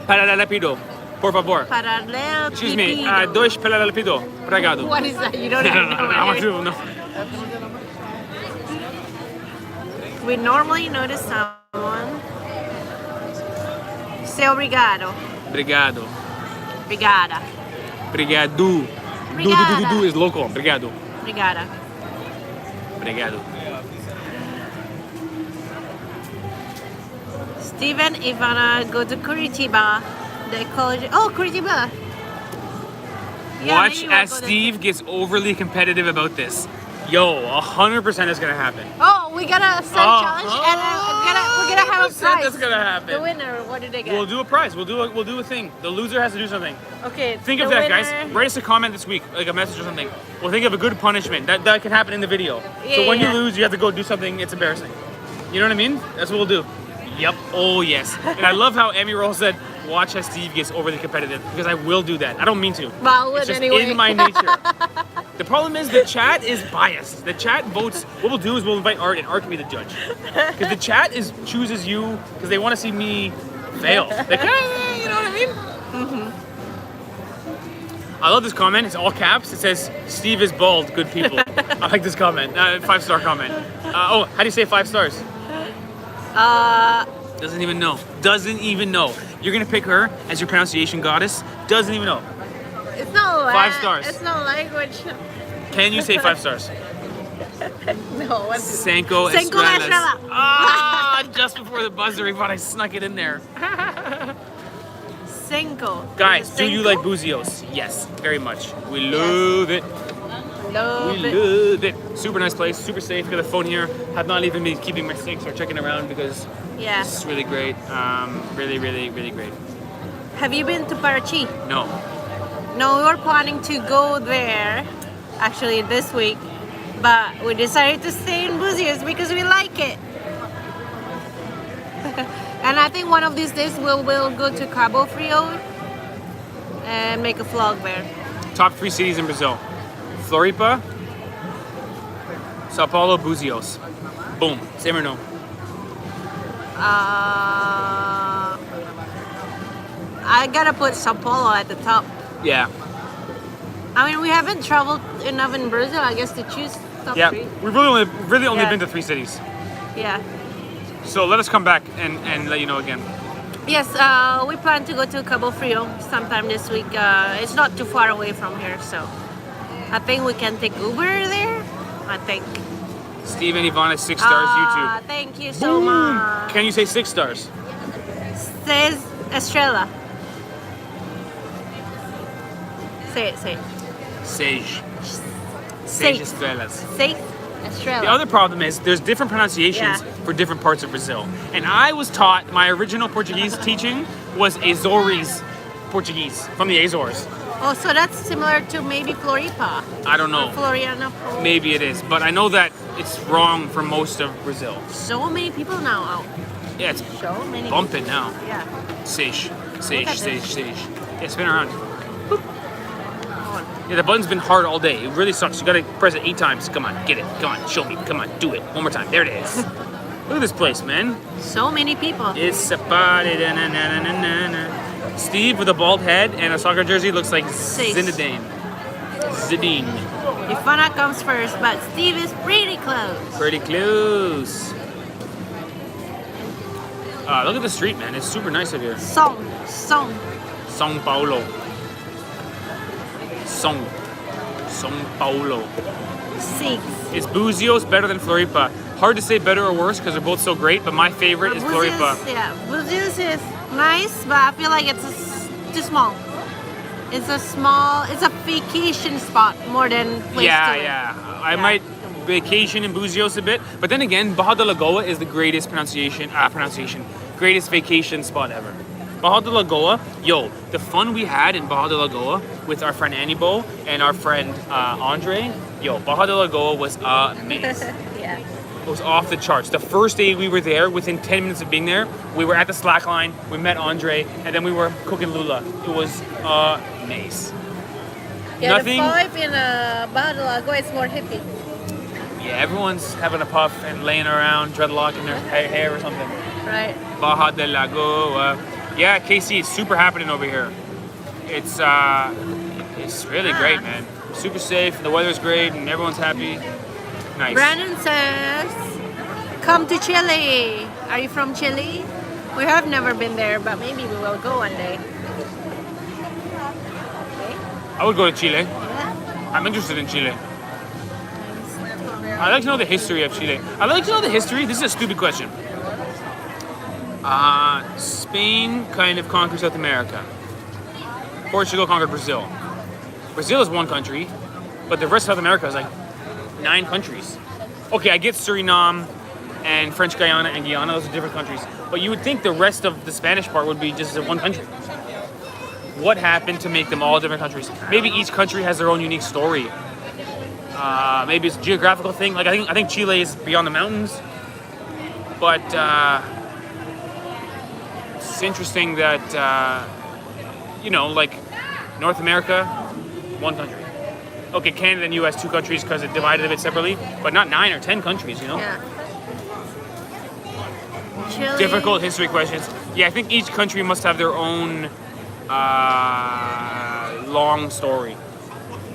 Speaker 1: Pelelepido. Por favor.
Speaker 3: Paralel.
Speaker 1: Excuse me. Dois pelelepido. Obrigado.
Speaker 3: What is that? You don't even know.
Speaker 1: I want
Speaker 3: Right?
Speaker 1: to know.
Speaker 3: We normally notice someone. Say obrigado.
Speaker 1: Obrigado.
Speaker 3: Obrigada.
Speaker 1: Obrigado. Do is local. Obrigado.
Speaker 3: Obrigada.
Speaker 1: Obrigado.
Speaker 3: Steven, Ivana, go to Curitiba. The college. Oh, Curitiba. Yeah,
Speaker 1: Watch
Speaker 3: maybe we'll
Speaker 1: as
Speaker 3: go there.
Speaker 1: Steve gets overly competitive about this. Yo, 100% is gonna happen.
Speaker 3: Oh, we got a set challenge, and we're gonna have a
Speaker 1: 100%
Speaker 3: prize.
Speaker 1: That's gonna happen.
Speaker 3: The winner, what did they get?
Speaker 1: We'll do a prize. We'll do a thing. The loser has to do something.
Speaker 3: Okay.
Speaker 1: Think
Speaker 3: the
Speaker 1: of that,
Speaker 3: winner,
Speaker 1: guys. Write us a comment this week, like a message or something. We'll think of a good punishment that can happen in the video. So
Speaker 3: Yeah,
Speaker 1: when
Speaker 3: yeah.
Speaker 1: you lose, you have to go do something. It's embarrassing. You know what I mean? That's what we'll do. Yep. Oh yes. And I love how Emmy Roll said, "Watch as Steve gets overly competitive," because I will do that. I don't mean to.
Speaker 3: But I would
Speaker 1: It's just
Speaker 3: anyway.
Speaker 1: in my nature. The problem is the chat is biased. The chat votes. What we'll do is we'll invite Art, and Art can be the judge. Because the chat chooses you because they want to see me fail. They kind of, you know what I mean?
Speaker 3: Mm-hmm.
Speaker 1: I love this comment. It's all caps. It says, "Steve is bald. Good people." I like this comment. 5-star comment. How do you say 5 stars? Doesn't even know. Doesn't even know. You're gonna pick her as your pronunciation goddess. Doesn't even know.
Speaker 3: It's not
Speaker 1: 5 stars.
Speaker 3: It's not language.
Speaker 1: Can you say 5 stars?
Speaker 3: No. What's
Speaker 1: Sanko
Speaker 3: Sanko
Speaker 1: Estrellas.
Speaker 3: Estrella.
Speaker 1: Ah, just before the buzzer, we thought I snuck it in there.
Speaker 3: Senko.
Speaker 1: Guys,
Speaker 3: Is it
Speaker 1: do you
Speaker 3: Senko?
Speaker 1: like Búzios? Yes, very much. We love it.
Speaker 3: Love
Speaker 1: We
Speaker 3: it.
Speaker 1: love it. Super nice place, super safe. Got the phone here. Have not even been keeping my sticks or checking around because
Speaker 3: Yeah.
Speaker 1: it's really great. Really, really, really great.
Speaker 3: Have you been to Parachi?
Speaker 1: No.
Speaker 3: No, we were planning to go there actually this week, but we decided to stay in Búzios because we like it. And I think one of these days we'll go to Cabo Frio and make a vlog there.
Speaker 1: Top 3 cities in Brazil. Floripa, Sao Paulo, Búzios. Boom. Same or no?
Speaker 3: I gotta put Sao Paulo at the top.
Speaker 1: Yeah.
Speaker 3: I mean, we haven't traveled enough in Brazil, I guess, to choose top
Speaker 1: Yeah.
Speaker 3: 3.
Speaker 1: We've really only
Speaker 3: Yeah.
Speaker 1: been to 3 cities.
Speaker 3: Yeah.
Speaker 1: So let us come back and let you know again.
Speaker 3: Yes, we plan to go to Cabo Frio sometime this week. It's not too far away from here, so I think we can take Uber there. I think.
Speaker 1: Steve and Ivana, 6 stars YouTube.
Speaker 3: Thank you so much.
Speaker 1: Can you say 6 stars?
Speaker 3: Says Estrella. Say it, say it.
Speaker 1: Sage.
Speaker 3: Sage.
Speaker 1: Estrellas.
Speaker 3: Say Estrella.
Speaker 1: The other problem is there's different pronunciations for different parts of Brazil. And I was taught, my original Portuguese teaching was Azores Portuguese from the Azores.
Speaker 3: Oh, so that's similar to maybe Floripa.
Speaker 1: I don't know.
Speaker 3: Or Florianopolis.
Speaker 1: Maybe it is, but I know that it's wrong for most of Brazil.
Speaker 3: So many people now out.
Speaker 1: Yeah, it's
Speaker 3: So many.
Speaker 1: bumping now.
Speaker 3: Yeah.
Speaker 1: Sage.
Speaker 3: Look
Speaker 1: Sage,
Speaker 3: at
Speaker 1: sage,
Speaker 3: this.
Speaker 1: sage. Yeah, spin around.
Speaker 3: Come
Speaker 1: Yeah, the button's been hard all day. It really sucks. You gotta press it 8 times. Come on, get it. Come on, show me. Come on, do it. One more time. There it is. Look at this place, man.
Speaker 3: on. So many people.
Speaker 1: It's a party. Da-na-na-na-na-na. Steve with a bald head and a soccer jersey looks like
Speaker 3: Sage.
Speaker 1: Zinedine. Zidane.
Speaker 3: Ivana comes first, but Steve is pretty close.
Speaker 1: Pretty close. Look at the street, man. It's super nice out here.
Speaker 3: Song.
Speaker 1: São Paulo. São Paulo.
Speaker 3: 6.
Speaker 1: Is Búzios better than Floripa? Hard to say better or worse because they're both so great, but my favorite is Floripa.
Speaker 3: Yeah, Búzios is nice, but I feel like it's too small. It's a vacation spot more than place to live.
Speaker 1: I might vacation in Búzios a bit, but then again, Barra da Lagoa is the greatest greatest vacation spot ever. Barra da Lagoa, yo, the fun we had in Barra da Lagoa with our friend Anibo and our friend Andre, yo, Barra da Lagoa was amazing.
Speaker 3: Yeah.
Speaker 1: It was off the charts. The first day we were there, within 10 minutes of being there, we were at the slack line, we met Andre, and then we were cooking lula. It was amazing.
Speaker 3: Yeah,
Speaker 1: Nothing.
Speaker 3: the vibe in Barra da Lagoa is more hippie.
Speaker 1: Yeah, everyone's having a puff and laying around, dreadlock in their hair or something.
Speaker 3: Right.
Speaker 1: Barra da Lagoa. Yeah, KC, it's super happening over here. It's really great, man. Super safe, the weather's great, and everyone's happy. Nice.
Speaker 3: Brandon says, come to Chile. Are you from Chile? We have never been there, but maybe we will go one day.
Speaker 1: I would go to Chile.
Speaker 3: Yeah.
Speaker 1: I'm interested in Chile. I'd like to know the history of Chile. I'd like to know the history. This is a stupid question. Spain kind of conquered South America. Portugal conquered Brazil. Brazil is one country, but the rest of South America is like 9 countries. Okay, I get Suriname and French Guyana and Guyana, those are different countries. But you would think the rest of the Spanish part would be just one country. What happened to make them all different countries? Maybe each country has their own unique story. Maybe it's a geographical thing. Like I think Chile is beyond the mountains. But it's interesting that like North America, one country. Okay, Canada and US, 2 countries because it divided a bit separately, but not 9 or 10 countries,
Speaker 3: Yeah. Chile.
Speaker 1: Difficult history questions. Yeah, I think each country must have their own long story.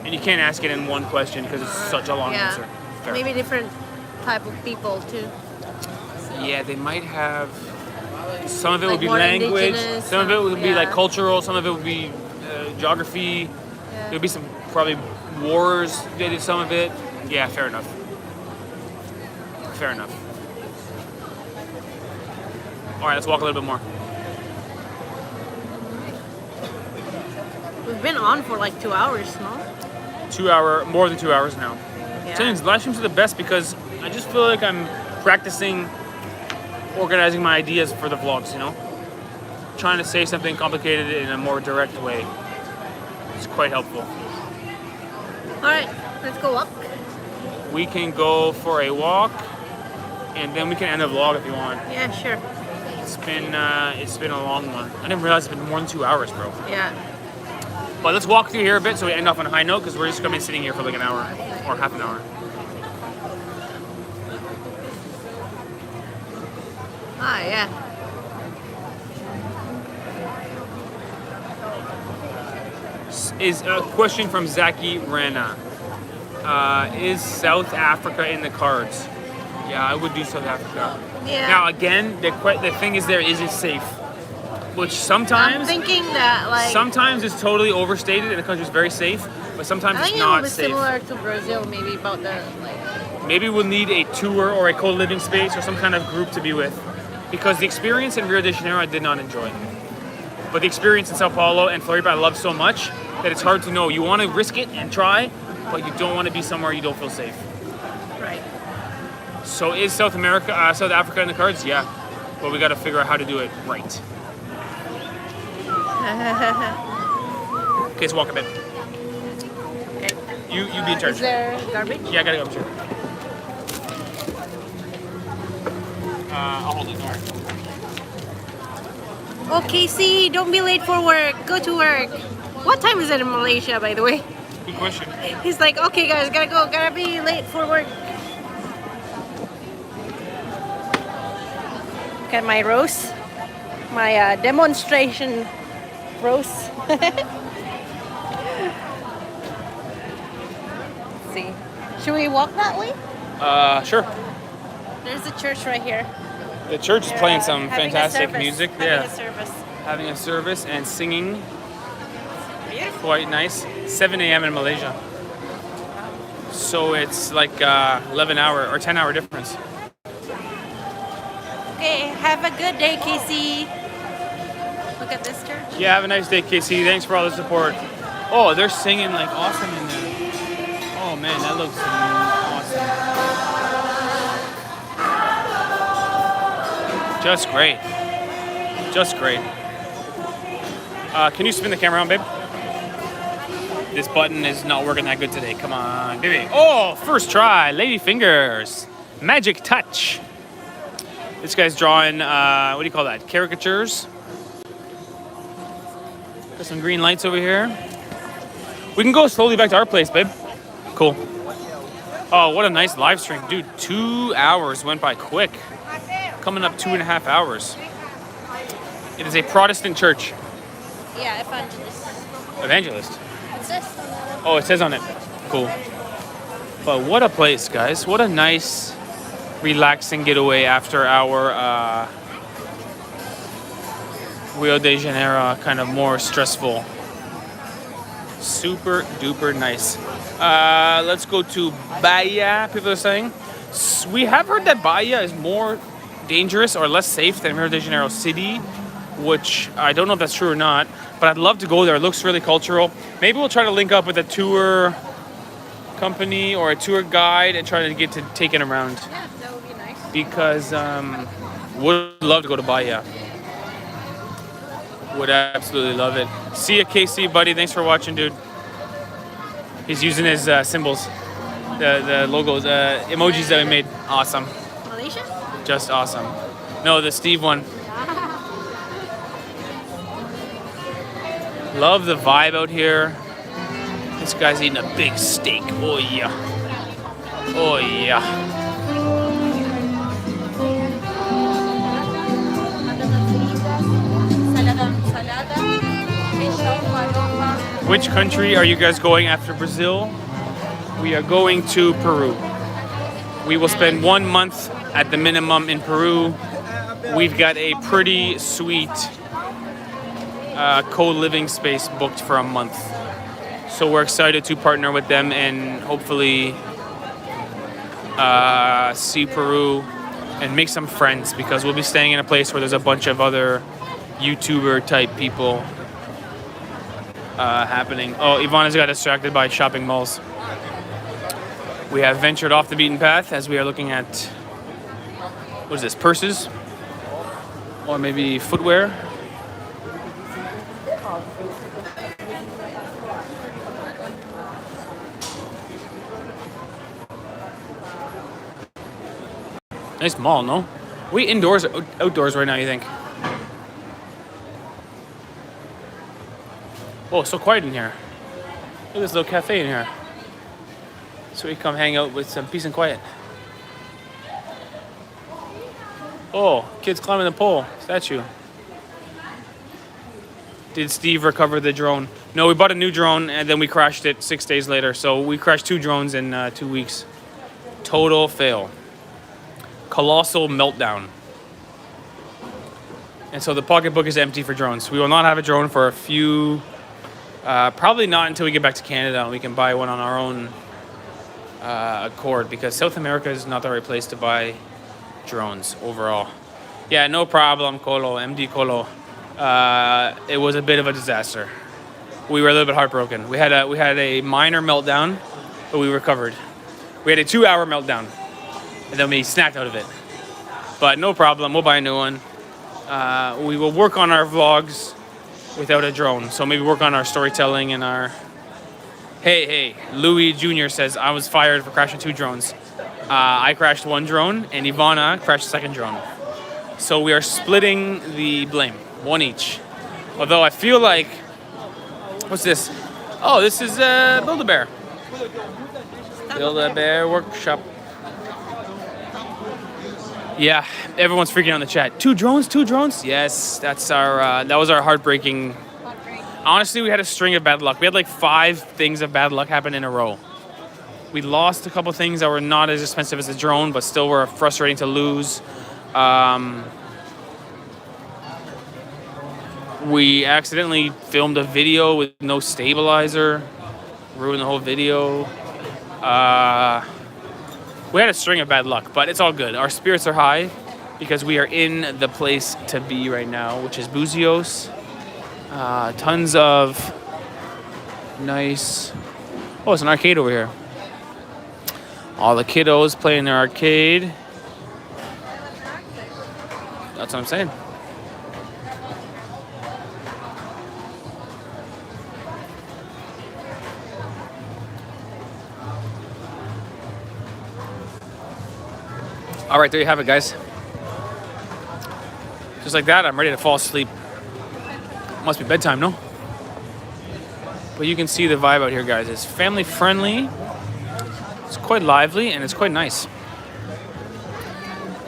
Speaker 1: And you can't ask it in one question because it's such a long answer. Fair.
Speaker 3: Maybe different type of people too.
Speaker 1: Yeah, they might have. Some of it would be
Speaker 3: more
Speaker 1: language.
Speaker 3: indigenous,
Speaker 1: Some of it would be like
Speaker 3: yeah.
Speaker 1: cultural. Some of it would be geography.
Speaker 3: Yeah.
Speaker 1: There'd be some probably wars. They did some of it. Yeah, fair enough. Fair enough. All right, let's walk a little bit more.
Speaker 3: We've been on for like 2 hours, no?
Speaker 1: More than 2 hours now.
Speaker 3: Yeah.
Speaker 1: Tell you, live streams are the best because I just feel like I'm practicing organizing my ideas for the vlogs, Trying to say something complicated in a more direct way. It's quite helpful.
Speaker 3: All right, let's go up.
Speaker 1: We can go for a walk and then we can end the vlog if you want.
Speaker 3: Yeah, sure.
Speaker 1: It's been a long one. I didn't realize it's been more than 2 hours, bro.
Speaker 3: Yeah.
Speaker 1: But let's walk through here a bit so we end off on a high note because we're just gonna be sitting here for like an hour or half an hour.
Speaker 3: Ah, yeah.
Speaker 1: Is a question from Zaki Rana. Is South Africa in the cards? Yeah, I would do South Africa.
Speaker 3: Yeah.
Speaker 1: Now again, the thing is is it safe? Which sometimes
Speaker 3: I'm thinking that
Speaker 1: sometimes it's totally overstated and the country's very safe, but sometimes
Speaker 3: I
Speaker 1: it's
Speaker 3: think
Speaker 1: not
Speaker 3: it was
Speaker 1: safe.
Speaker 3: similar to Brazil, maybe about the
Speaker 1: maybe we'll need a tour or a co-living space or some kind of group to be with. Because the experience in Rio de Janeiro I did not enjoy. But the experience in Sao Paulo and Floripa I love so much that it's hard to know. You want to risk it and try, but you don't want to be somewhere you don't feel safe.
Speaker 3: Right.
Speaker 1: So is South Africa in the cards? Yeah. But we got to figure out how to do it right. Okay, so walk a bit.
Speaker 3: Okay.
Speaker 1: You be in charge.
Speaker 3: Is there garbage?
Speaker 1: Yeah, I gotta go. I'm sure. I'll hold it. Don't worry.
Speaker 3: Oh, Casey, don't be late for work. Go to work. What time is it in Malaysia, by the way?
Speaker 1: Good question.
Speaker 3: He's like, okay, guys, gotta go. Gotta be late for work. Look at my roast. My demonstration roast. Let's see. Should we walk that way?
Speaker 1: Sure.
Speaker 3: There's a church right here.
Speaker 1: The church is playing some
Speaker 3: Having a
Speaker 1: fantastic
Speaker 3: service.
Speaker 1: music.
Speaker 3: Having
Speaker 1: Yeah.
Speaker 3: a service.
Speaker 1: Having a service and singing.
Speaker 3: Beautiful.
Speaker 1: Quite nice. 7 a.m. in Malaysia. So it's like 11-hour or 10-hour difference.
Speaker 3: Okay, have a good day, Casey. Look at this church.
Speaker 1: Yeah, have a nice day, Casey. Thanks for all the support. Oh, they're singing like awesome in there. Oh man, that looks awesome. Just great. Just great. Can you spin the camera on, babe? This button is not working that good today. Come on, baby. Oh, first try. Lady fingers. Magic touch. This guy's drawing, what do you call that? Caricatures. Got some green lights over here. We can go slowly back to our place, babe. Cool. Oh, what a nice live stream. Dude, 2 hours went by quick. Coming up 2.5 hours. It is a Protestant church.
Speaker 3: Yeah, evangelist.
Speaker 1: Evangelist.
Speaker 3: What's this?
Speaker 1: Oh, it says on it. Cool. But what a place, guys. What a nice, relaxing getaway after our Rio de Janeiro kind of more stressful. Super duper nice. Let's go to Bahia, people are saying. We have heard that Bahia is more dangerous or less safe than Rio de Janeiro City, which I don't know if that's true or not, but I'd love to go there. It looks really cultural. Maybe we'll try to link up with a tour company or a tour guide and try to get to take it around.
Speaker 3: Yeah, that would be nice.
Speaker 1: Because would love to go to Bahia. Would absolutely love it. See ya, KC, buddy. Thanks for watching, dude. He's using his symbols, the logos, emojis that we made. Awesome.
Speaker 3: Malaysia?
Speaker 1: Just awesome. No, the Steve one. Love the vibe out here. This guy's eating a big steak. Oh yeah. Oh yeah. Which country are you guys going after Brazil? We are going to Peru. We will spend 1 month at the minimum in Peru. We've got a pretty sweet co-living space booked for a month. So we're excited to partner with them and hopefully see Peru and make some friends, because we'll be staying in a place where there's a bunch of other YouTuber type people happening. Oh, Ivana's got distracted by shopping malls. We have ventured off the beaten path as we are looking at, what is this, purses? Or maybe footwear? Nice mall, no? We indoors or outdoors right now, you think? Oh, so quiet in here. Look at this little cafe in here. So we come hang out with some peace and quiet. Oh, kids climbing the pole. Statue. Did Steve recover the drone? No, we bought a new drone and then we crashed it 6 days later. So we crashed 2 drones in 2 weeks. Total fail. Colossal meltdown. And so the pocketbook is empty for drones. We will not have a drone for a few, probably not until we get back to Canada and we can buy one on our own accord because South America is not the right place to buy drones overall. Yeah, no problem, Colo, MD Colo. It was a bit of a disaster. We were a little bit heartbroken. We had a minor meltdown, but we recovered. We had a 2-hour meltdown, and then we snapped out of it. But no problem, we'll buy a new one. We will work on our vlogs without a drone. So maybe work on our storytelling and our... Hey, Louis Jr. says, I was fired for crashing 2 drones. I crashed 1 drone, and Ivana crashed the 2nd drone. So we are splitting the blame, 1 each. Although I feel like... What's this? Oh, this is Build-A-Bear. Build-A-Bear workshop. Yeah, everyone's freaking out in the chat. 2 drones, 2 drones? Yes, that's our. That was our heartbreaking. Honestly, we had a string of bad luck. We had like 5 things of bad luck happen in a row. We lost a couple things that were not as expensive as a drone, but still were frustrating to lose. We accidentally filmed a video with no stabilizer, ruined the whole video. We had a string of bad luck, but it's all good. Our spirits are high because we are in the place to be right now, which is Búzios. Tons of nice... Oh, it's an arcade over here. All the kiddos playing their arcade. That's what I'm saying. All right, there you have it, guys. Just like that, I'm ready to fall asleep. Must be bedtime, no? But you can see the vibe out here, guys. It's family friendly. It's quite lively and it's quite nice.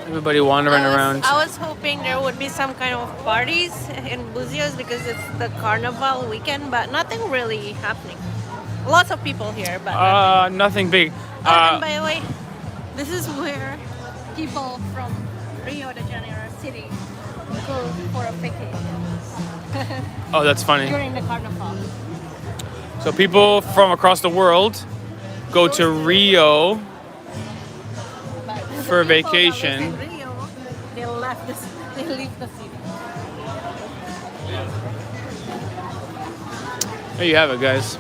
Speaker 1: Everybody wandering around.
Speaker 3: I was hoping there would be some kind of parties in Búzios because it's the carnival weekend, but nothing really happening. Lots of people here, but
Speaker 1: nothing big.
Speaker 3: and by the way, this is where people from Rio de Janeiro city go for a vacation.
Speaker 1: Oh, that's funny.
Speaker 3: During the carnival.
Speaker 1: So people from across the world go to Rio
Speaker 3: But the
Speaker 1: for
Speaker 3: people that
Speaker 1: vacation.
Speaker 3: was in Rio, they leave the city.
Speaker 1: There you have it, guys.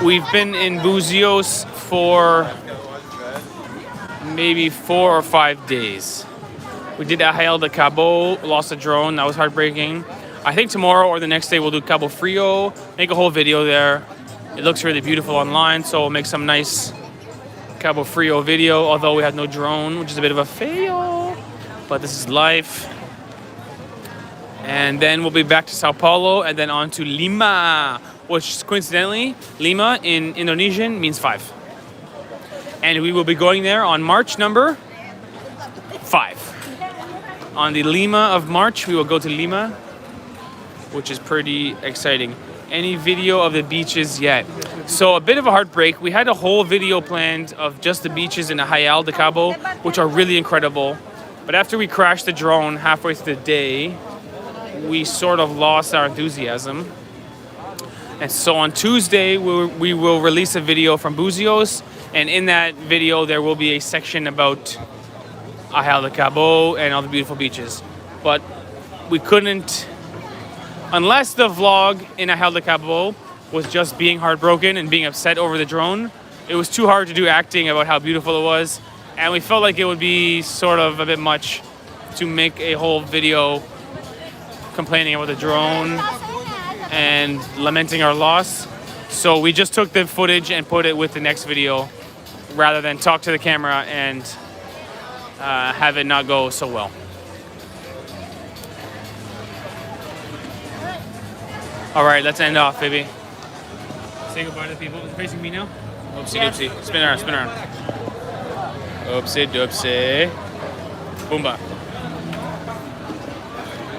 Speaker 1: We've been in Búzios for maybe 4 or 5 days. We did Arraial de Cabo, lost a drone, that was heartbreaking. I think tomorrow or the next day we'll do Cabo Frio, make a whole video there. It looks really beautiful online, so we'll make some nice Cabo Frio video, although we had no drone, which is a bit of a fail, but this is life. And then we'll be back to Sao Paulo and then on to Lima, which coincidentally, Lima in Indonesian means 5. And we will be going there on March number 5. On the Lima of March, we will go to Lima, which is pretty exciting. Any video of the beaches yet? So a bit of a heartbreak. We had a whole video planned of just the beaches in Arraial de Cabo, which are really incredible. But after we crashed the drone halfway through the day, we sort of lost our enthusiasm. And so on Tuesday, we will release a video from Búzios. And in that video, there will be a section about Arraial de Cabo and all the beautiful beaches. But we couldn't, unless the vlog in Arraial de Cabo was just being heartbroken and being upset over the drone, it was too hard to do acting about how beautiful it was. And we felt like it would be sort of a bit much to make a whole video complaining about the drone and lamenting our loss. So we just took the footage and put it with the next video rather than talk to the camera and have it not go so well. All right, let's end off, baby. Say goodbye to the people. It's facing me now? Oopsie doopsie. Spin around, spin around. Oopsie doopsie. Boomba.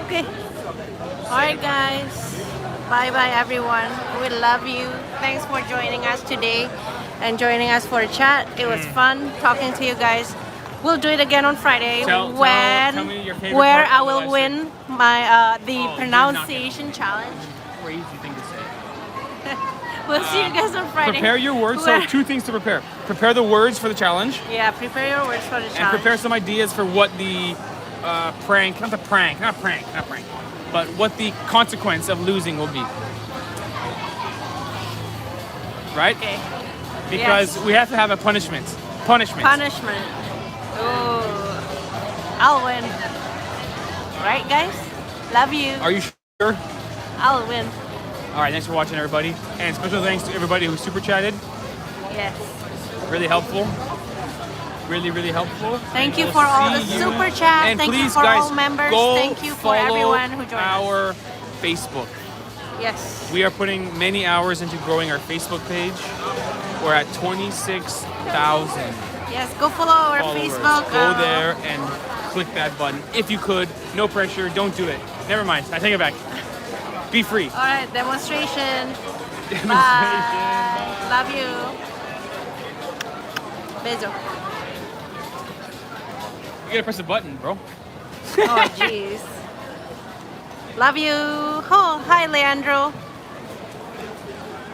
Speaker 3: Okay. Alright guys. Bye bye everyone. We love you. Thanks for joining us today and joining us for a chat. It was fun talking to you guys. We'll do it again on Friday
Speaker 1: Tell me your favorite
Speaker 3: where
Speaker 1: part
Speaker 3: I
Speaker 1: of the
Speaker 3: will
Speaker 1: live stream.
Speaker 3: win my the
Speaker 1: Oh,
Speaker 3: pronunciation challenge.
Speaker 1: Crazy thing to say.
Speaker 3: We'll see you guys on Friday.
Speaker 1: Prepare your words. So 2 things to prepare. Prepare the words for the challenge.
Speaker 3: Yeah, prepare your words for the
Speaker 1: And
Speaker 3: challenge.
Speaker 1: prepare some ideas for what the prank, not prank, but what the consequence of losing will be. Right?
Speaker 3: Okay.
Speaker 1: Because
Speaker 3: Yes.
Speaker 1: we have to have a punishment. Punishment.
Speaker 3: Punishment. Ooh. I'll win. Right, guys? Love you.
Speaker 1: Are you sure?
Speaker 3: I'll win.
Speaker 1: All right, thanks for watching, everybody. And special thanks to everybody who super chatted.
Speaker 3: Yes.
Speaker 1: Really helpful. Really, really helpful.
Speaker 3: Thank you
Speaker 1: We'll
Speaker 3: for all the
Speaker 1: see you.
Speaker 3: super chat.
Speaker 1: And
Speaker 3: Thank you
Speaker 1: please,
Speaker 3: for
Speaker 1: guys,
Speaker 3: all members.
Speaker 1: go
Speaker 3: Thank you for
Speaker 1: follow
Speaker 3: everyone who joined us.
Speaker 1: our Facebook.
Speaker 3: Yes.
Speaker 1: We are putting many hours into growing our Facebook page. We're at 26,000
Speaker 3: Yes, go follow our
Speaker 1: followers.
Speaker 3: Facebook.
Speaker 1: Go there and click that button. If you could, no pressure, don't do it. Never mind, I take it back. Be free.
Speaker 3: All right, demonstration.
Speaker 1: Demonstration.
Speaker 3: Bye. Love you. Beso.
Speaker 1: You gotta press the button, bro.
Speaker 3: Oh, jeez. Love you. Oh, hi, Leandro.